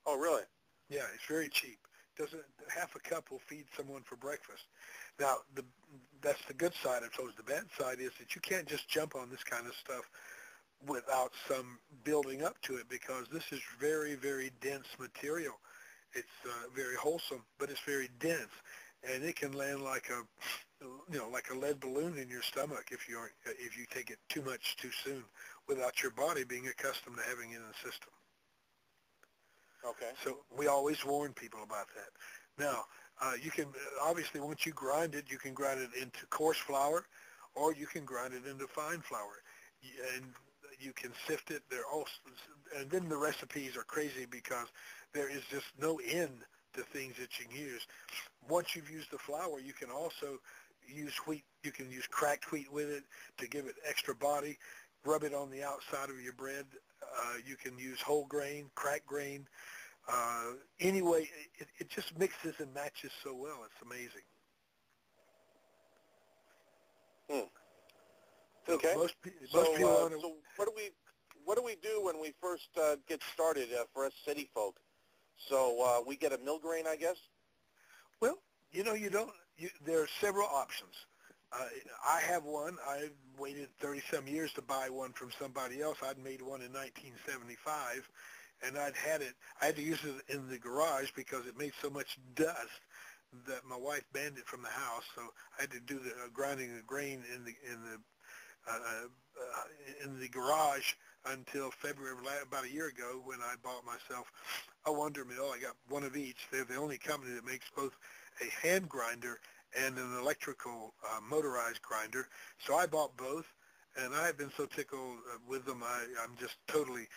Oh, really? Yeah, it's very cheap. Half a cup will feed someone for breakfast. Now, that's the good side. I suppose the bad side is that you can't just jump on this kind of stuff without some building up to it, because this is very, very dense material. It's very wholesome, but it's very dense, and it can land like a lead balloon in your stomach if you take it too much too soon, without your body being accustomed to having it in the system. Okay. So we always warn people about that. Now, you can, obviously, once you grind it, you can grind it into coarse flour, or you can grind it into fine flour. And you can sift it. And then the recipes are crazy because there is just no end to things that you can use. Once you've used the flour, you can also use wheat. You can use cracked wheat with it to give it extra body. Rub it on the outside of your bread. You can use whole grain, cracked grain. Anyway, it just mixes and matches so well. It's amazing. Okay. Most So what do we do when we first get started for us city folk? So we get a mill grain, I guess? Well, you don't. There are several options. I have one. I waited 30-some years to buy one from somebody else. I'd made one in 1975, and I had to use it in the garage because it made so much dust that my wife banned it from the house. So I had to do the grinding the grain in the garage until February, about a year ago, when I bought myself a Wonder Mill. I got one of each. They're the only company that makes both a hand grinder and an electrical motorized grinder. So I bought both, and I've been so tickled with them. I'm just totally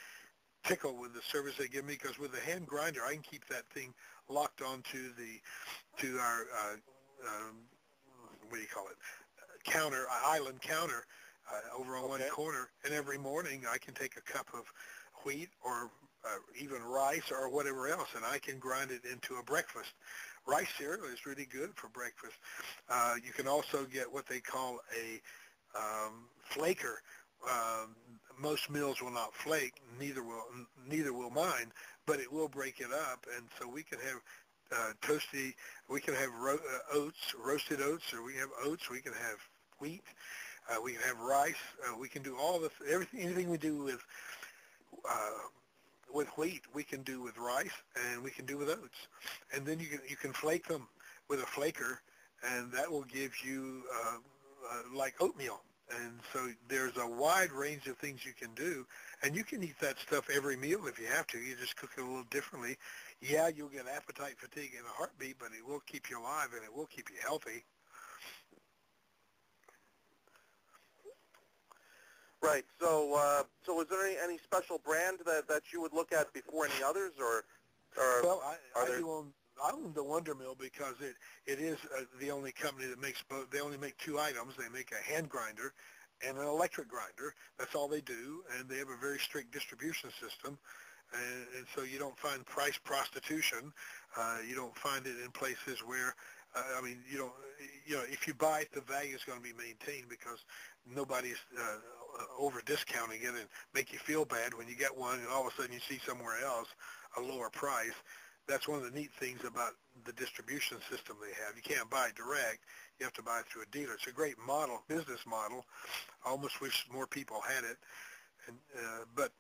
tickled with the service they give me, because with the hand grinder, I can keep that thing locked onto our what do you call it, island counter over on one corner, and every morning I can take a cup of wheat or even rice or whatever else, and I can grind it into a breakfast. Rice cereal is really good for breakfast. You can also get what they call a flaker. Most mills will not flake, neither will mine, but it will break it up, and so we can have toasty. We can have oats, roasted oats, or we can have oats. We can have wheat. We can have rice. We can do anything we do with wheat, we can do with rice, and we can do with oats. And then you can flake them with a flaker, and that will give you like oatmeal. And so there's a wide range of things you can do, and you can eat that stuff every meal if you have to. You just cook it a little differently. Yeah, you'll get appetite fatigue in a heartbeat, but it will keep you alive, and it will keep you healthy. Right. So is there any special brand that you would look at before any others, or well, I own the Wonder Mill because it is the only company that makes both. They only make two items. They make a hand grinder and an electric grinder. That's all they do, and they have a very strict distribution system, and so you don't find price prostitution. You don't find it in places where, if you buy it, the value is going to be maintained because nobody's over discounting it and make you feel bad when you get one and all of a sudden you see somewhere else a lower price. That's one of the neat things about the distribution system they have. You can't buy it direct. You have to buy it through a dealer. It's a great business model. I almost wish more people had it. But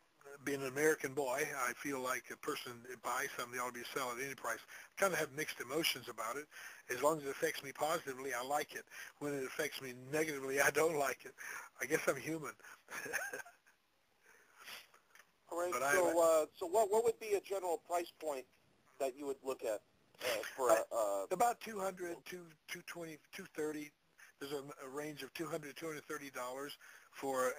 being an American boy, I feel like a person that buys something, they ought to be selling at any price. I kind of have mixed emotions about it. As long as it affects me positively, I like it. When it affects me negatively, I don't like it. I guess I'm human. All right. So what would be a general price point that you would look at for about $200, $220, $230. There's a range of $200 to $230 for a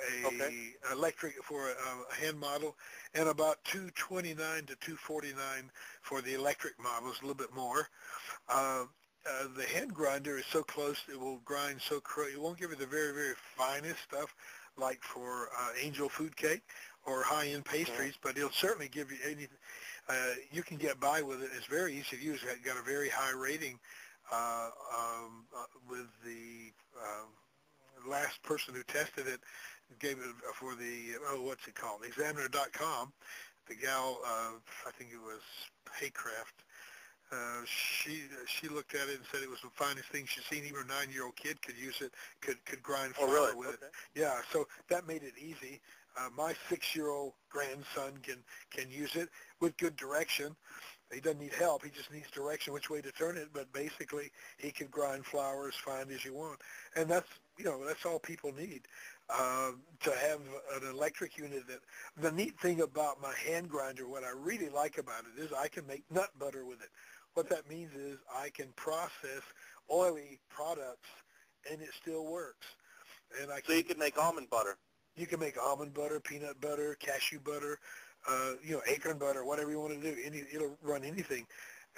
hand model, and about $229 to $249 for the electric models, a little bit more. The hand grinder is so close, it will grind so it won't give you the very, very finest stuff like for angel food cake or high-end pastries, but it'll certainly give you anything. You can get by with it. It's very easy to use. It's got a very high rating with the last person who tested it, gave it for the, what's it called, Examiner.com. The gal, I think it was Haycraft, she looked at it and said it was the finest thing she'd seen. Even a 9-year-old kid could use it, could grind flour with it. Yeah, so that made it easy. My 6-year-old grandson can use it with good direction. He doesn't need help. He just needs direction which way to turn it. But basically, he can grind flour as fine as you want, and that's all people need. to have an electric unit. The neat thing about my hand grinder, what I really like about it, is I can make nut butter with it. What that means is I can process oily products and it still works. And so you can make almond butter. You can make almond butter, peanut butter, cashew butter, acorn butter, whatever you want to do. It'll run anything.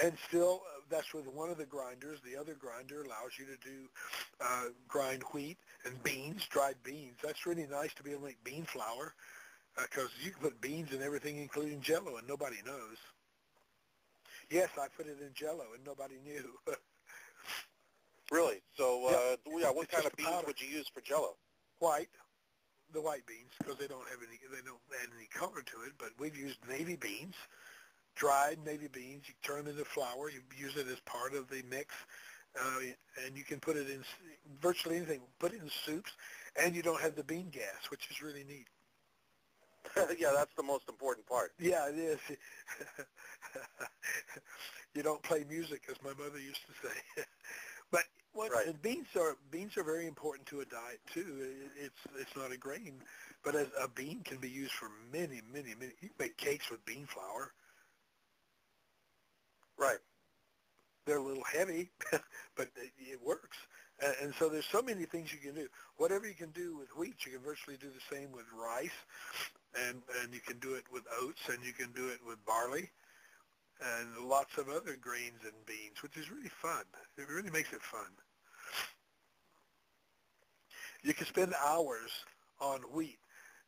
And still, that's with one of the grinders. The other grinder allows you to do grind wheat and beans, dried beans. That's really nice to be able to make bean flour because you can put beans in everything, including Jell-O, and nobody knows. Yes, I put it in Jell-O, and nobody knew. Really? So, what kind of beans powder. would you use for Jell-O? White, the white beans, because they don't add any color to it. But we've used navy beans, dried navy beans. You turn them into flour. You use it as part of the mix, and you can put it in virtually anything. Put it in soups, and you don't have the bean gas, which is really neat. Yeah, that's the most important part. Yeah, it is. You don't play music, as my mother used to say. But and beans are very important to a diet too. It's not a grain, but a bean can be used for many. You can make cakes with bean flour. Right. They're a little heavy, but it works. And so there's so many things you can do. Whatever you can do with wheat, you can virtually do the same with rice, and you can do it with oats, and you can do it with barley, and lots of other grains and beans, which is really fun. It really makes it fun. You can spend hours on wheat,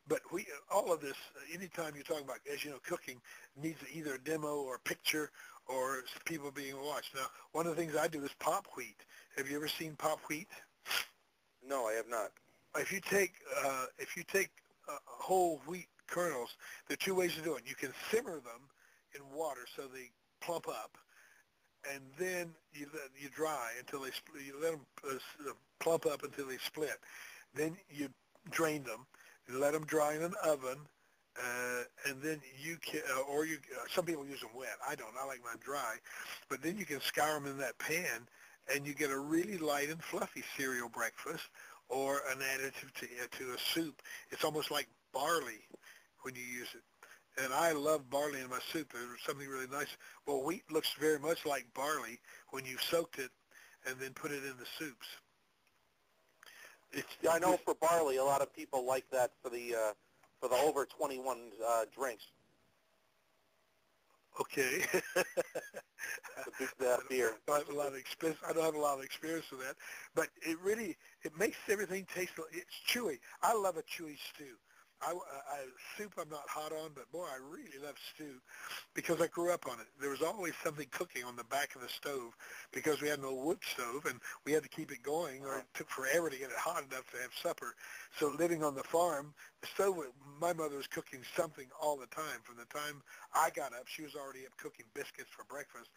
but all of this, anytime you're talking about, as you know, cooking, needs either a demo or a picture or people being watched. Now, one of the things I do is pop wheat. Have you ever seen pop wheat? No, I have not. If you take whole wheat kernels, there are two ways to do it. You can simmer them in water so they plump up, and then you dry until you let them plump up until they split. Then you drain them, you let them dry in an oven, and then you can, some people use them wet. I don't. I like mine dry, but then you can scour them in that pan, and you get a really light and fluffy cereal breakfast, or an additive to a soup. It's almost like barley when you use it. And I love barley in my soup. There's something really nice. Well, wheat looks very much like barley when you've soaked it and then put it in the soups. I know for barley, a lot of people like that for the over 21 drinks. Okay. The beer. I don't have a lot of experience with that, but it makes everything taste. It's chewy. I love a chewy stew. Soup I'm not hot on, but boy, I really love stew because I grew up on it. There was always something cooking on the back of the stove because we had no wood stove and we had to keep it going, or it took forever to get it hot enough to have supper. So living on the farm, the stove, my mother was cooking something all the time. From the time I got up, she was already up cooking biscuits for breakfast.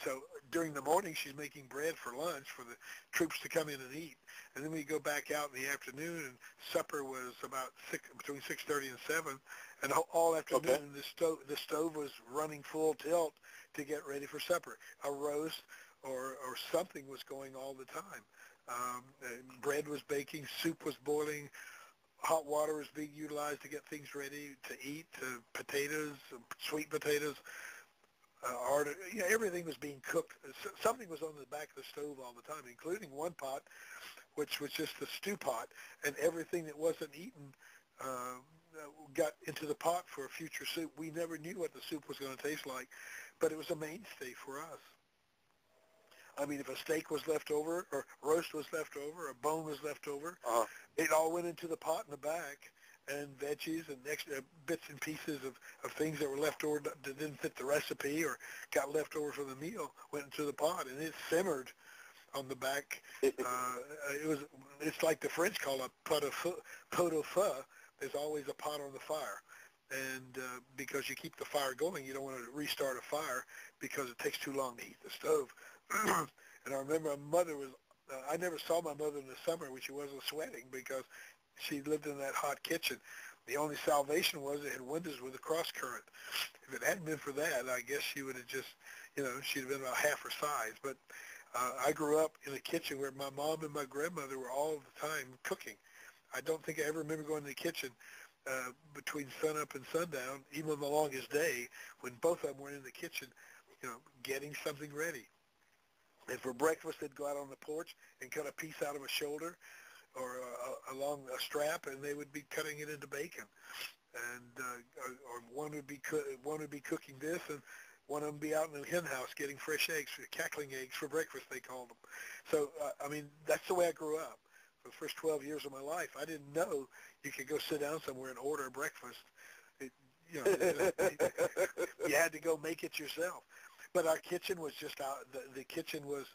So during the morning, she's making bread for lunch for the troops to come in and eat. And then we go back out in the afternoon, and supper was about between 6:30 and 7. And all afternoon, the stove was running full tilt to get ready for supper. A roast or something was going all the time. Bread was baking, soup was boiling, hot water was being utilized to get things ready to eat, potatoes, sweet potatoes. Everything was being cooked. Something was on the back of the stove all the time, including one pot, which was just the stew pot, and everything that wasn't eaten got into the pot for a future soup. We never knew what the soup was going to taste like, but it was a mainstay for us. I mean, if a steak was left over, or roast was left over, or a bone was left over, it all went into the pot in the back, and veggies and extra bits and pieces of things that were left over that didn't fit the recipe or got left over from the meal went into the pot, and it simmered on the back. It's like the French call a pot au feu. There's always a pot on the fire. And because you keep the fire going, you don't want to restart a fire because it takes too long to heat the stove. And I remember my mother I never saw my mother in the summer when she wasn't sweating because she lived in that hot kitchen. The only salvation was it had windows with a cross current. If it hadn't been for that, I guess she would have just, she'd have been about half her size. But I grew up in a kitchen where my mom and my grandmother were all the time cooking. I don't think I ever remember going to the kitchen between sunup and sundown, even on the longest day, when both of them were in the kitchen, getting something ready. And for breakfast, they'd go out on the porch and cut a piece out of a shoulder or along a strap, and they would be cutting it into bacon. And or one would be cooking this, and one of them be out in the hen house getting fresh eggs, cackling eggs for breakfast, they called them. So, that's the way I grew up. For the first 12 years of my life, I didn't know you could go sit down somewhere and order a breakfast. You had to go make it yourself. But our kitchen was just out. The kitchen was,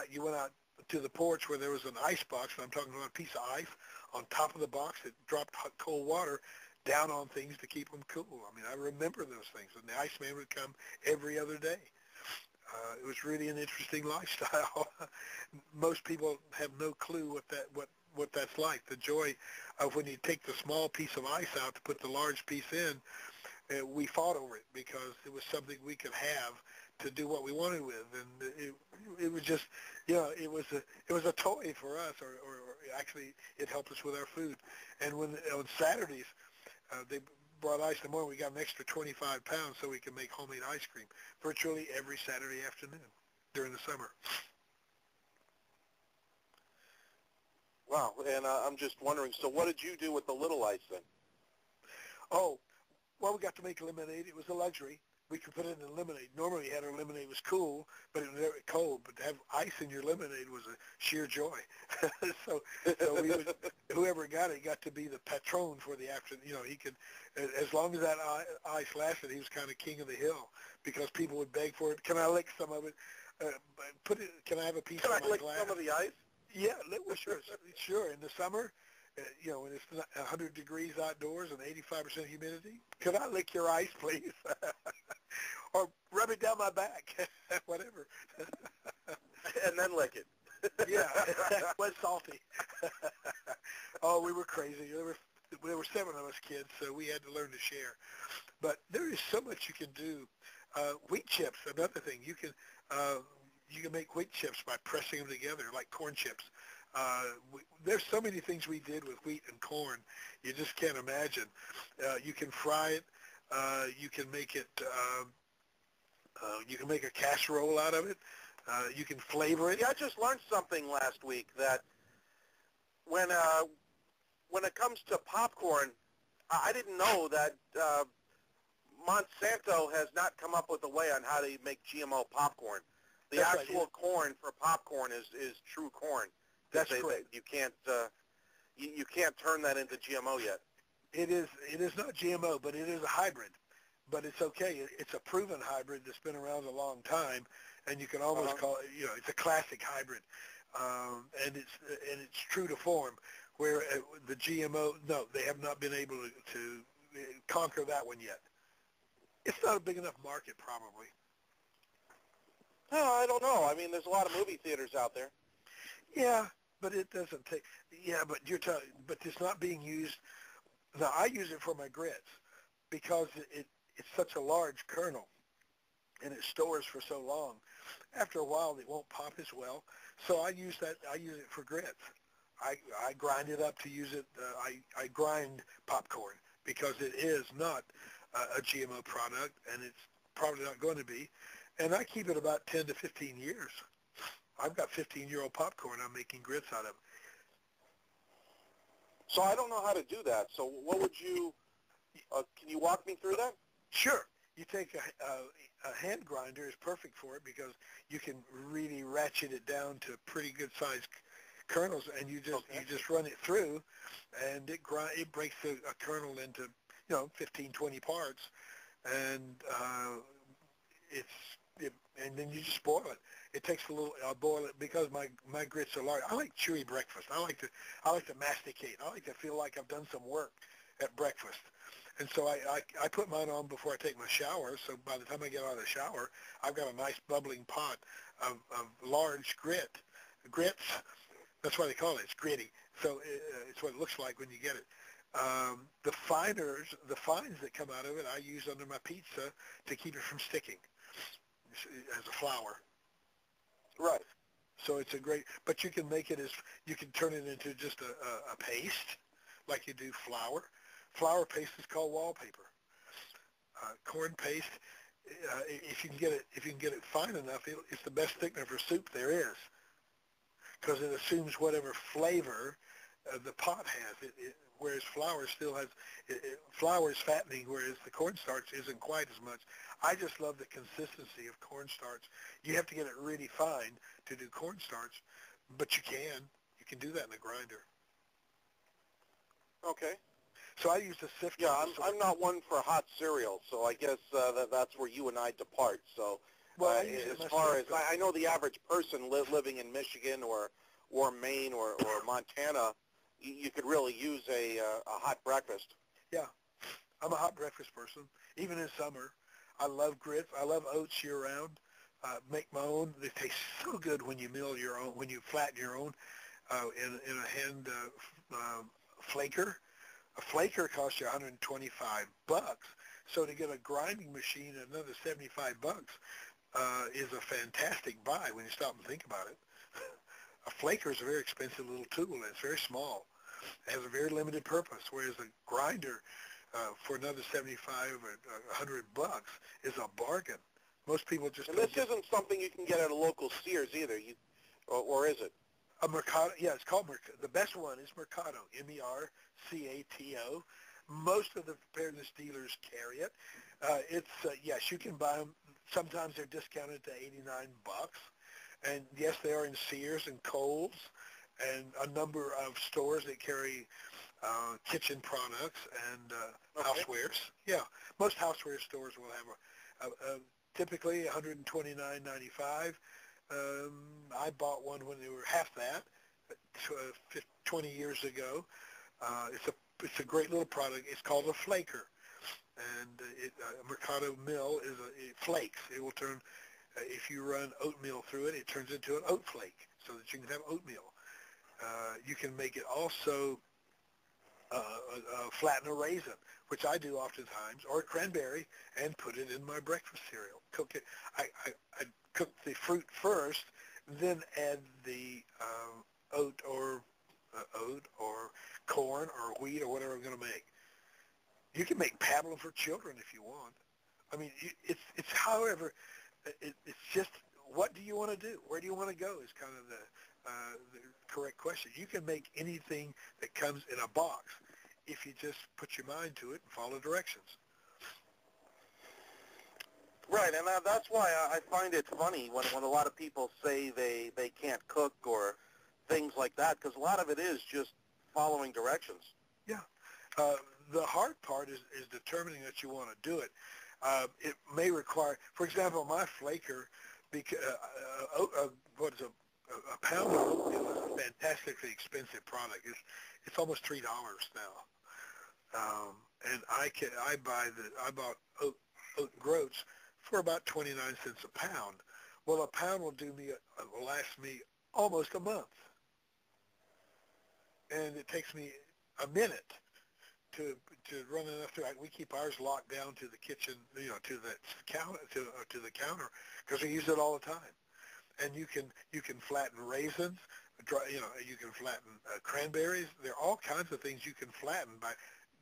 you went out to the porch where there was an ice box, and I'm talking about a piece of ice on top of the box that dropped hot, cold water down on things to keep them cool. I remember those things. And the Iceman would come every other day. It was really an interesting lifestyle. Most people have no clue what that's like. The joy of when you take the small piece of ice out to put the large piece in. We fought over it because it was something we could have to do what we wanted with, and it was just, it was a toy for us, or actually it helped us with our food. And on Saturdays, they brought ice in the morning. We got an extra 25 pounds so we could make homemade ice cream virtually every Saturday afternoon during the summer. Wow, and I'm just wondering, so what did you do with the little ice then? Oh, well, we got to make lemonade. It was a luxury. We could put it in lemonade. Normally, our lemonade was cool, but it was very cold. But to have ice in your lemonade was a sheer joy. so we would, whoever got it got to be the patron for the afternoon. He could, as long as that ice lasted, he was kind of king of the hill because people would beg for it. Can I lick some of it? Can I have a piece of my glass? Can I lick some of the ice? Yeah, well, sure. Sure. In the summer, when it's 100 degrees outdoors and 85% humidity, could I lick your ice, please? Or rub it down my back, whatever. And then lick it. Yeah, it was salty. Oh, we were crazy. There were 7 of us kids, so we had to learn to share. But there is so much you can do. Wheat chips, another thing. You can make wheat chips by pressing them together like corn chips. There's so many things we did with wheat and corn, you just can't imagine. You can fry it. You can make it. You can make a casserole out of it. You can flavor it. Yeah, I just learned something last week that when it comes to popcorn, I didn't know that Monsanto has not come up with a way on how to make GMO popcorn. The That's actual right. corn for popcorn is true corn. That's correct. You can't turn that into GMO yet. It is not GMO, but it is a hybrid. But it's okay. It's a proven hybrid that's been around a long time, and you can almost call it. It's a classic hybrid, and it's true to form. Where the GMO, no, they have not been able to conquer that one yet. It's not a big enough market, probably. I don't know. There's a lot of movie theaters out there. Yeah, but it doesn't take. Yeah, but but it's not being used. Now I use it for my grits because it's such a large kernel, and it stores for so long. After a while, it won't pop as well. So I use it for grits. I grind it up to use it. I grind popcorn because it is not a GMO product, and it's probably not going to be. And I keep it about 10 to 15 years. I've got 15-year-old popcorn I'm making grits out of. So I don't know how to do that. So what would you, can you walk me through that? Sure. You take a hand grinder is perfect for it because you can really ratchet it down to pretty good sized kernels, and you just run it through, and it breaks a kernel into 15, 20 parts, and and then you just boil it. It takes a little. I'll boil it because my grits are large. I like chewy breakfast. I like to masticate. I like to feel like I've done some work at breakfast. And so I put mine on before I take my shower. So by the time I get out of the shower, I've got a nice bubbling pot of large grits. That's why they call it. It's gritty. So it's what it looks like when you get it. The fines that come out of it, I use under my pizza to keep it from sticking as a flour. Right. So it's but you can make it you can turn it into just a paste, like you do flour. Flour paste is called wallpaper. Corn paste, if you can get it fine enough, it's the best thickener for soup there is, because it assumes whatever flavor the pot has. Whereas flour still has, flour is fattening, whereas the cornstarch isn't quite as much. I just love the consistency of cornstarch. You have to get it really fine to do cornstarch, but you can do that in a grinder. Okay. So I use the sifter. Yeah, I'm not one for hot cereal, so I guess that's where you and I depart. So well, as far as I know, the average person living in Michigan or Maine or Montana, you could really use a hot breakfast. Yeah, I'm a hot breakfast person, even in summer. I love grits. I love oats year-round. Make my own. They taste so good when you mill your own, when you flatten your own in a hand flaker. A flaker costs you $125. So to get a grinding machine at another $75 is a fantastic buy when you stop and think about it. A flaker is a very expensive little tool, and it's very small. It has a very limited purpose, whereas a grinder for another $75 or $100 is a bargain. Most people just and this isn't something you can get at a local Sears either, or is it? A Mercado, yeah, it's called Mercado. The best one is Mercado, M-E-R-C-A-T-O. Most of the preparedness dealers carry it. Yes, you can buy them. Sometimes they're discounted to $89. And yes, they are in Sears and Kohl's and a number of stores that carry kitchen products and housewares. Yeah, most houseware stores will have typically $129.95. I bought one when they were half that, 20 years ago. It's a great little product. It's called a flaker, and a Mercado mill it flakes. It will turn if you run oatmeal through it, it turns into an oat flake, so that you can have oatmeal. You can make it also flatten a raisin, which I do oftentimes, or a cranberry, and put it in my breakfast cereal. Cook it. I cook the fruit first, then add the oat or corn or wheat or whatever I'm going to make. You can make pablum for children if you want. I mean, it's however, it's just what do you want to do? Where do you want to go is kind of the correct question. You can make anything that comes in a box if you just put your mind to it and follow directions. Right, and that's why I find it funny when a lot of people say they can't cook or things like that, because a lot of it is just following directions. Yeah. The hard part is determining that you want to do it. It may require, for example, my flaker, a pound of oatmeal is a fantastically expensive product. It's almost $3 now, and I bought oat groats for about 29 cents a pound. Well, a pound will last me almost a month, and it takes me a minute to run enough through. We keep ours locked down to the kitchen, to the counter, because we use it all the time. And you can flatten raisins, you can flatten cranberries. There are all kinds of things you can flatten by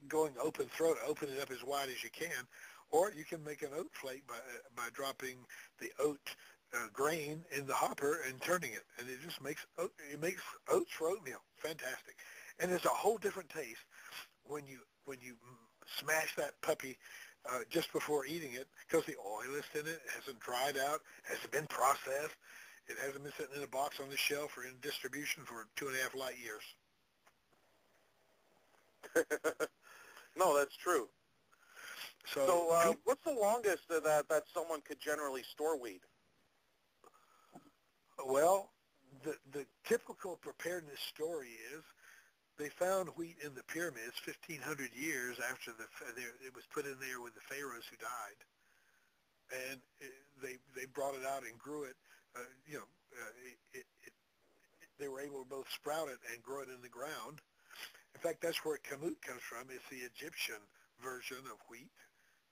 going open throat, open it up as wide as you can, or you can make an oat flake by dropping the oat grain in the hopper and turning it, and it just makes oats for oatmeal. Fantastic, and it's a whole different taste when you smash that puppy just before eating it, because the oil is in it, hasn't dried out, hasn't been processed, it hasn't been sitting in a box on the shelf or in distribution for 2.5 light years. No, that's true. So what's the longest that someone could generally store wheat? Well, the typical preparedness story is they found wheat in the pyramids 1,500 years after it was put in there with the pharaohs who died, and they brought it out and grew it. They were able to both sprout it and grow it in the ground. In fact, that's where kamut comes from. It's the Egyptian version of wheat,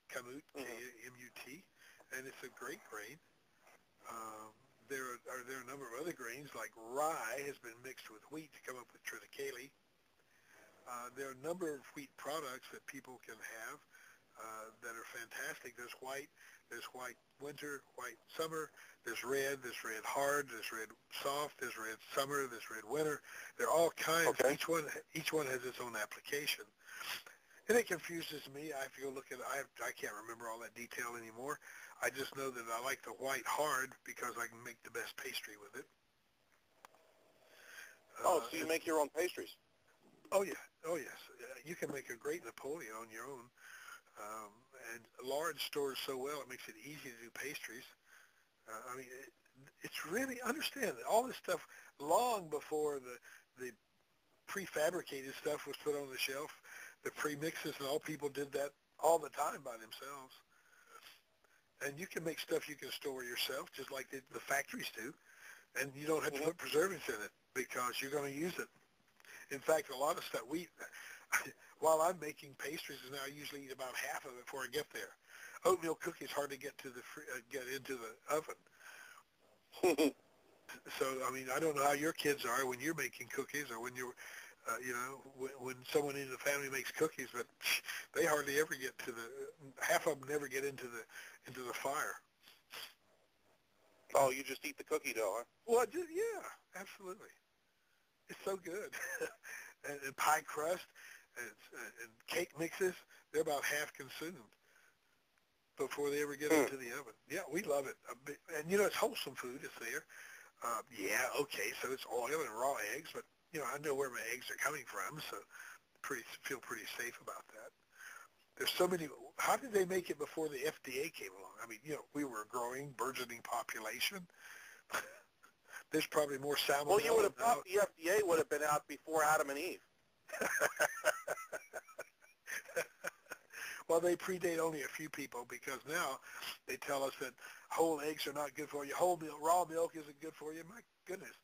kamut, K-M-U-T, and it's a great grain. There are a number of other grains, like rye has been mixed with wheat to come up with triticale. There are a number of wheat products that people can have that are fantastic. There's white winter, white summer, there's red hard, there's red soft, there's red summer, there's red winter. They're all kinds. Okay. Each one has its own application. And it confuses me. I have to go look at it. I can't remember all that detail anymore. I just know that I like the white hard because I can make the best pastry with it. So you make your own pastries? Oh, yeah. Oh, yes. You can make a great Napoleon on your own. And lard stores so well, it makes it easy to do pastries. I mean, it's really, understand that all this stuff long before the prefabricated stuff was put on the shelf, the premixes and all, people did that all the time by themselves. And you can make stuff you can store yourself, just like the factories do, and you don't have to put preservatives in it because you're going to use it. In fact, a lot of stuff while I'm making pastries now, I usually eat about half of it before I get there. Oatmeal cookies hard to get to get into the oven. So, I mean, I don't know how your kids are when you're making cookies, or when you're, when someone in the family makes cookies, but they hardly ever get to half of them never get into the fire. Oh, you just eat the cookie dough, huh? Well, yeah, absolutely. It's so good. and pie crust and cake mixes, they're about half consumed before they ever get into the oven. Yeah, we love it. And, it's wholesome food. It's there. Yeah, okay, so it's oil and raw eggs, but, I know where my eggs are coming from, so feel pretty safe about that. There's so many. How did they make it before the FDA came along? I mean, we were a growing, burgeoning population. There's probably more salmonella. Well, you would have thought the FDA would have been out before Adam and Eve. Well, they predate only a few people, because now they tell us that whole eggs are not good for you. Whole milk, raw milk isn't good for you. My goodness.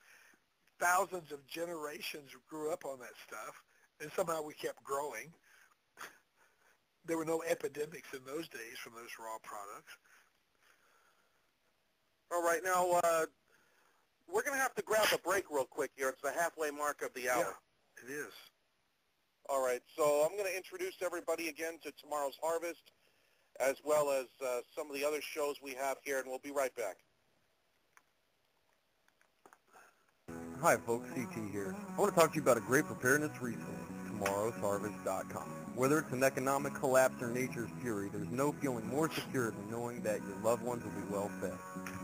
Thousands of generations grew up on that stuff, and somehow we kept growing. There were no epidemics in those days from those raw products. All right, now we're going to have to grab a break real quick here. It's the halfway mark of the hour. Yeah, it is. All right, so I'm going to introduce everybody again to Tomorrow's Harvest, as well as some of the other shows we have here, and we'll be right back. Hi folks, CT here. I want to talk to you about a great preparedness resource, tomorrowsharvest.com. Whether it's an economic collapse or nature's fury, there's no feeling more secure than knowing that your loved ones will be well fed.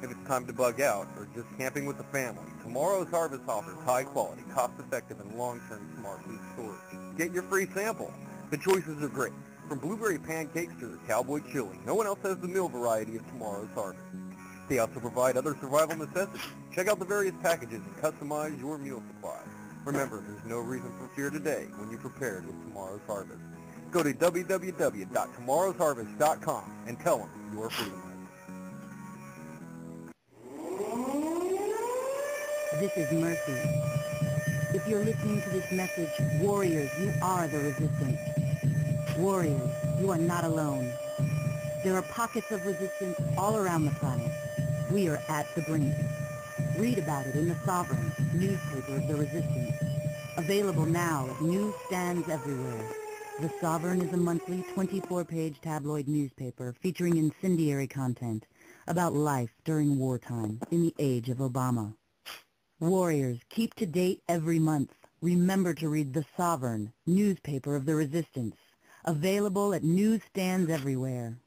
If it's time to bug out or just camping with the family, Tomorrow's Harvest offers high quality, cost-effective, and long-term smart food storage. Get your free sample. The choices are great. From blueberry pancakes to the cowboy chili, no one else has the meal variety of Tomorrow's Harvest. They also provide other survival necessities. Check out the various packages and customize your meal supply. Remember, there's no reason for fear today when you're prepared with Tomorrow's Harvest. Go to www.tomorrowsharvest.com and tell them you're Freedomizer. This is Mercy. If you're listening to this message, warriors, you are the resistance. Warriors, you are not alone. There are pockets of resistance all around the planet. We are at the brink. Read about it in The Sovereign, newspaper of the resistance. Available now at newsstands everywhere. The Sovereign is a monthly 24-page tabloid newspaper featuring incendiary content about life during wartime in the age of Obama. Warriors, keep to date every month. Remember to read The Sovereign, newspaper of the resistance. Available at newsstands everywhere.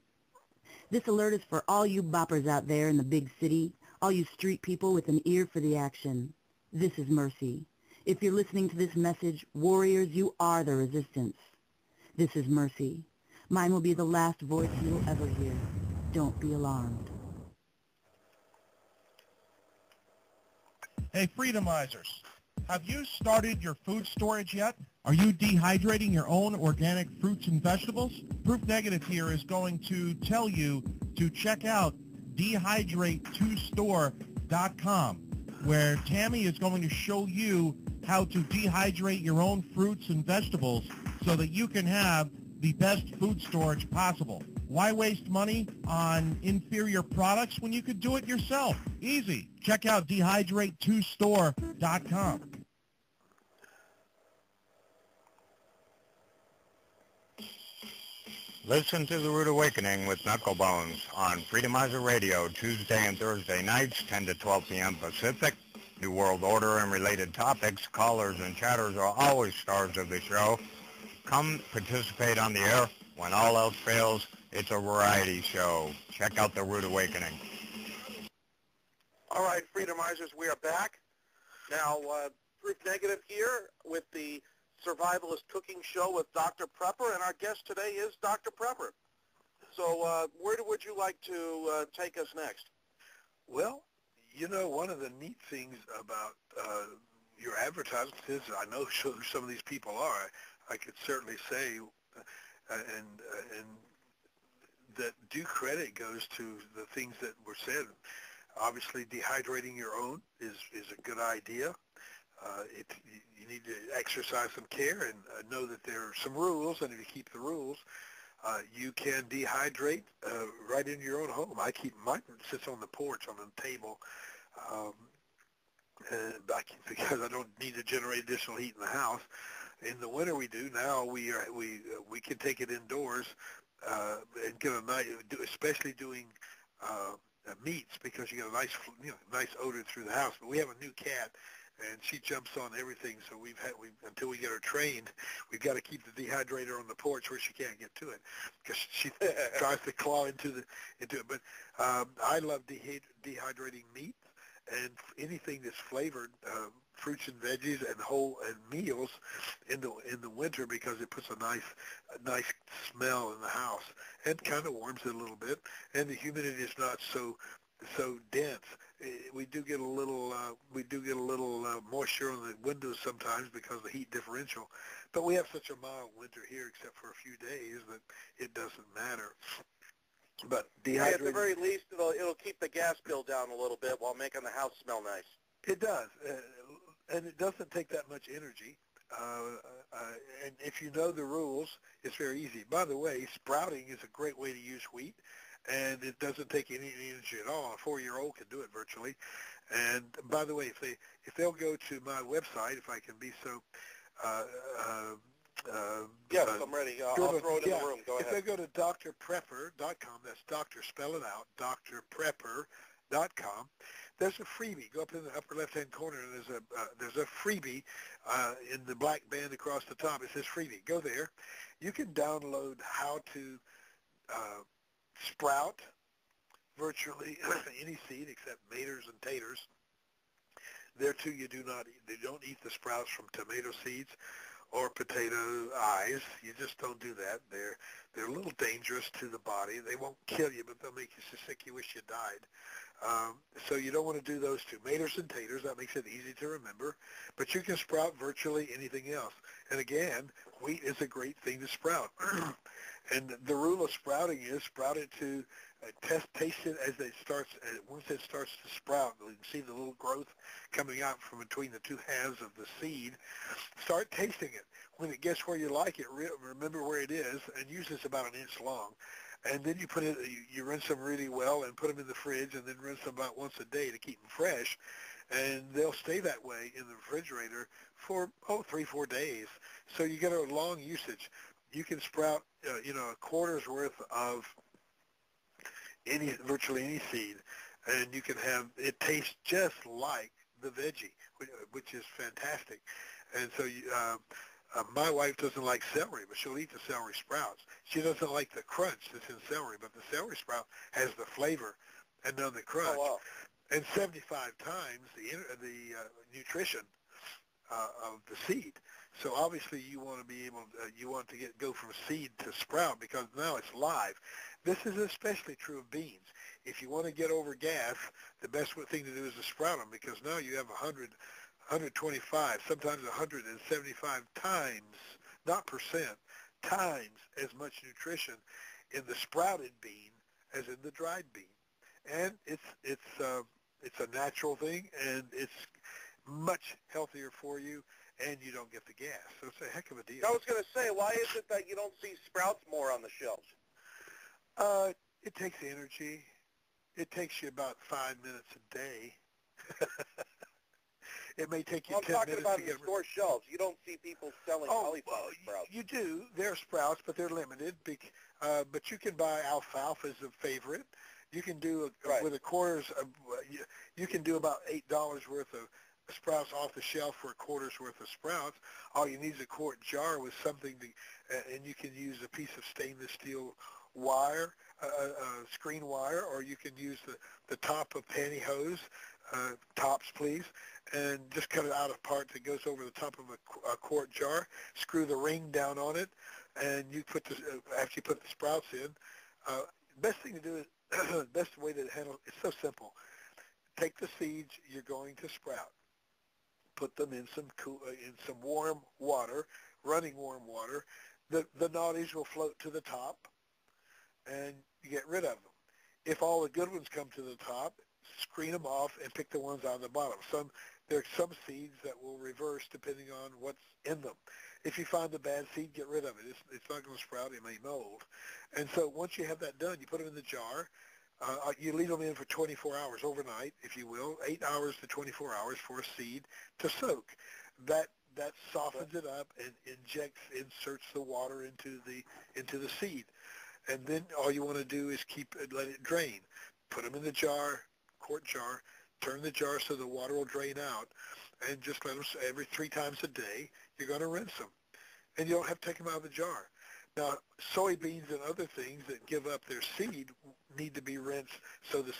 This alert is for all you boppers out there in the big city, all you street people with an ear for the action. This is Mercy. If you're listening to this message, warriors, you are the resistance. This is Mercy. Mine will be the last voice you will ever hear. Don't be alarmed. Hey, Freedomizers, have you started your food storage yet? Are you dehydrating your own organic fruits and vegetables? Proof Negative here is going to tell you to check out dehydrate2store.com, where Tammy is going to show you how to dehydrate your own fruits and vegetables so that you can have the best food storage possible. Why waste money on inferior products when you could do it yourself? Easy. Check out dehydrate2store.com. Listen to The Rude Awakening with Knucklebones on Freedomizer Radio Tuesday and Thursday nights, 10 to 12 p.m. Pacific. New World Order and related topics, callers and chatters are always stars of the show. Come participate on the air. When all else fails, it's a variety show. Check out The Rude Awakening. All right, Freedomizers, we are back. Now, Proof Negative here with the Survivalist Cooking Show with Dr. Prepper, and our guest today is Dr. Prepper. So where would you like to take us next? Well, you know, one of the neat things about your advertisements is I know who some of these people are. I could certainly say, and that due credit goes to the things that were said. Obviously, dehydrating your own is a good idea. You need to exercise some care and know that there are some rules, and if you keep the rules, you can dehydrate right in your own home. Mine sits on the porch on the table, because I don't need to generate additional heat in the house. In the winter, we do. Now we can take it indoors and get a nice, especially doing meats, because you get a nice odor through the house. But we have a new cat, and she jumps on everything. So until we get her trained, we've got to keep the dehydrator on the porch where she can't get to it, because she tries to claw into it. But I love dehydrating meat and anything that's flavored, fruits and veggies and meals in the winter, because it puts a nice smell in the house and kind of warms it a little bit, and the humidity is not so dense. We do get a little moisture on the windows sometimes because of the heat differential, but we have such a mild winter here, except for a few days, that it doesn't matter. But dehydrating, at the very least, it'll keep the gas bill down a little bit while making the house smell nice. It does, and it doesn't take that much energy. And if you know the rules, it's very easy. By the way, sprouting is a great way to use wheat, and it doesn't take any energy at all. A 4-year-old can do it virtually. And by the way, if they'll go to my website, if I can be so. Yes, I'm ready. I'll throw it in the room. Go ahead. If they go to drprepper.com, that's doctor, spell it out, drprepper.com. There's a freebie. Go up in the upper left-hand corner, and there's a freebie in the black band across the top. It says freebie. Go there. You can download how to sprout virtually any seed except maters and taters. There too, you don't eat the sprouts from tomato seeds or potato eyes. You just don't do that. They're a little dangerous to the body. They won't kill you, but they'll make you so sick you wish you died. So you don't want to do those two. Maters and taters, that makes it easy to remember. But you can sprout virtually anything else. And again, wheat is a great thing to sprout. And the rule of sprouting is sprout it to taste it as it starts. Once it starts to sprout, you can see the little growth coming out from between the two halves of the seed. Start tasting it. When it gets where you like it, remember where it is, and usually it's about 1 inch long. And then you you rinse them really well and put them in the fridge, and then rinse them about once a day to keep them fresh. And they'll stay that way in the refrigerator for 3-4 days. So you get a long usage. You can sprout a quarter's worth of virtually any seed, and you can have it taste just like the veggie, which is fantastic. And so my wife doesn't like celery, but she'll eat the celery sprouts. She doesn't like the crunch that's in celery, but the celery sprout has the flavor and none of the crunch. Oh, wow. And 75 times the nutrition of the seed. So obviously you want to be able, go from seed to sprout, because now it's live. This is especially true of beans. If you want to get over gas, the best thing to do is to sprout them, because now you have 125, sometimes 175 times, not percent, times as much nutrition in the sprouted bean as in the dried bean. And it's a natural thing, and it's much healthier for you, and you don't get the gas. So it's a heck of a deal. I was going to say, why is it that you don't see sprouts more on the shelves? It takes energy. It takes you about 5 minutes a day. It may take you I'm 10 talking minutes about to in get the store shelves. You don't see people selling cauliflower sprouts. You do. There are sprouts, but they're limited. But you can buy alfalfa as a favorite. You can do with a quarters. You can do about $8 worth of sprouts off the shelf for a quarter's worth of sprouts. All you need is a quart jar with something and you can use a piece of stainless steel wire, screen wire, or you can use the top of pantyhose, tops please, and just cut it out of part that goes over the top of a quart jar. Screw the ring down on it, and you put after you put the sprouts in. Best thing to do is best way to handle it's so simple. Take the seeds you're going to sprout, put them in some warm water, running warm water. The naughties will float to the top, and you get rid of them. If all the good ones come to the top, screen them off and pick the ones out of the bottom. There are some seeds that will reverse depending on what's in them. If you find a bad seed, get rid of it. It's not going to sprout. It may mold. And so once you have that done, you put them in the jar. You leave them in for 24 hours overnight, if you will, 8 hours to 24 hours for a seed to soak. That softens it up and inserts the water into the seed. And then all you want to do is let it drain. Put them in the jar, quart jar, turn the jar so the water will drain out, and just let them, every 3 times a day, you're going to rinse them. And you don't have to take them out of the jar. Now, soybeans and other things that give up their seed need to be rinsed so the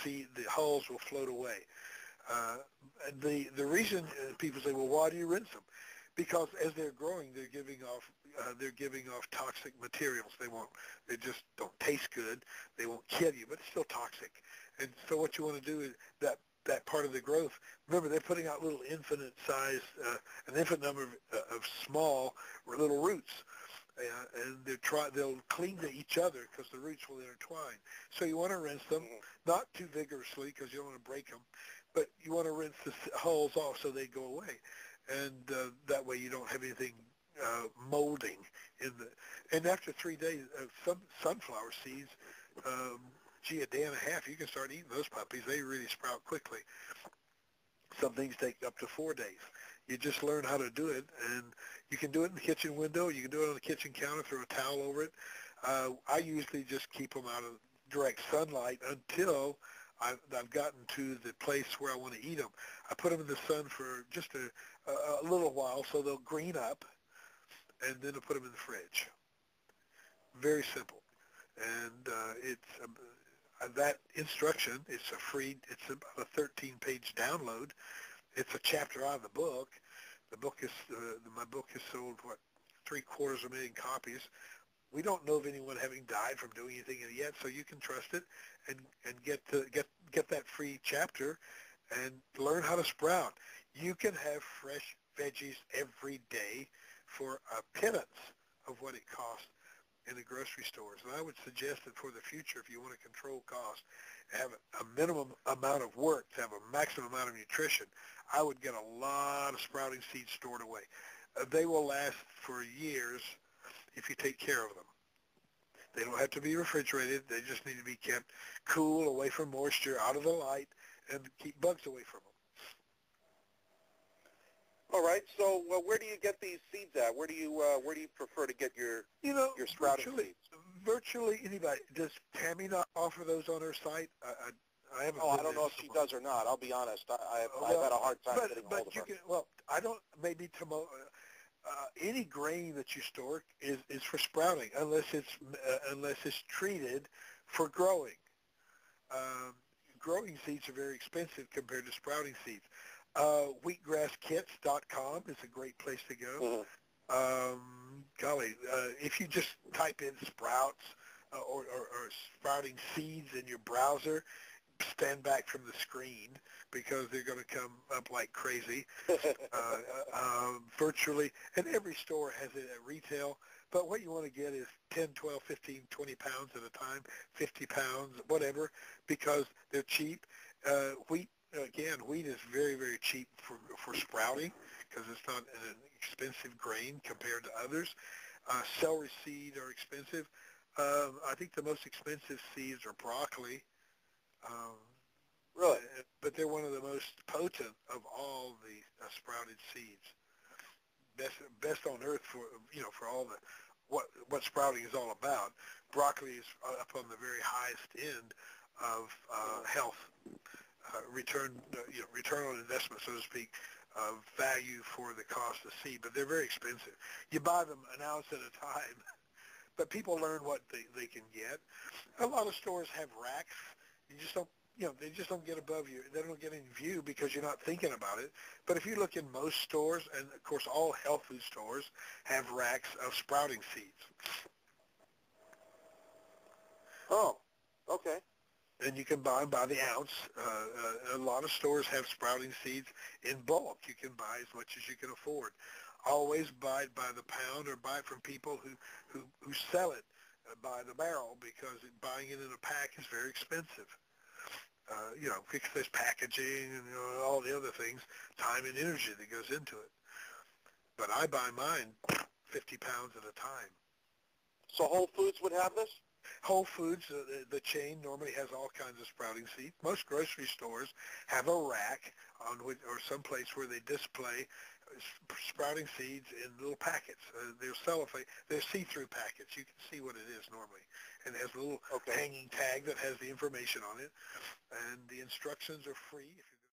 hulls will float away. And the reason people say, well, why do you rinse them? Because as they're growing, they're giving off toxic materials. They just don't taste good. They won't kill you, but it's still toxic. And so what you want to do is that part of the growth. Remember, they're putting out little an infinite number of small little roots. And they'll cling to each other because the roots will intertwine. So you want to rinse them, not too vigorously because you don't want to break them, but you want to rinse the hulls off so they go away. And that way you don't have anything molding in the. And after 3 days, some sunflower seeds, a day and a half, you can start eating those puppies. They really sprout quickly. Some things take up to 4 days. You just learn how to do it, and you can do it in the kitchen window. You can do it on the kitchen counter, throw a towel over it. I usually just keep them out of direct sunlight until I've gotten to the place where I want to eat them. I put them in the sun for just a little while so they'll green up, and then I put them in the fridge. Very simple. And that instruction, it's about a 13-page download. It's a chapter out of the book. The book is my book has sold 750,000 copies. We don't know of anyone having died from doing anything yet, so you can trust it and get that free chapter and learn how to sprout. You can have fresh veggies every day for a pittance of what it costs in the grocery stores. And I would suggest that for the future, if you want to control costs, have a minimum amount of work to have a maximum amount of nutrition, I would get a lot of sprouting seeds stored away. They will last for years if you take care of them. They don't have to be refrigerated. They just need to be kept cool, away from moisture, out of the light, and keep bugs away from them. All right. So where do you get these seeds at? Where do you prefer to get your sprouting seeds? Virtually anybody. Does Tammy not offer those on her site? I haven't. Oh, I don't know if she does or not. I'll be honest. I've had a hard time getting hold of her. I don't. Maybe tomorrow. Any grain that you store is for sprouting, unless it's treated for growing. Growing seeds are very expensive compared to sprouting seeds. Wheatgrasskits.com is a great place to go. Mm-hmm. If you just type in sprouts or sprouting seeds in your browser, stand back from the screen because they're going to come up like crazy. Virtually, and every store has it at retail. But what you want to get is 10, 12, 15, 20 pounds at a time, 50 pounds, whatever, because they're cheap. Wheat is very, very cheap for sprouting because it's not an expensive grain compared to others. Celery seeds are expensive. I think the most expensive seeds are broccoli. Really? But they're one of the most potent of all the sprouted seeds. Best on earth for for all the what sprouting is all about. Broccoli is up on the very highest end of health, return on investment, so to speak, value for the cost of seed. But they're very expensive. You buy them an ounce at a time. But people learn what they can get. A lot of stores have racks. You just don't, they just don't get above you. They don't get in view because you're not thinking about it. But if you look in most stores, and of course all health food stores have racks of sprouting seeds. Oh, okay. And you can buy them by the ounce. A lot of stores have sprouting seeds in bulk. You can buy as much as you can afford. Always buy it by the pound or buy it from people who sell it by the barrel, because buying it in a pack is very expensive. Because there's packaging and all the other things, time and energy that goes into it. But I buy mine 50 pounds at a time. So Whole Foods would have this? Whole Foods, the chain, normally has all kinds of sprouting seeds. Most grocery stores have a rack on which, or some place where they display sprouting seeds in little packets. They're see-through packets. You can see what it is normally. And it has a little hanging tag that has the information on it. And the instructions are free if you go